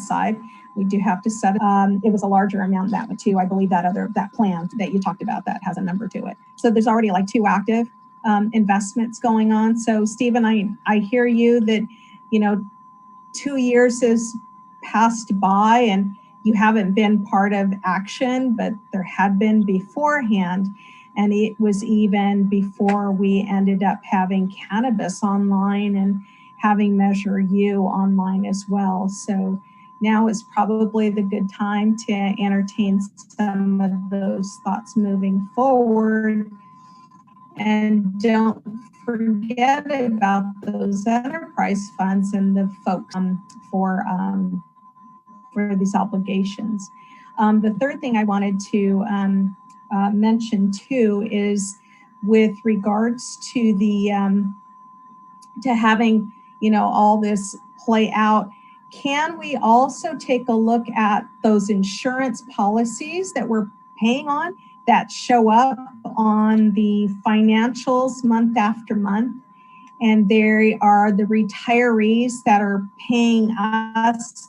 side. We do have to set, it was a larger amount that too. I believe that plan that you talked about that has a number to it. So there's already like 2 active investments going on. So Stephen, I hear you that, 2 years has passed by and you haven't been part of action, but there had been beforehand. And it was even before we ended up having cannabis online and having Measure U online as well. So now is probably the good time to entertain some of those thoughts moving forward. And don't forget about those enterprise funds and the folks for these obligations. The third thing I wanted to mention too is with regards to the to having all this play out. Can we also take a look at those insurance policies that we're paying on that show up on the financials month after month? And there are the retirees that are paying us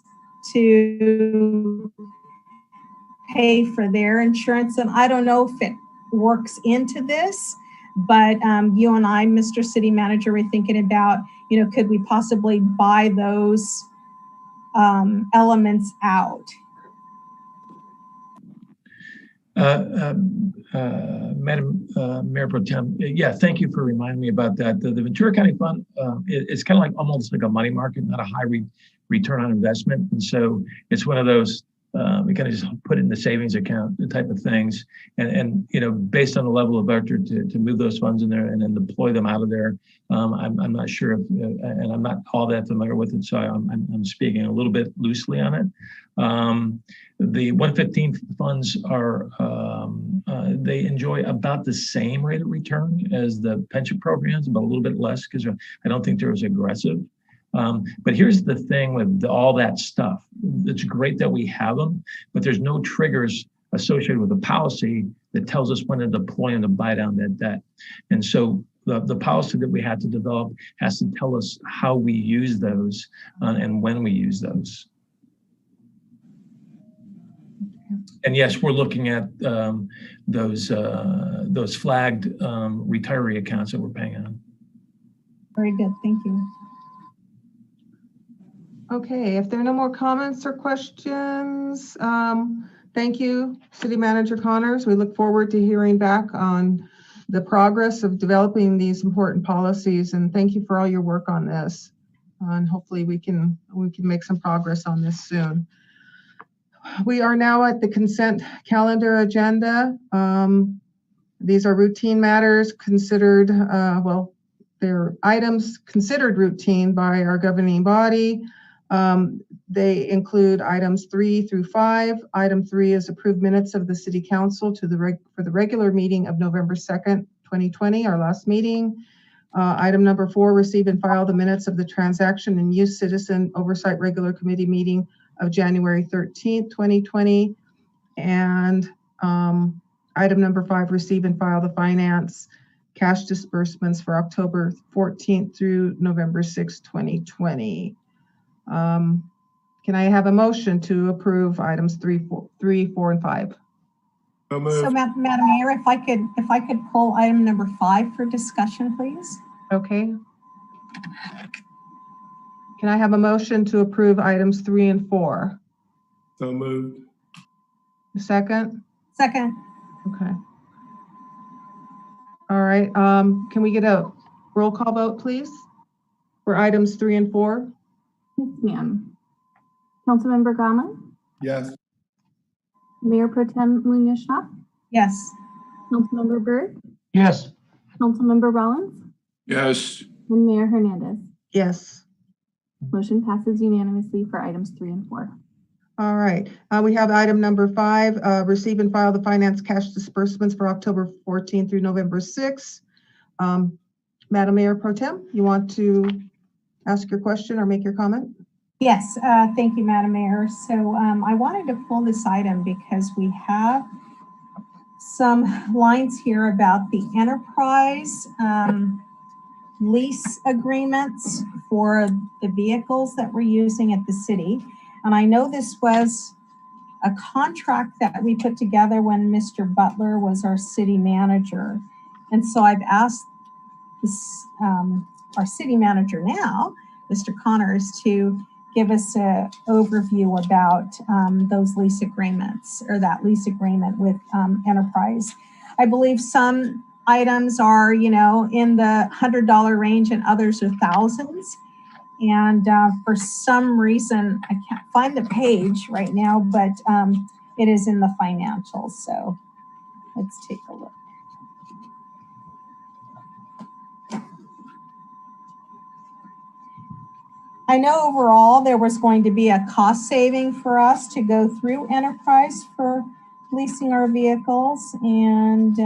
to pay for their insurance. And I don't know if it works into this, but you and I, Mr. City Manager, were thinking about, could we possibly buy those elements out? Madam Mayor Pro Tem, yeah, thank you for reminding me about that. The Ventura County Fund, it's kind of like almost like a money market, not a high return on investment. And so it's one of those, we kind of just put it in the savings account, the type of things. And based on the level of effort to move those funds in there and then deploy them out of there, I'm not sure if, and I'm not all that familiar with it, so I'm speaking a little bit loosely on it. The 115 funds are, they enjoy about the same rate of return as the pension programs, but a little bit less because I don't think they're as aggressive. But here's the thing with all that stuff. It's great that we have them, but there's no triggers associated with the policy that tells us when to deploy and to buy down that debt. And so the policy that we had to develop has to tell us how we use those and when we use those. And yes, we're looking at those flagged retiree accounts that we're paying on. Very good, thank you. Okay, if there are no more comments or questions, thank you, City Manager Connors. We look forward to hearing back on the progress of developing these important policies, and thank you for all your work on this. And hopefully we can make some progress on this soon. We are now at the consent calendar agenda. These are routine matters considered, they're items considered routine by our governing body. They include items 3 through 5. Item 3 is approved minutes of the City Council for the regular meeting of November 2nd, 2020, our last meeting. Item number 4, receive and file the minutes of the Transaction and Use Citizen Oversight Regular Committee meeting of January 13th, 2020. And item number 5, receive and file the finance cash disbursements for October 14th through November 6th, 2020. Can I have a motion to approve items 3, 4, and 5? So, Madam Mayor, if I could pull item number 5 for discussion, please. Okay. Can I have a motion to approve items 3 and 4? So moved. Second? Second. Okay. All right. Can we get a roll call vote, please, for items 3 and 4? Yes, ma'am. Councilmember Gama? Yes. Mayor Pro Tem Munoz-Shop? Yes. Councilmember Byrd? Yes. Councilmember Rollins? Yes. And Mayor Hernandez? Yes. Motion passes unanimously for items 3 and 4. All right. We have item number 5, receive and file the finance cash disbursements for October 14th through November 6th. Madam Mayor Pro Tem, you want to ask your question or make your comment? Yes, thank you, Madam Mayor. So I wanted to pull this item because we have some lines here about the enterprise lease agreements for the vehicles that we're using at the city. And I know this was a contract that we put together when Mr. Butler was our city manager. And so I've asked this, our city manager now, Mr. Connors, to give us an overview about those lease agreements, or that lease agreement with Enterprise. I believe some items are, you know, in the $100 range and others are thousands. And for some reason, I can't find the page right now, but it is in the financials. So let's take a look. I know overall there was going to be a cost saving for us to go through Enterprise for leasing our vehicles. And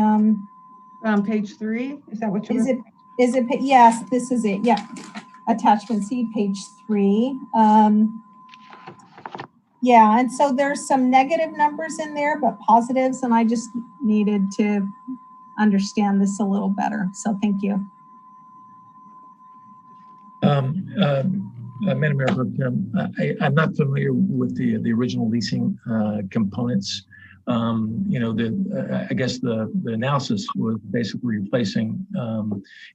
on page 3, is that what you're? Is it? Yes, this is it. Yeah, attachment C, page 3. Yeah, and so there's some negative numbers in there, but positives, and I just needed to understand this a little better. So thank you. Madam Mayor, I'm not familiar with the original leasing components. You know, I guess the analysis was basically replacing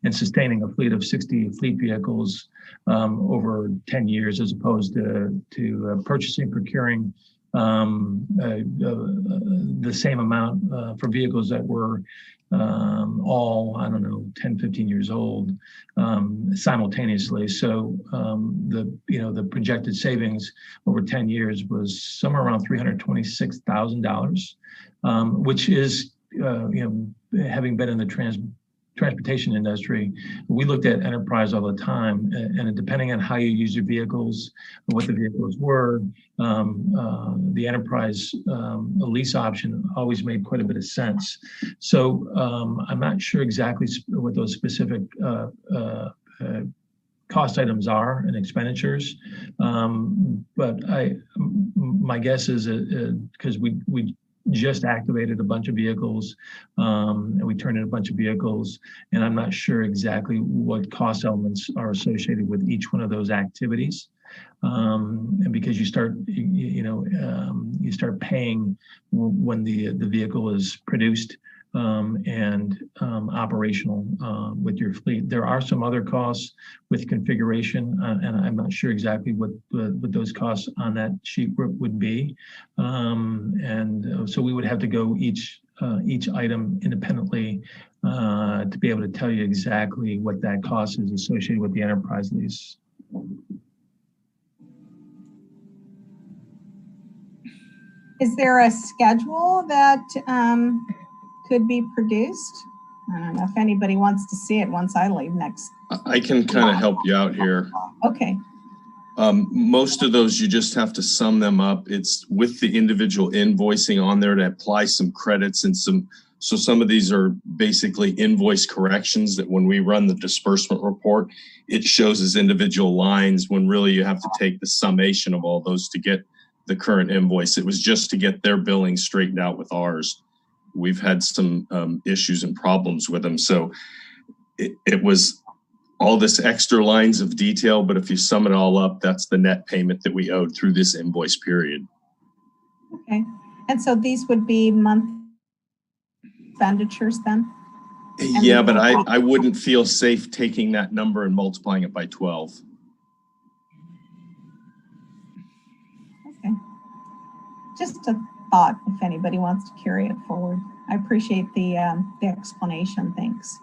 and sustaining a fleet of 60 fleet vehicles over 10 years, as opposed to purchasing, procuring the same amount for vehicles that were all, I don't know, 10, 15 years old simultaneously. So the projected savings over 10 years was somewhere around $326,000, which is, having been in the transportation industry, we looked at Enterprise all the time, and depending on how you use your vehicles, what the vehicles were, the Enterprise lease option always made quite a bit of sense. So I'm not sure exactly what those specific cost items are and expenditures, but my guess is because we just activated a bunch of vehicles and we turned in a bunch of vehicles, and I'm not sure exactly what cost elements are associated with each one of those activities. And because you start, you start paying when the vehicle is produced and operational with your fleet. There are some other costs with configuration, and I'm not sure exactly what those costs on that sheet would be. So we would have to go each item independently to be able to tell you exactly what that cost is associated with the Enterprise lease. Is there a schedule that could be produced? I don't know if anybody wants to see it once I leave next. I can kind of help you out here. Okay. Most of those, you just have to sum them up. It's with the individual invoicing on there to apply some credits and so some of these are basically invoice corrections that when we run the disbursement report, it shows as individual lines when really you have to take the summation of all those to get the current invoice. It was just to get their billing straightened out with ours. We've had some issues and problems with them. So it was all this extra lines of detail, but if you sum it all up, that's the net payment that we owed through this invoice period. Okay. And so these would be month expenditures then? Yeah, but I wouldn't feel safe taking that number and multiplying it by 12. Okay. Just a thought if anybody wants to carry it forward. I appreciate the explanation. Thanks.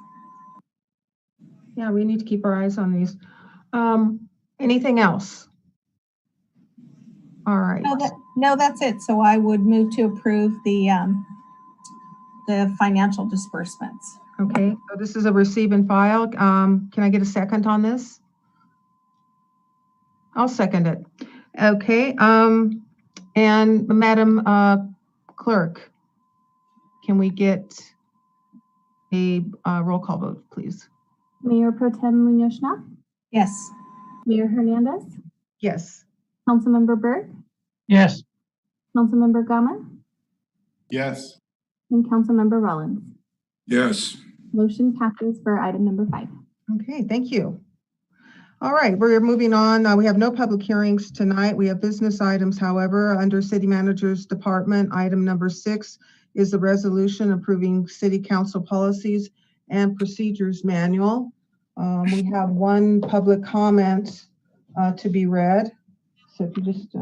Yeah, we need to keep our eyes on these. Anything else? All right. No, that's it. So I would move to approve the financial disbursements. Okay, so this is a receive and file. Can I get a second on this? I'll second it. Okay, and Madam Clerk, can we get a roll call vote, please. Mayor Pro Tem Munoz-Schnapp, Yes. Mayor Hernandez, Yes. Councilmember Burke, Yes. Councilmember Gama, Yes. and Councilmember Rollins. Yes. Motion passes for item number 5. Okay, thank you. All right, we're moving on. We have no public hearings tonight. We have business items, however, under City Manager's Department. Item number 6 is the resolution approving City Council policies and procedures manual. We have one public comment to be read. So if you just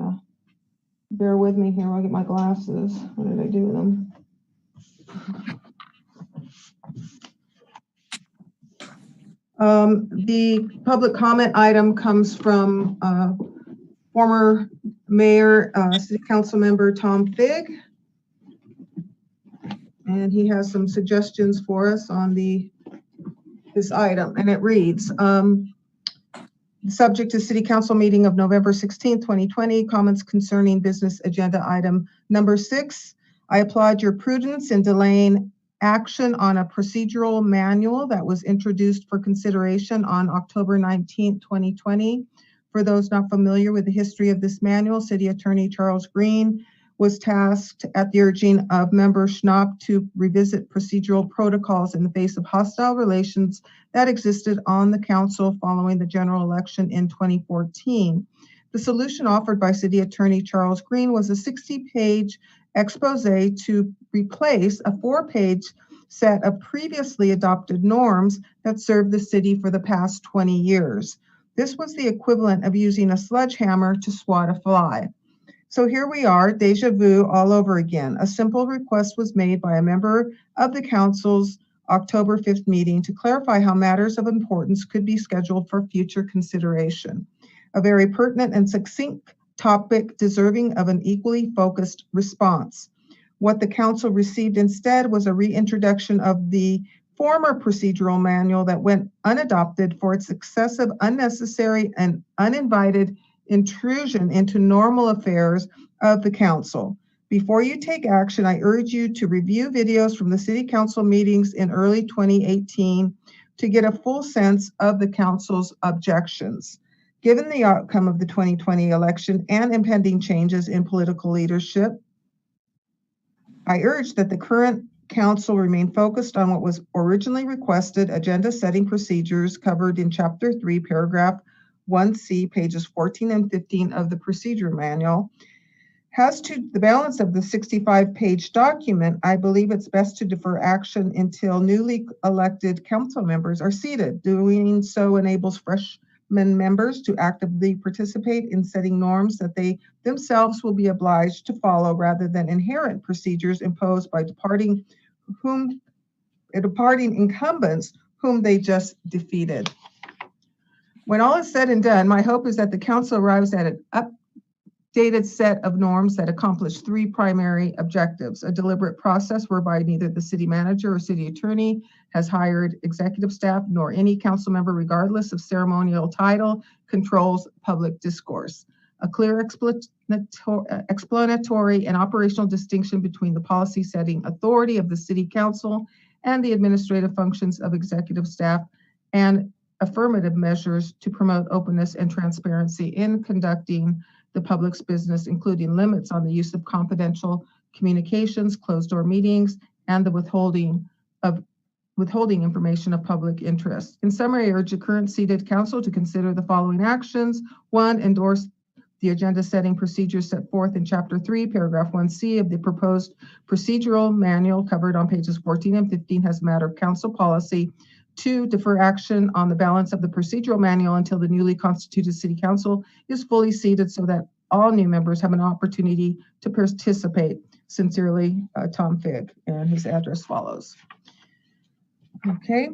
bear with me here, I'll get my glasses. What did I do with them? The public comment item comes from former Mayor, City Council Member Tom Figg. And he has some suggestions for us on this item, and it reads, subject to City Council meeting of November 16, 2020, comments concerning business agenda item number 6. I applaud your prudence in delaying action on a procedural manual that was introduced for consideration on October 19, 2020. For those not familiar with the history of this manual, City Attorney Charles Green was tasked at the urging of Member Schnapp to revisit procedural protocols in the face of hostile relations that existed on the council following the general election in 2014. The solution offered by City Attorney Charles Green was a 60-page expose to replace a 4-page set of previously adopted norms that served the city for the past 20 years. This was the equivalent of using a sledgehammer to swat a fly. So here we are, deja vu all over again. A simple request was made by a member of the council's October 5th meeting to clarify how matters of importance could be scheduled for future consideration. A very pertinent and succinct topic deserving of an equally focused response. What the council received instead was a reintroduction of the former procedural manual that went unadopted for its excessive, unnecessary, and uninvited intrusion into normal affairs of the council. Before you take action, I urge you to review videos from the city council meetings in early 2018 to get a full sense of the council's objections. Given the outcome of the 2020 election and impending changes in political leadership, I urge that the current council remain focused on what was originally requested agenda setting procedures covered in Chapter 3, Paragraph 1C, pages 14 and 15 of the procedure manual. As to the balance of the 65-page document, I believe it's best to defer action until newly elected council members are seated. Doing so enables freshman members to actively participate in setting norms that they themselves will be obliged to follow rather than inherent procedures imposed by departing incumbents whom they just defeated. When all is said and done, my hope is that the council arrives at an updated set of norms that accomplish 3 primary objectives: a deliberate process whereby neither the city manager or city attorney has hired executive staff, nor any council member, regardless of ceremonial title, controls public discourse; a clear explanatory and operational distinction between the policy setting authority of the city council and the administrative functions of executive staff; and affirmative measures to promote openness and transparency in conducting the public's business, including limits on the use of confidential communications, closed-door meetings, and the withholding information of public interest. In summary, I urge the current seated council to consider the following actions. 1, endorse the agenda setting procedures set forth in Chapter 3, Paragraph 1C of the proposed procedural manual covered on pages 14 and 15 as a matter of council policy. 2, defer action on the balance of the procedural manual until the newly constituted city council is fully seated so that all new members have an opportunity to participate. Sincerely, Tom Figg, and his address follows. Okay.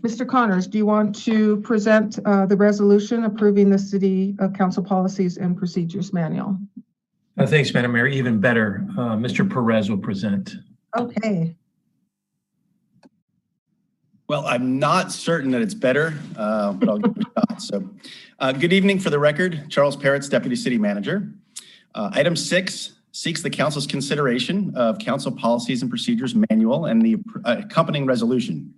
Mr. Connors, do you want to present the resolution approving the city council policies and procedures manual? Thanks, Madam Mayor. Even better, Mr. Perez will present. Okay. Well, I'm not certain that it's better, but I'll give it a shot. So, good evening. For the record, Charles Parrott's Deputy City Manager. Item 6, seeks the council's consideration of council policies and procedures manual and the accompanying resolution.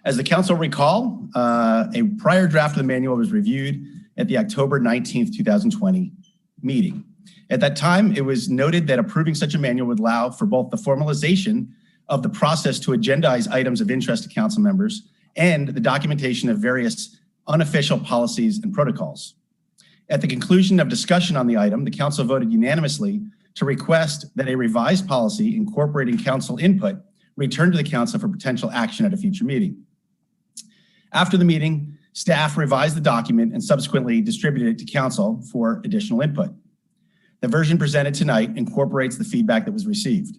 As the council recall, a prior draft of the manual was reviewed at the October 19th, 2020 meeting. At that time, it was noted that approving such a manual would allow for both the formalization of the process to agendize items of interest to council members and the documentation of various unofficial policies and protocols. At the conclusion of discussion on the item, the council voted unanimously to request that a revised policy incorporating council input return to the council for potential action at a future meeting. After the meeting, staff revised the document and subsequently distributed it to council for additional input. The version presented tonight incorporates the feedback that was received.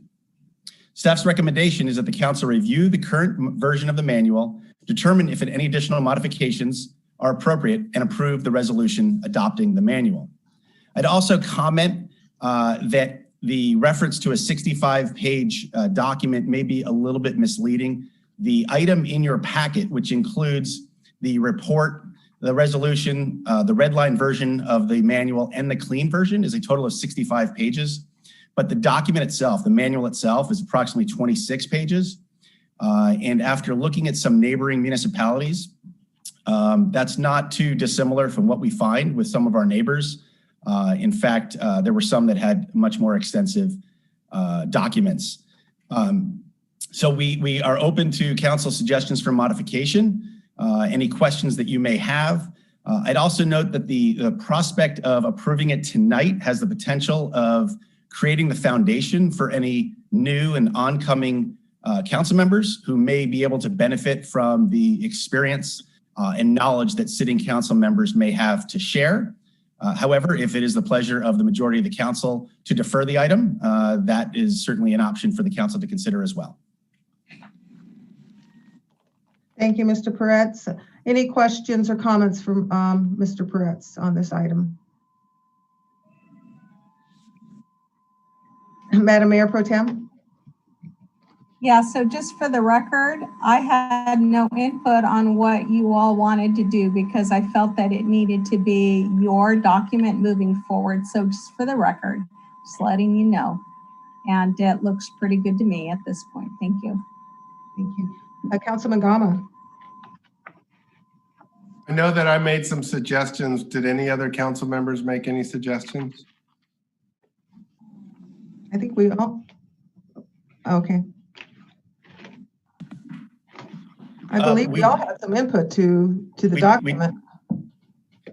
Staff's recommendation is that the council review the current version of the manual, determine if any additional modifications are appropriate, and approve the resolution adopting the manual. I'd also comment that the reference to a 65-page document may be a little bit misleading. The item in your packet, which includes the report, the resolution, the red line version of the manual, and the clean version, is a total of 65 pages. But the document itself, the manual itself, is approximately 26 pages. And after looking at some neighboring municipalities, that's not too dissimilar from what we find with some of our neighbors. In fact, there were some that had much more extensive documents. So we are open to council suggestions for modification, any questions that you may have. I'd also note that the prospect of approving it tonight has the potential of creating the foundation for any new and oncoming council members who may be able to benefit from the experience and knowledge that sitting council members may have to share. However, if it is the pleasure of the majority of the council to defer the item, that is certainly an option for the council to consider as well. Thank you, Mr. Peretz. Any questions or comments from Mr. Peretz on this item? Madam Mayor Pro Tem? Yeah, so just for the record, I had no input on what you all wanted to do because I felt that it needed to be your document moving forward. So just for the record, just letting you know. And it looks pretty good to me at this point. Thank you. Thank you. Councilman Gama. I know that I made some suggestions. Did any other council members make any suggestions? I think we all, okay. I believe we all had some input to the document.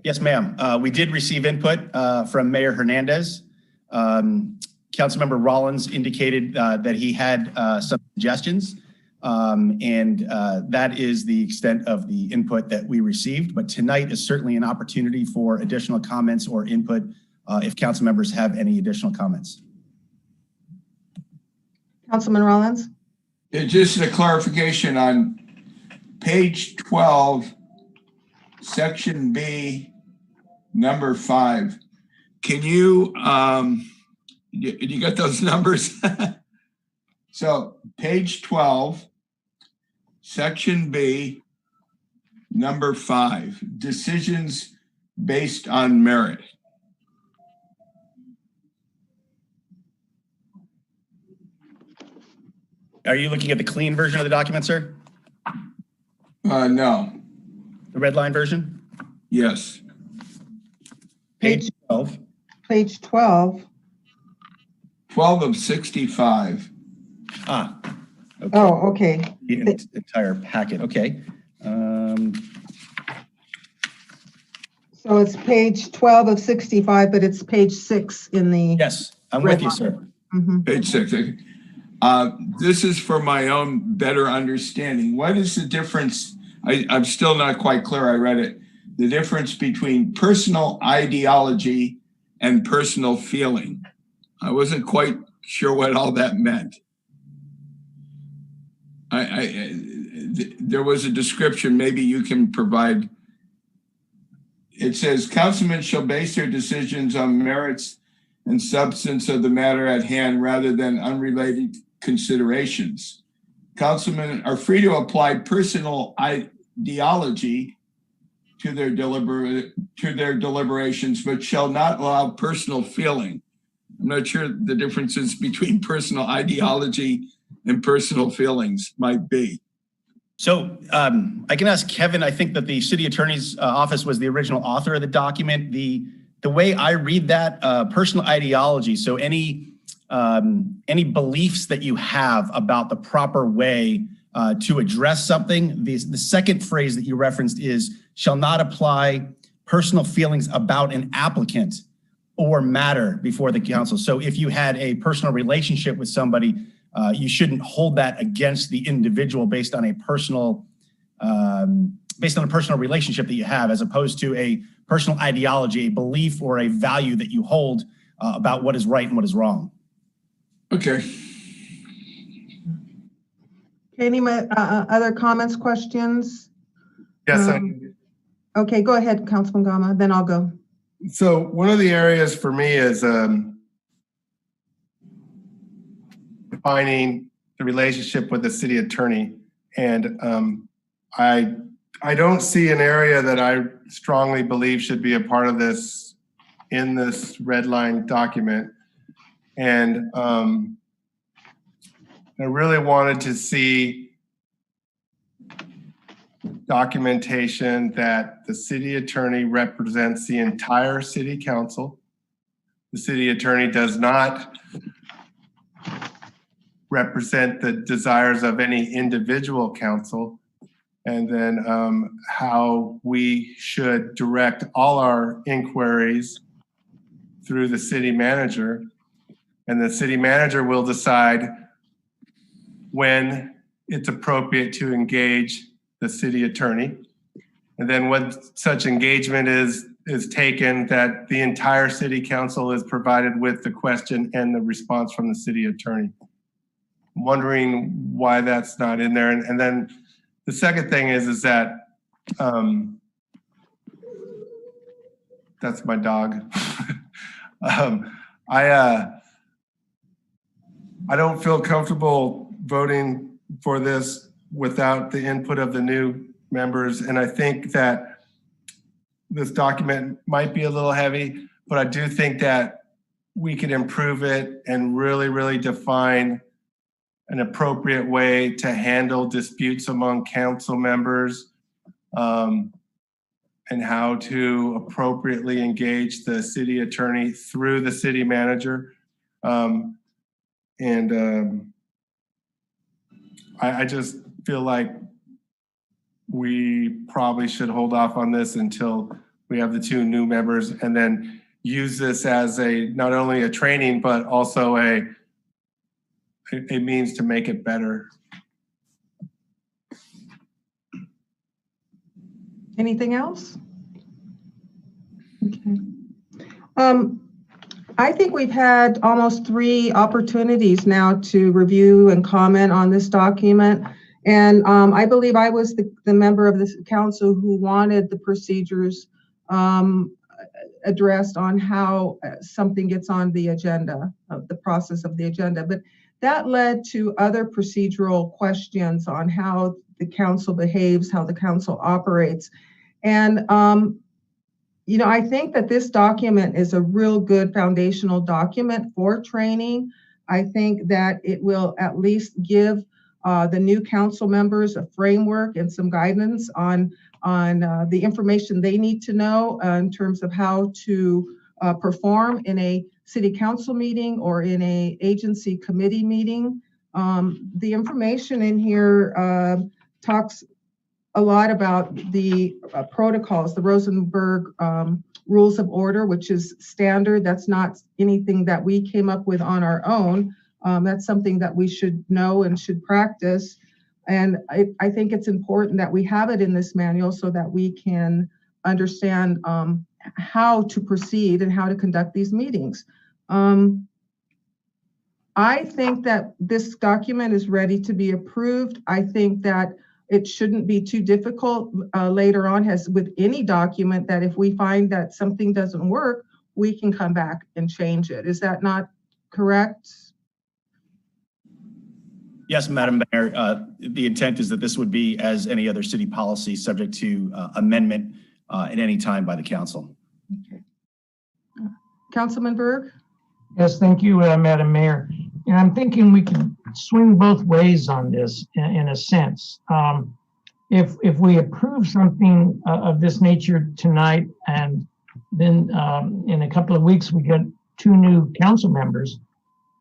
Yes, ma'am. We did receive input from Mayor Hernandez. Councilmember Rollins indicated that he had some suggestions, and that is the extent of the input that we received. But tonight is certainly an opportunity for additional comments or input if council members have any additional comments. Councilman Rollins? Just a clarification on page 12, section B, number 5. Can you, you got those numbers? So page 12, section B, number 5, decisions based on merit. Are you looking at the clean version of the document, sir? No. The red line version? Yes. Page 12. Page 12. 12 of 65. Ah. Okay. Oh, okay. The entire packet. Okay. So it's page 12 of 65, but it's page 6 in the. Yes, I'm with you, sir. Mm-hmm. Page 6. This is for my own better understanding. What is the difference? I'm still not quite clear. I read it. The difference between personal ideology and personal feeling. I wasn't quite sure what all that meant. There was a description. Maybe you can provide. It says, councilmen shall base their decisions on merits and substance of the matter at hand rather than unrelated considerations. Councilmen are free to apply personal ideology to their deliberations, but shall not allow personal feeling I'm not sure the differences between personal ideology and personal feelings might be. So I can ask Kevin. I think that the city attorney's office was the original author of the document. The way I read that, personal ideology, so any beliefs that you have about the proper way to address something, the second phrase that you referenced is shall not apply personal feelings about an applicant or matter before the council. So if you had a personal relationship with somebody, you shouldn't hold that against the individual based on a personal relationship that you have, as opposed to a personal ideology, a belief or a value that you hold about what is right and what is wrong. Okay. Any other comments, questions? Yes. Okay, go ahead, Councilman Gama, then I'll go. So one of the areas for me is defining the relationship with the city attorney. And I don't see an area that I strongly believe should be a part of this in this red line document. And I really wanted to see documentation that the city attorney represents the entire city council. The city attorney does not represent the desires of any individual council. And then how we should direct all our inquiries through the city manager. And the city manager will decide when it's appropriate to engage the city attorney. And then when such engagement is taken, that the entire city council is provided with the question and the response from the city attorney. I'm wondering why that's not in there. And then the second thing is that that's my dog. I don't feel comfortable voting for this without the input of the new members. And I think that this document might be a little heavy, but I do think that we could improve it and really, really define an appropriate way to handle disputes among council members, and how to appropriately engage the city attorney through the city manager. I just feel like we probably should hold off on this until we have the two new members, and then use this as not only a training, but also a means to make it better. Anything else? Okay. I think we've had almost 3 opportunities now to review and comment on this document. And I believe I was the member of this council who wanted the procedures addressed on how something gets on the agenda, of the process of the agenda. But that led to other procedural questions on how the council behaves, how the council operates. And you know, I think that this document is a real good foundational document for training. I think that it will at least give the new council members a framework and some guidance on the information they need to know in terms of how to perform in a city council meeting or in a agency committee meeting. The information in here talks a lot about the protocols, the Rosenberg Rules of Order, which is standard. That's not anything that we came up with on our own. That's something that we should know and should practice. And I think it's important that we have it in this manual so that we can understand how to proceed and how to conduct these meetings. I think that this document is ready to be approved. I think that it shouldn't be too difficult later on, as with any document, that if we find that something doesn't work, we can come back and change it. Is that not correct? Yes, Madam Mayor. The intent is that this would be, as any other city policy, subject to amendment at any time by the council. Okay. Councilman Berg? Yes, thank you, Madam Mayor. And I'm thinking we can swing both ways on this in a sense. If we approve something of this nature tonight, and then in a couple of weeks we get 2 new council members,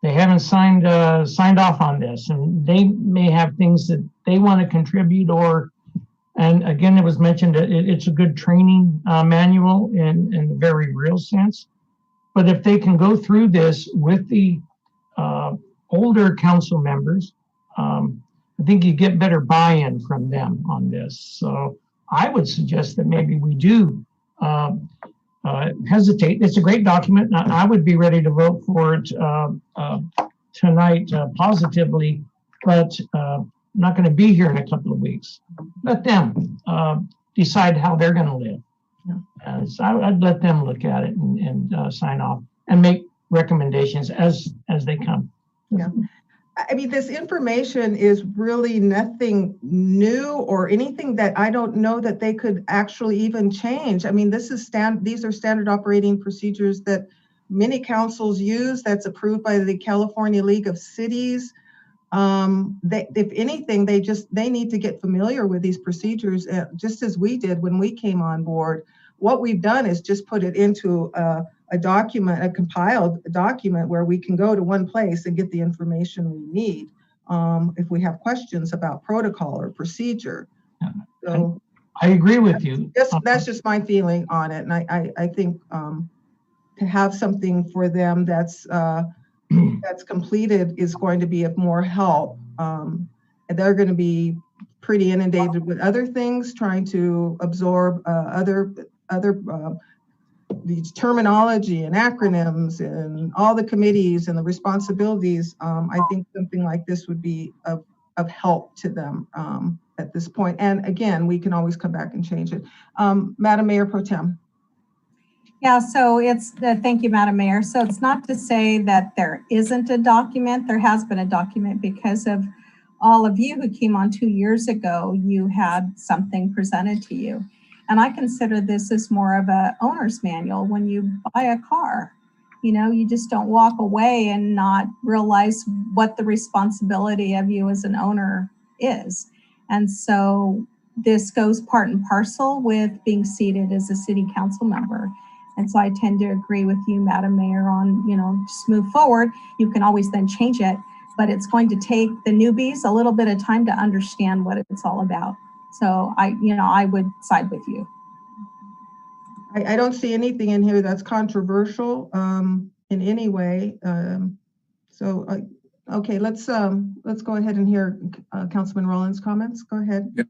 they haven't signed off on this, and they may have things that they want to contribute, or, and again, it was mentioned that it's a good training manual in a very real sense. But if they can go through this with the older council members, I think you get better buy-in from them on this. So I would suggest that maybe we do hesitate. It's a great document. I would be ready to vote for it tonight positively, but I'm not going to be here in a couple of weeks. Let them decide how they're going to live. So I'd let them look at it and sign off and make recommendations as they come. Yeah. I mean, this information is really nothing new or anything that I don't know that they could actually even change. I mean, these are standard operating procedures that many councils use, that's approved by the California League of Cities. If anything, they need to get familiar with these procedures, just as we did when we came on board. What we've done is just put it into a document, a compiled document where we can go to one place and get the information we need if we have questions about protocol or procedure. So I agree with you. That's just my feeling on it. And I think to have something for them that's completed is going to be of more help. And they're going to be pretty inundated with other things, trying to absorb other the terminology and acronyms and all the committees and the responsibilities. I think something like this would be of help to them at this point. And again, we can always come back and change it. Madam Mayor Pro Tem. Yeah, so it's, thank you, Madam Mayor. So it's not to say that there isn't a document. There has been a document because of all of you who came on 2 years ago, you had something presented to you. And I consider this as more of a owner's manual. When you buy a car, you know, you just don't walk away and not realize what the responsibility of you as an owner is. And so this goes part and parcel with being seated as a city council member. And so I tend to agree with you, Madam Mayor, on, you know, just move forward. You can always then change it, but it's going to take the newbies a little bit of time to understand what it's all about. So I would side with you. I don't see anything in here that's controversial in any way. Okay, let's go ahead and hear Councilman Rollins' comments. Go ahead. Yeah.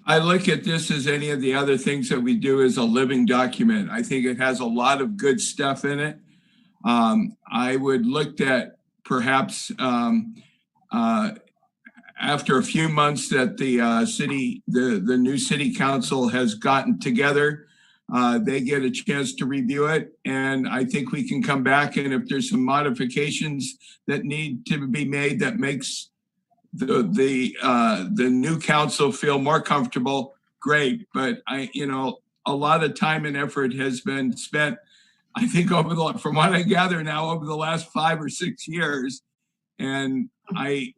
I look at this as any of the other things that we do as a living document. I think it has a lot of good stuff in it. I would look at perhaps after a few months that the new city council has gotten together, they get a chance to review it. And I think we can come back, and if there's some modifications that need to be made that makes the new council feel more comfortable, great. But a lot of time and effort has been spent, I think, from what I gather now, over the last 5 or 6 years. And I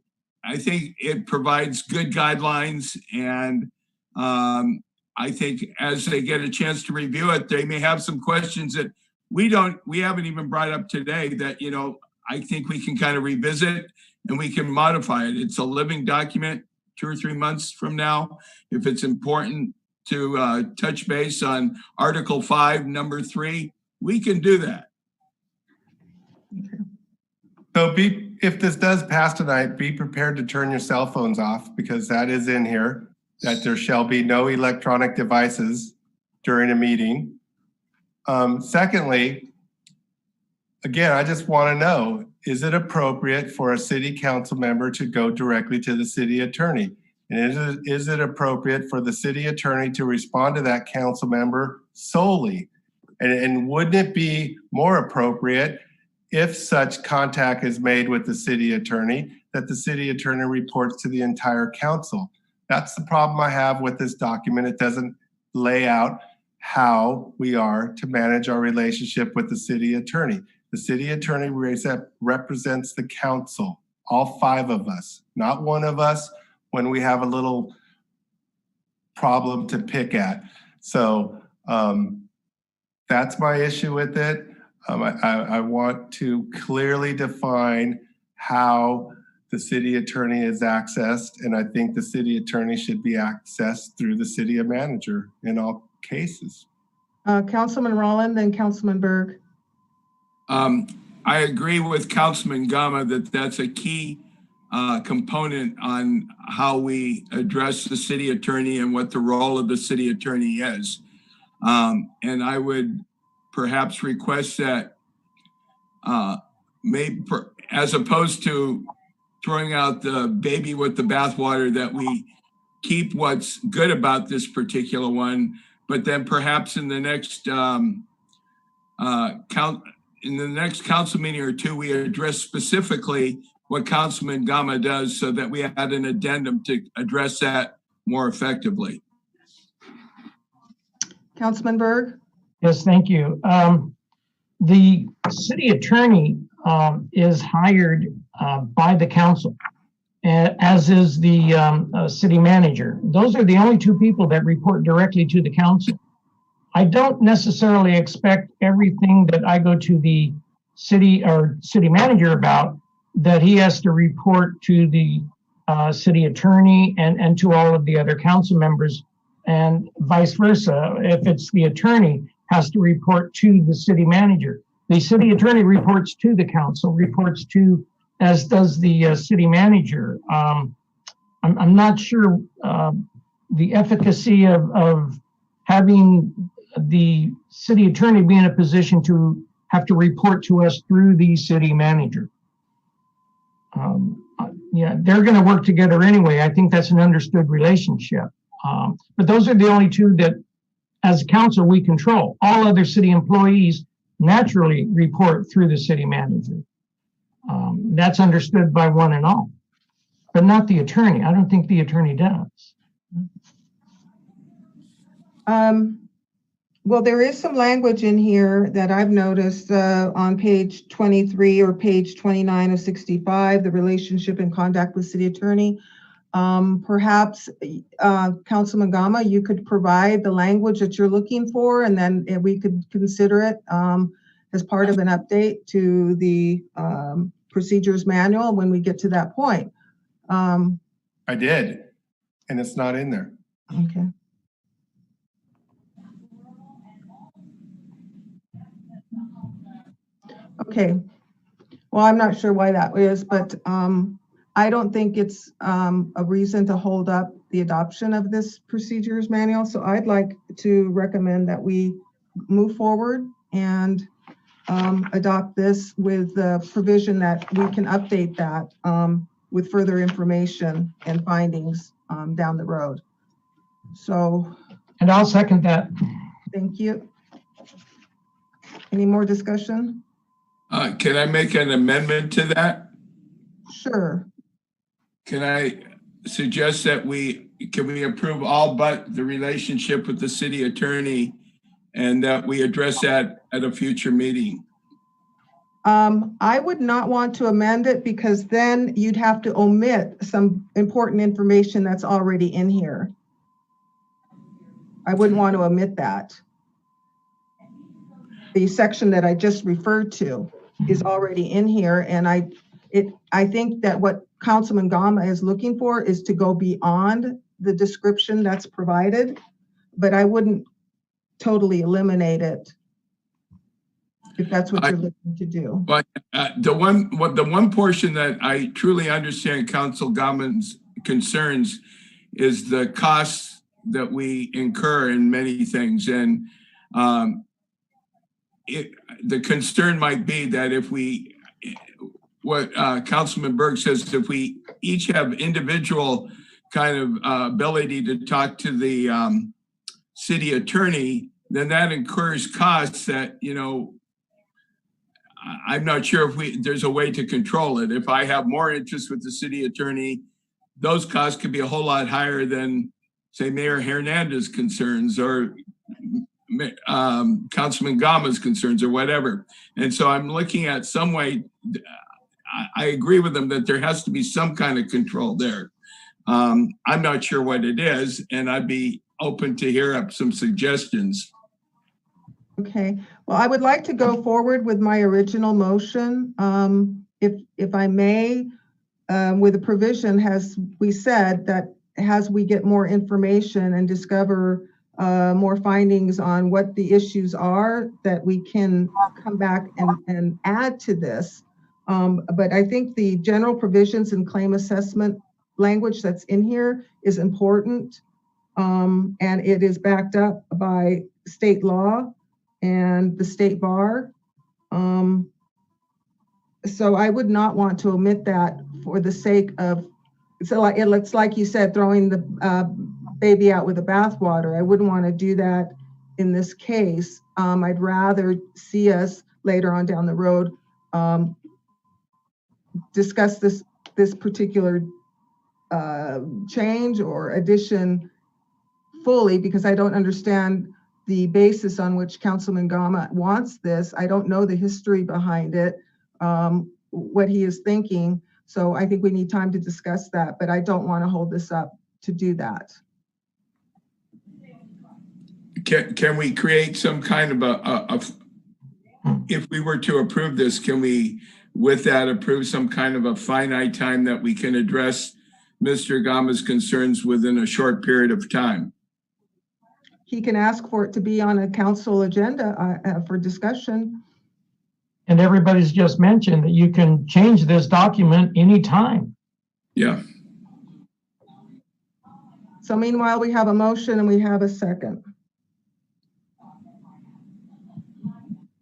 think it provides good guidelines, and I think as they get a chance to review it, they may have some questions that we haven't even brought up today that, I think we can kind of revisit and we can modify it. It's a living document. 2 or 3 months from now, if it's important to touch base on Article 5, number 3, we can do that. So if this does pass tonight, be prepared to turn your cell phones off, because that is in here, that there shall be no electronic devices during a meeting. Secondly, again, I just want to know, is it appropriate for a city council member to go directly to the city attorney? And is it appropriate for the city attorney to respond to that council member solely? And wouldn't it be more appropriate if such contact is made with the city attorney, that the city attorney reports to the entire council? That's the problem I have with this document. It doesn't lay out how we are to manage our relationship with the city attorney. The city attorney represents the council, all 5 of us, not one of us when we have a little problem to pick at. So that's my issue with it. I want to clearly define how the city attorney is accessed, and I think the city attorney should be accessed through the city manager in all cases. Councilman Rowland, then Councilman Berg. I agree with Councilman Gama that that's a key component on how we address the city attorney and what the role of the city attorney is. And I would perhaps request that as opposed to throwing out the baby with the bathwater, that we keep what's good about this particular one, but then perhaps in the next council meeting or 2, we address specifically what Councilman Gama does so that we add an addendum to address that more effectively. Councilman Berg? Yes, thank you. The city attorney is hired by the council, as is the city manager. Those are the only 2 people that report directly to the council. I don't necessarily expect everything that I go to the city manager about that he has to report to the city attorney and to all of the other council members, and vice versa. If it's the attorney has to report to the city manager. The city attorney reports to the council, reports to, as does the city manager. I'm not sure the efficacy of having the city attorney be in a position to have to report to us through the city manager. Yeah, they're going to work together anyway. I think that's an understood relationship. But those are the only 2 that, as council, we control. All other city employees naturally report through the city manager. That's understood by one and all, but not the attorney. I don't think the attorney does. Well, there is some language in here that I've noticed on page 23 or page 29 of 65, the relationship and conduct with city attorney. Perhaps Councilman Gama, you could provide the language that you're looking for, and then we could consider it as part of an update to the procedures manual when we get to that point. I did, and it's not in there. Okay. Okay. Well, I'm not sure why that is, but I don't think it's a reason to hold up the adoption of this procedures manual. So I'd like to recommend that we move forward and adopt this with the provision that we can update that with further information and findings down the road. So. And I'll second that. Thank you. Any more discussion? Can I make an amendment to that? Sure. Can I suggest that we approve all but the relationship with the city attorney, and that we address that at a future meeting? I would not want to amend it, because then you'd have to omit some important information that's already in here. I wouldn't want to omit that. The section that I just referred to is already in here, and I think that what Councilman Gama is looking for is to go beyond the description that's provided, but I wouldn't totally eliminate it if that's what you're looking to do. But the one portion that I truly understand Council Gama's concerns is the costs that we incur in many things, and the concern might be that if we, what Councilman Berg says, if we each have individual kind of ability to talk to the city attorney, then that incurs costs that, you know, I'm not sure if there's a way to control it. If I have more interest with the city attorney, those costs could be a whole lot higher than, say, Mayor Hernandez's concerns, or Councilman Gama's concerns or whatever. And so I'm looking at some way, I agree with them that there has to be some kind of control there. I'm not sure what it is, and I'd be open to hear up some suggestions. Okay, well, I would like to go forward with my original motion, if I may, with a provision, as we said, that as we get more information and discover more findings on what the issues are, that we can come back and add to this. But I think the general provisions and claim assessment language that's in here is important, and it is backed up by state law and the state bar. So I would not want to omit that for the sake of, so like, it's like you said, throwing the baby out with the bathwater. I wouldn't want to do that in this case. I'd rather see us later on down the road discuss this particular change or addition fully, because I don't understand the basis on which Councilman Gama wants this. I don't know the history behind it, what he is thinking. So I think we need time to discuss that, but I don't want to hold this up to do that. Can we create some kind of if we were to approve this, can we, with that, approve some kind of a finite time that we can address Mr. Gama's concerns within a short period of time? He can ask for it to be on a council agenda for discussion. And everybody's just mentioned that you can change this document anytime. Yeah. So meanwhile, we have a motion and we have a second.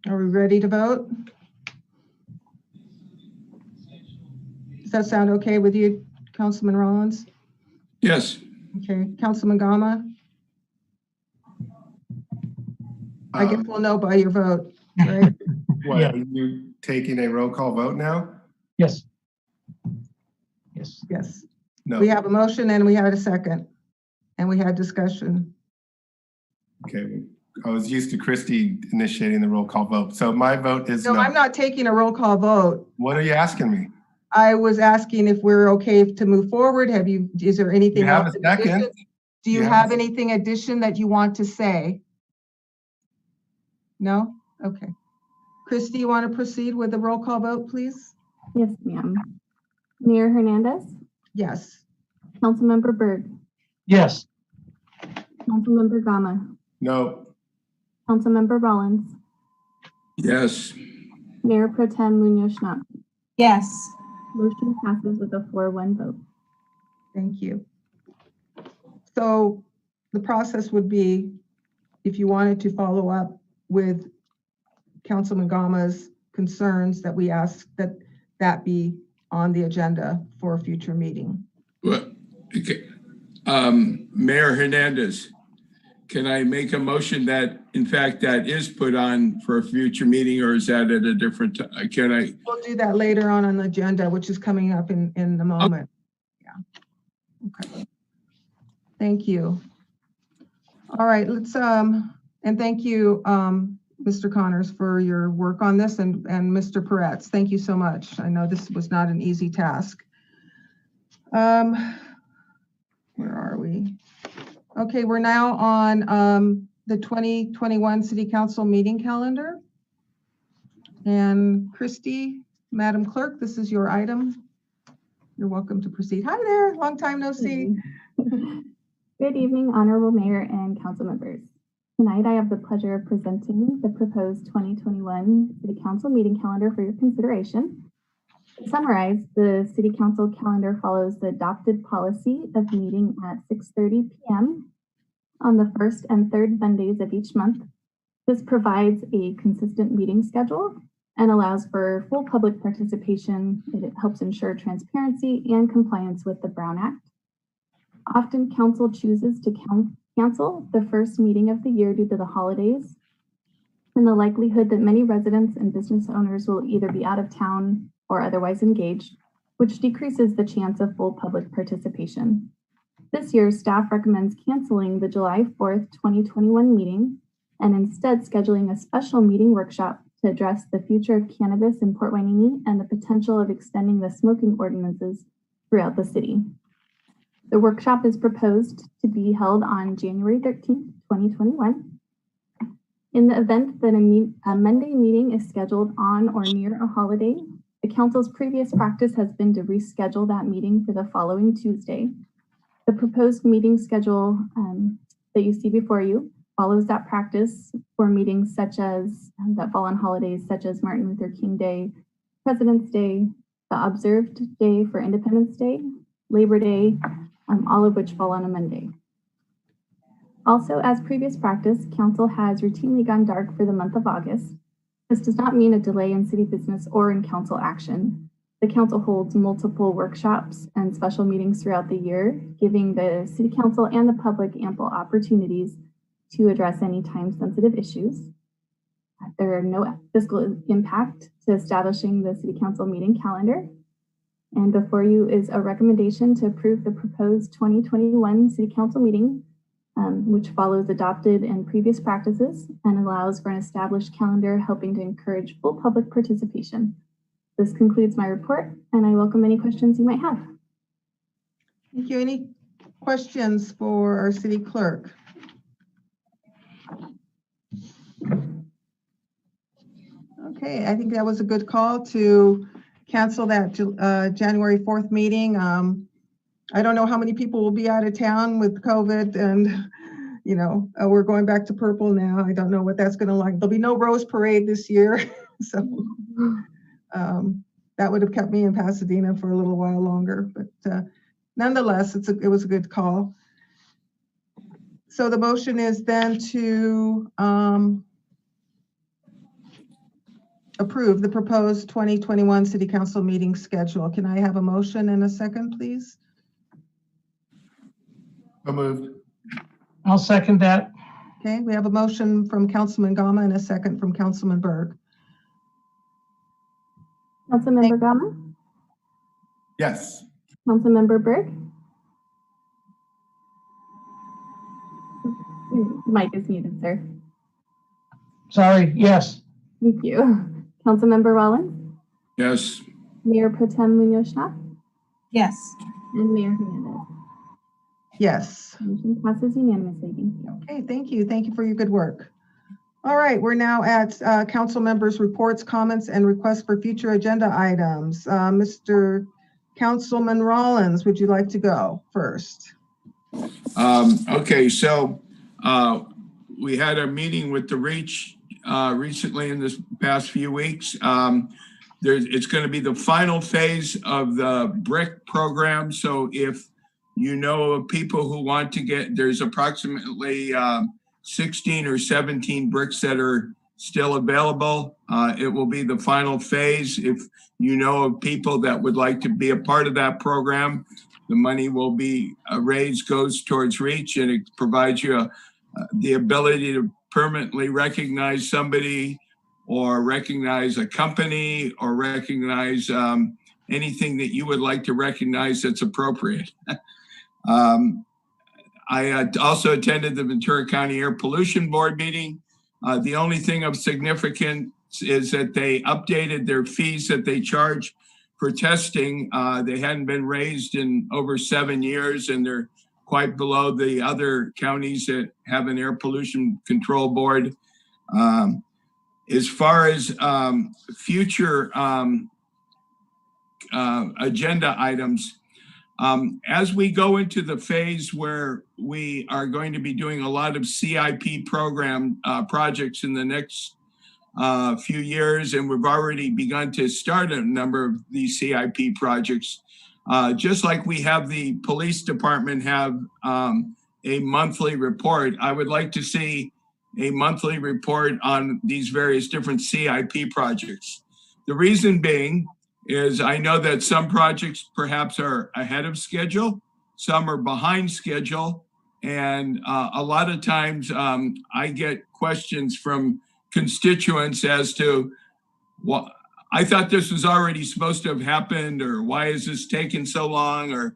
Are we ready to vote? Does that sound okay with you, Councilman Rollins? Yes. Okay, Councilman Gama? I guess we'll know by your vote, right? What, Yeah. are you taking a roll call vote now? Yes. Yes. Yes. No. We have a motion and we had a second, and we had discussion. Okay, I was used to Christie initiating the roll call vote. So my vote is No, no. I'm not taking a roll call vote. What are you asking me? I was asking if we're okay to move forward. Is there anything You have else? a second. Do you have anything addition that you want to say? No? Okay. Christy, you want to proceed with the roll call vote, please? Yes, ma'am. Mayor Hernandez, Yes. Councilmember Berg, Yes. Councilmember Gama, No. Councilmember Rollins, Yes. Mayor Pro Tem Munoz-Schnapp. Yes. Motion passes with a 4-1 vote. Thank you. So the process would be, if you wanted to follow up with Councilman Gama's concerns, that we ask that be on the agenda for a future meeting. Well, okay. Mayor Hernandez, can I make a motion that, in fact, that is put on for a future meeting, or is that at a different time? Can I? We'll do that later on the agenda, which is coming up in a moment. Yeah. Okay. Thank you. All right, let's, and thank you, Mr. Connors, for your work on this, and Mr. Peretz, thank you so much. I know this was not an easy task. Where are we? Okay, we're now on the 2021 City Council meeting calendar. And Christy, Madam Clerk, this is your item. You're welcome to proceed. Hi there, long time no see. Good evening, Honorable Mayor and Council members. Tonight, I have the pleasure of presenting the proposed 2021 City Council meeting calendar for your consideration. To summarize, the City Council calendar follows the adopted policy of meeting at 6:30 p.m. on the first and third Mondays of each month. This provides a consistent meeting schedule and allows for full public participation. It helps ensure transparency and compliance with the Brown Act. Often, Council chooses to cancel the first meeting of the year due to the holidays and the likelihood that many residents and business owners will either be out of town or otherwise engaged, which decreases the chance of full public participation. This year, staff recommends canceling the July 4th, 2021 meeting and instead scheduling a special meeting workshop to address the future of cannabis in Port Hueneme and the potential of extending the smoking ordinances throughout the city. The workshop is proposed to be held on January 13th, 2021. In the event that a Monday meeting is scheduled on or near a holiday, the council's previous practice has been to reschedule that meeting for the following Tuesday. The proposed meeting schedule that you see before you follows that practice for meetings such as that fall on holidays such as Martin Luther King Day, President's Day, the observed day for Independence Day, Labor Day, all of which fall on a Monday. Also, as previous practice, council has routinely gone dark for the month of August. This does not mean a delay in city business or in council action. The council holds multiple workshops and special meetings throughout the year, giving the city council and the public ample opportunities to address any time-sensitive issues. There are no fiscal impact to establishing the city council meeting calendar. And before you is a recommendation to approve the proposed 2021 city council meeting, which follows adopted and previous practices and allows for an established calendar, helping to encourage full public participation. This concludes my report, and I welcome any questions you might have. Thank you. Any questions for our city clerk? Okay, I think that was a good call to cancel that January 4th meeting. I don't know how many people will be out of town with COVID, and we're going back to purple now. I don't know what that's going to like. There'll be no Rose Parade this year, so that would have kept me in Pasadena for a little while longer. But nonetheless, it was a good call. So the motion is then to approve the proposed 2021 City Council meeting schedule. Can I have a motion and a second, please? So moved. I'll second that. Okay, we have a motion from Councilman Gama and a second from Councilman Berg. Councilmember Gama? Yes. Councilmember Berg? Your mic is muted, sir. Sorry, yes. Thank you. Councilmember Rollins? Yes. Mayor Pro Tem Munoz-Schnapf? Yes. And Mayor Hernandez? Yes. Motion passes unanimously. Thank you. Okay, thank you. Thank you for your good work. All right, we're now at council members' reports, comments, and requests for future agenda items. Mr. Councilman Rollins, would you like to go first? Okay, so we had a meeting with the REACH recently in this past few weeks. It's going to be the final phase of the BRIC program. So if you know of people who want to get, there's approximately 16 or 17 bricks that are still available. It will be the final phase. If you know of people that would like to be a part of that program, the money will be raised, goes towards REACH, and it provides you the ability to permanently recognize somebody or recognize a company or recognize anything that you would like to recognize that's appropriate. I also attended the Ventura County Air Pollution Board meeting. The only thing of significance is that they updated their fees that they charge for testing. They hadn't been raised in over 7 years, and they're quite below the other counties that have an air pollution control board. As far as future agenda items, as we go into the phase where we are going to be doing a lot of CIP program projects in the next few years, and we've already begun to start a number of these CIP projects, just like we have the police department have a monthly report. I would like to see a monthly report on these various different CIP projects. The reason being is I know that some projects perhaps are ahead of schedule, some are behind schedule, and a lot of times I get questions from constituents as to, well, I thought this was already supposed to have happened, or why is this taking so long, or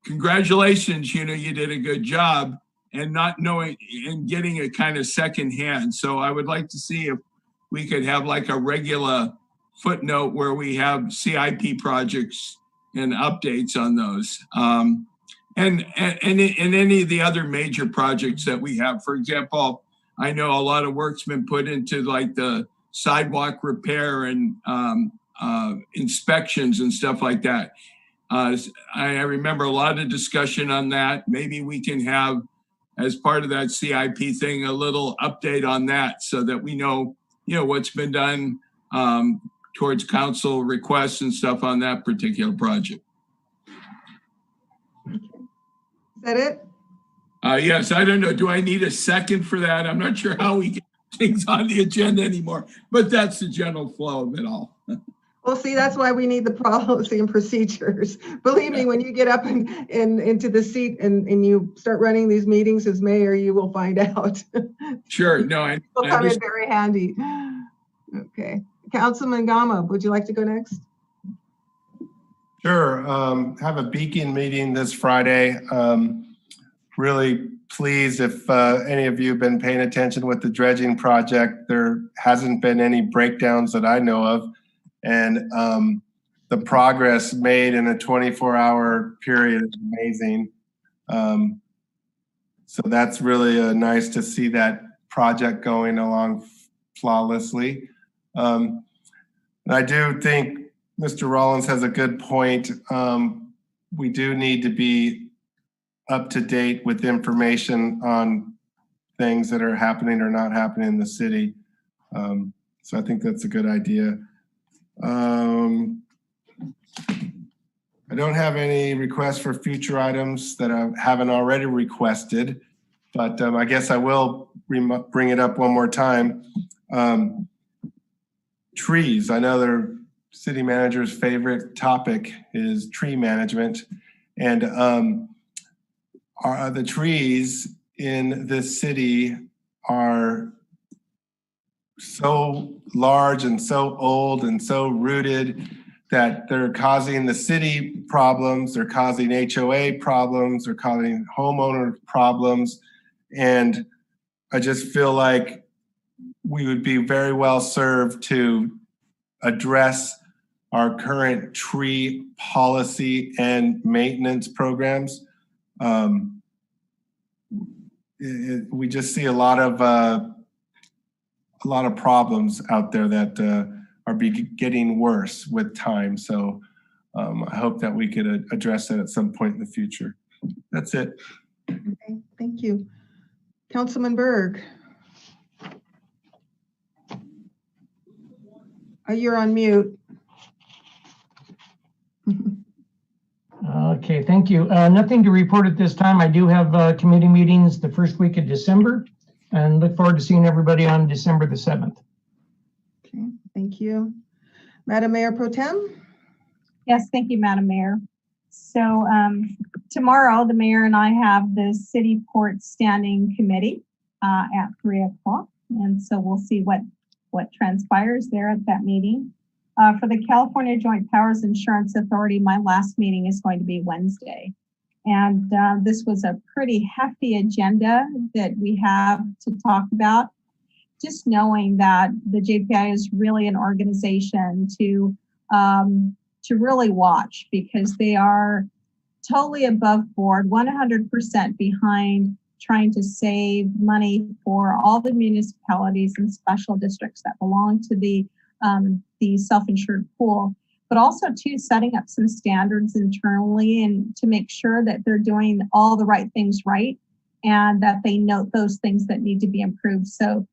congratulations, you did a good job. and not knowing and getting it kind of secondhand. So I would like to see if we could have like a regular footnote where we have CIP projects and updates on those. And any of the other major projects that we have. For example, I know a lot of work's been put into like the sidewalk repair and inspections and stuff like that. I remember a lot of discussion on that. Maybe we can have, as part of that CIP thing, a little update on that so that we know, what's been done towards council requests and stuff on that particular project. Is that it? Yes, I don't know. Do I need a second for that? I'm not sure how we get things on the agenda anymore, but that's the general flow of it all. Well, see, that's why we need the policy and procedures. Believe me, when you get up and into the seat and you start running these meetings as mayor, you will find out. Sure. No, I will come in very handy. Okay. Councilman Gama, would you like to go next? Sure. Have a Beacon meeting this Friday. Really pleased if any of you have been paying attention with the dredging project. There hasn't been any breakdowns that I know of. And the progress made in a 24-hour period is amazing. So that's really nice to see that project going along flawlessly. And I do think Mr. Rollins has a good point. We do need to be up to date with information on things that are happening or not happening in the city. So I think that's a good idea. I don't have any requests for future items that I haven't already requested, but I guess I will bring it up one more time. Trees. I know their city manager's favorite topic is tree management, and the trees in this city are so large and so old and so rooted that they're causing the city problems, they're causing HOA problems, they're causing homeowner problems. And I just feel like we would be very well served to address our current tree policy and maintenance programs. We just see a lot of problems out there that are getting worse with time. So I hope that we could address that at some point in the future. That's it. Okay, thank you. Councilman Berg. You're on mute. Okay, thank you. Nothing to report at this time. I do have committee meetings the first week of December and look forward to seeing everybody on December the 7th. Okay, thank you. Madam Mayor Pro Tem? Yes, thank you, Madam Mayor. So tomorrow, the mayor and I have the City Port Standing Committee at 3 o'clock. And so we'll see what transpires there at that meeting. For the California Joint Powers Insurance Authority, my last meeting is going to be Wednesday. And this was a pretty hefty agenda that we have to talk about. Just knowing that the JPI is really an organization to really watch, because they are totally above board, 100% behind trying to save money for all the municipalities and special districts that belong to the self-insured pool, but also too setting up some standards internally and to make sure that they're doing all the right things right and that they note those things that need to be improved. So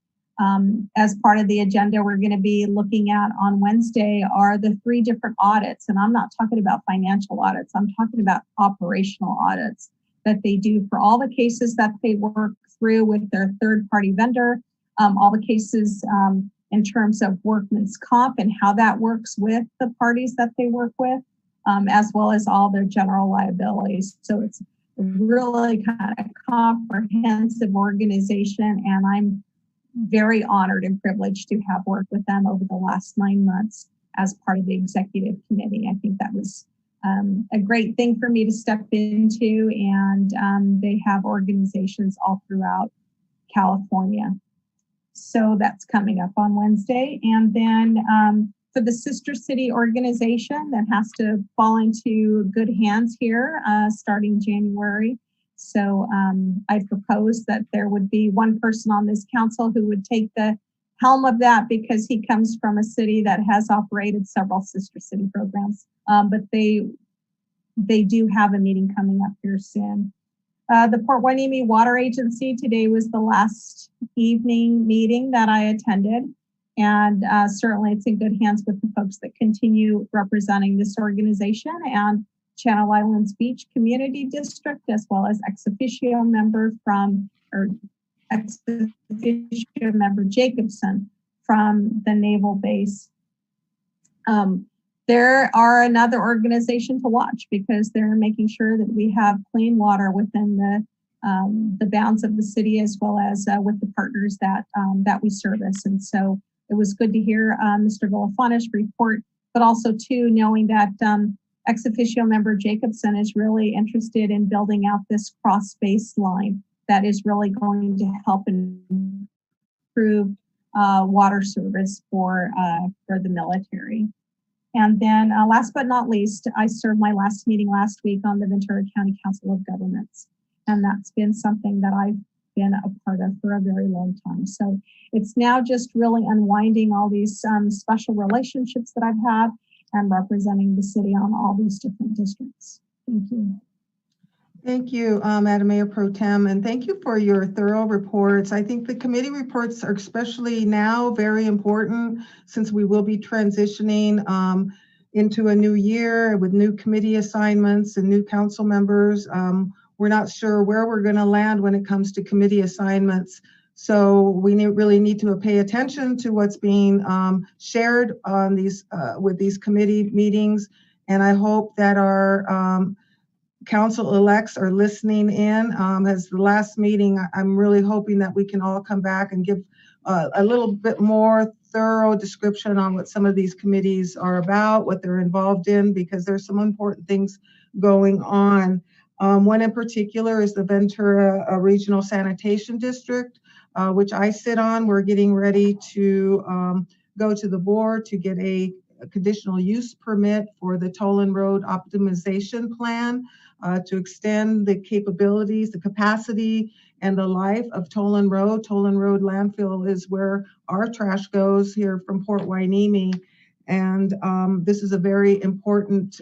as part of the agenda, we're going to be looking at on Wednesday are the 3 different audits. And I'm not talking about financial audits. I'm talking about operational audits that they do for all the cases that they work through with their third-party vendor, all the cases in terms of workman's comp and how that works with the parties that they work with, as well as all their general liabilities. So it's really kind of comprehensive organization, and I'm very honored and privileged to have worked with them over the last 9 months as part of the executive committee. I think that was a great thing for me to step into, and they have organizations all throughout California. So that's coming up on Wednesday. And then for the sister city organization, that has to fall into good hands here starting January. So I proposed that there would be one person on this council who would take the helm of that, because he comes from a city that has operated several sister city programs. But they do have a meeting coming up here soon. The Port Hueneme Water Agency, today was the last evening meeting that I attended. And certainly it's in good hands with the folks that continue representing this organization and Channel Islands Beach Community District, as well as ex officio member Jacobson from the Naval Base. There are another organization to watch, because they're making sure that we have clean water within the bounds of the city, as well as with the partners that we service. And so it was good to hear Mr. Villafana's report, but also too knowing that ex officio member Jacobson is really interested in building out this cross baseline that is really going to help improve water service for the military. And then last but not least, I served my last meeting last week on the Ventura County Council of Governments. And that's been something that I've been a part of for a very long time. So it's now just really unwinding all these special relationships that I've had and representing the city on all these different districts. Thank you. Thank you, Madam Mayor Pro Tem, and thank you for your thorough reports. I think the committee reports are especially now very important, since we will be transitioning into a new year with new committee assignments and new council members. We're not sure where we're going to land when it comes to committee assignments. So we really need to pay attention to what's being shared on these with these committee meetings. And I hope that our council elects are listening in. As the last meeting, I'm really hoping that we can all come back and give a little bit more thorough description on what some of these committees are about, what they're involved in, because there's some important things going on. One in particular is the Ventura Regional Sanitation District, which I sit on. We're getting ready to go to the board to get a conditional use permit for the Tolan Road Optimization Plan to extend the capabilities, the capacity, and the life of Tolan Road. Tolan Road landfill is where our trash goes here from Port Hueneme. And this is a very important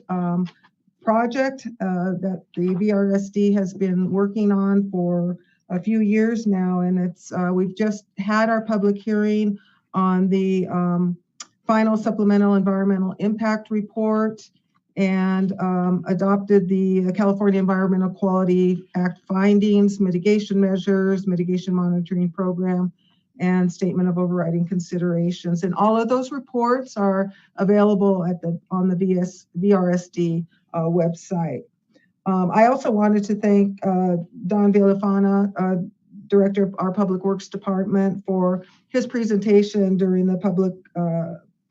project that the VRSD has been working on for a few years now. And it's we've just had our public hearing on the final supplemental environmental impact report, and adopted the California Environmental Quality Act findings, mitigation measures, mitigation monitoring program, and statement of overriding considerations. And all of those reports are available on the VRSD website. I also wanted to thank Don Villafana, Director of our Public Works Department, for his presentation during the public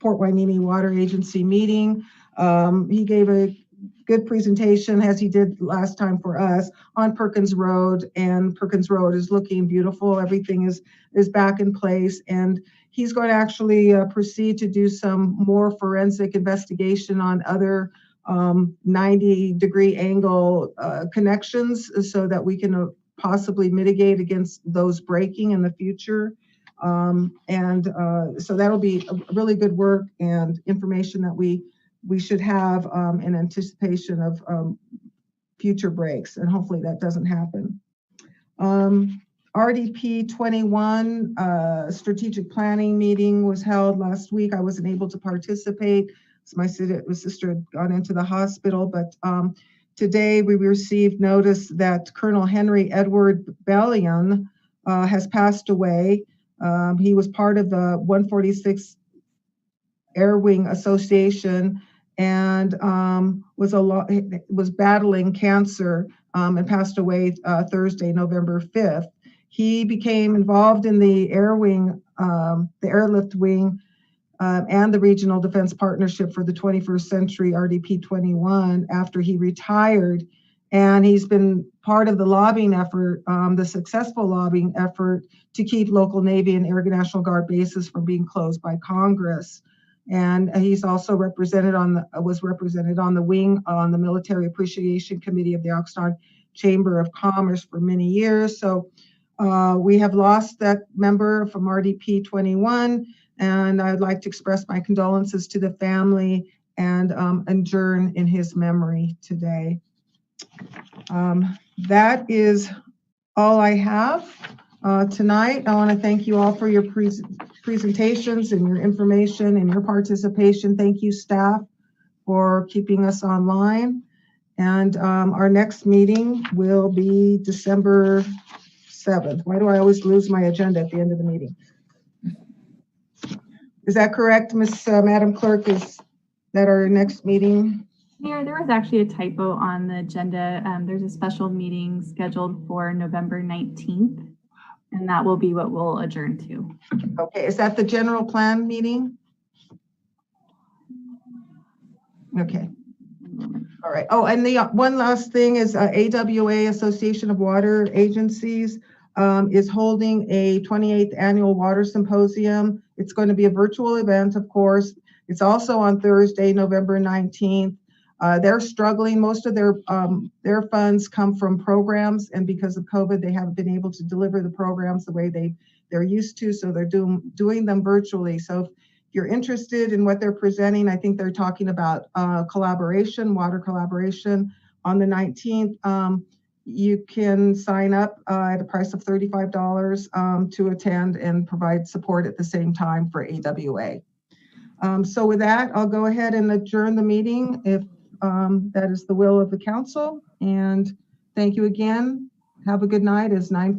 Port Hueneme Water Agency meeting. He gave a good presentation, as he did last time for us, on Perkins Road, and Perkins Road is looking beautiful. Everything is back in place, and he's going to actually proceed to do some more forensic investigation on other 90-degree angle connections, so that we can possibly mitigate against those breaking in the future. So that'll be a really good work and information that we should have in anticipation of future breaks, and hopefully that doesn't happen. RDP 21 strategic planning meeting was held last week. I wasn't able to participate. My sister had gone into the hospital, but today we received notice that Colonel Henry Edward Bellion has passed away. He was part of the 146th Air Wing Association, and was battling cancer and passed away Thursday, November 5th. He became involved in the Air Wing, the airlift wing, and the Regional Defense Partnership for the 21st Century, RDP 21, after he retired. And he's been part of the lobbying effort, the successful lobbying effort to keep local Navy and Air National Guard bases from being closed by Congress. And he's also was represented on the wing on the Military Appreciation Committee of the Oxnard Chamber of Commerce for many years. So we have lost that member from RDP 21, and I'd like to express my condolences to the family and adjourn in his memory today. That is all I have tonight. I want to thank you all for your presentations and your information and your participation. Thank you, staff, for keeping us online. And our next meeting will be December 7th. Why do I always lose my agenda at the end of the meeting? Is that correct, Madam Clerk? Is that our next meeting? Mayor, there was actually a typo on the agenda. There's a special meeting scheduled for November 19th, and that will be what we'll adjourn to. Okay, is that the general plan meeting? Okay. All right. Oh, and the one last thing is AWA, Association of Water Agencies, is holding a 28th annual water symposium. It's going to be a virtual event, of course. It's also on Thursday, November 19th. They're struggling. Most of their funds come from programs, and because of COVID, they haven't been able to deliver the programs the way they're used to, so they're doing them virtually. So if you're interested in what they're presenting, I think they're talking about collaboration, water collaboration on the 19th. You can sign up at a price of $35 to attend and provide support at the same time for AWA. So with that, I'll go ahead and adjourn the meeting if that is the will of the council. And thank you again. Have a good night. It's 9:40.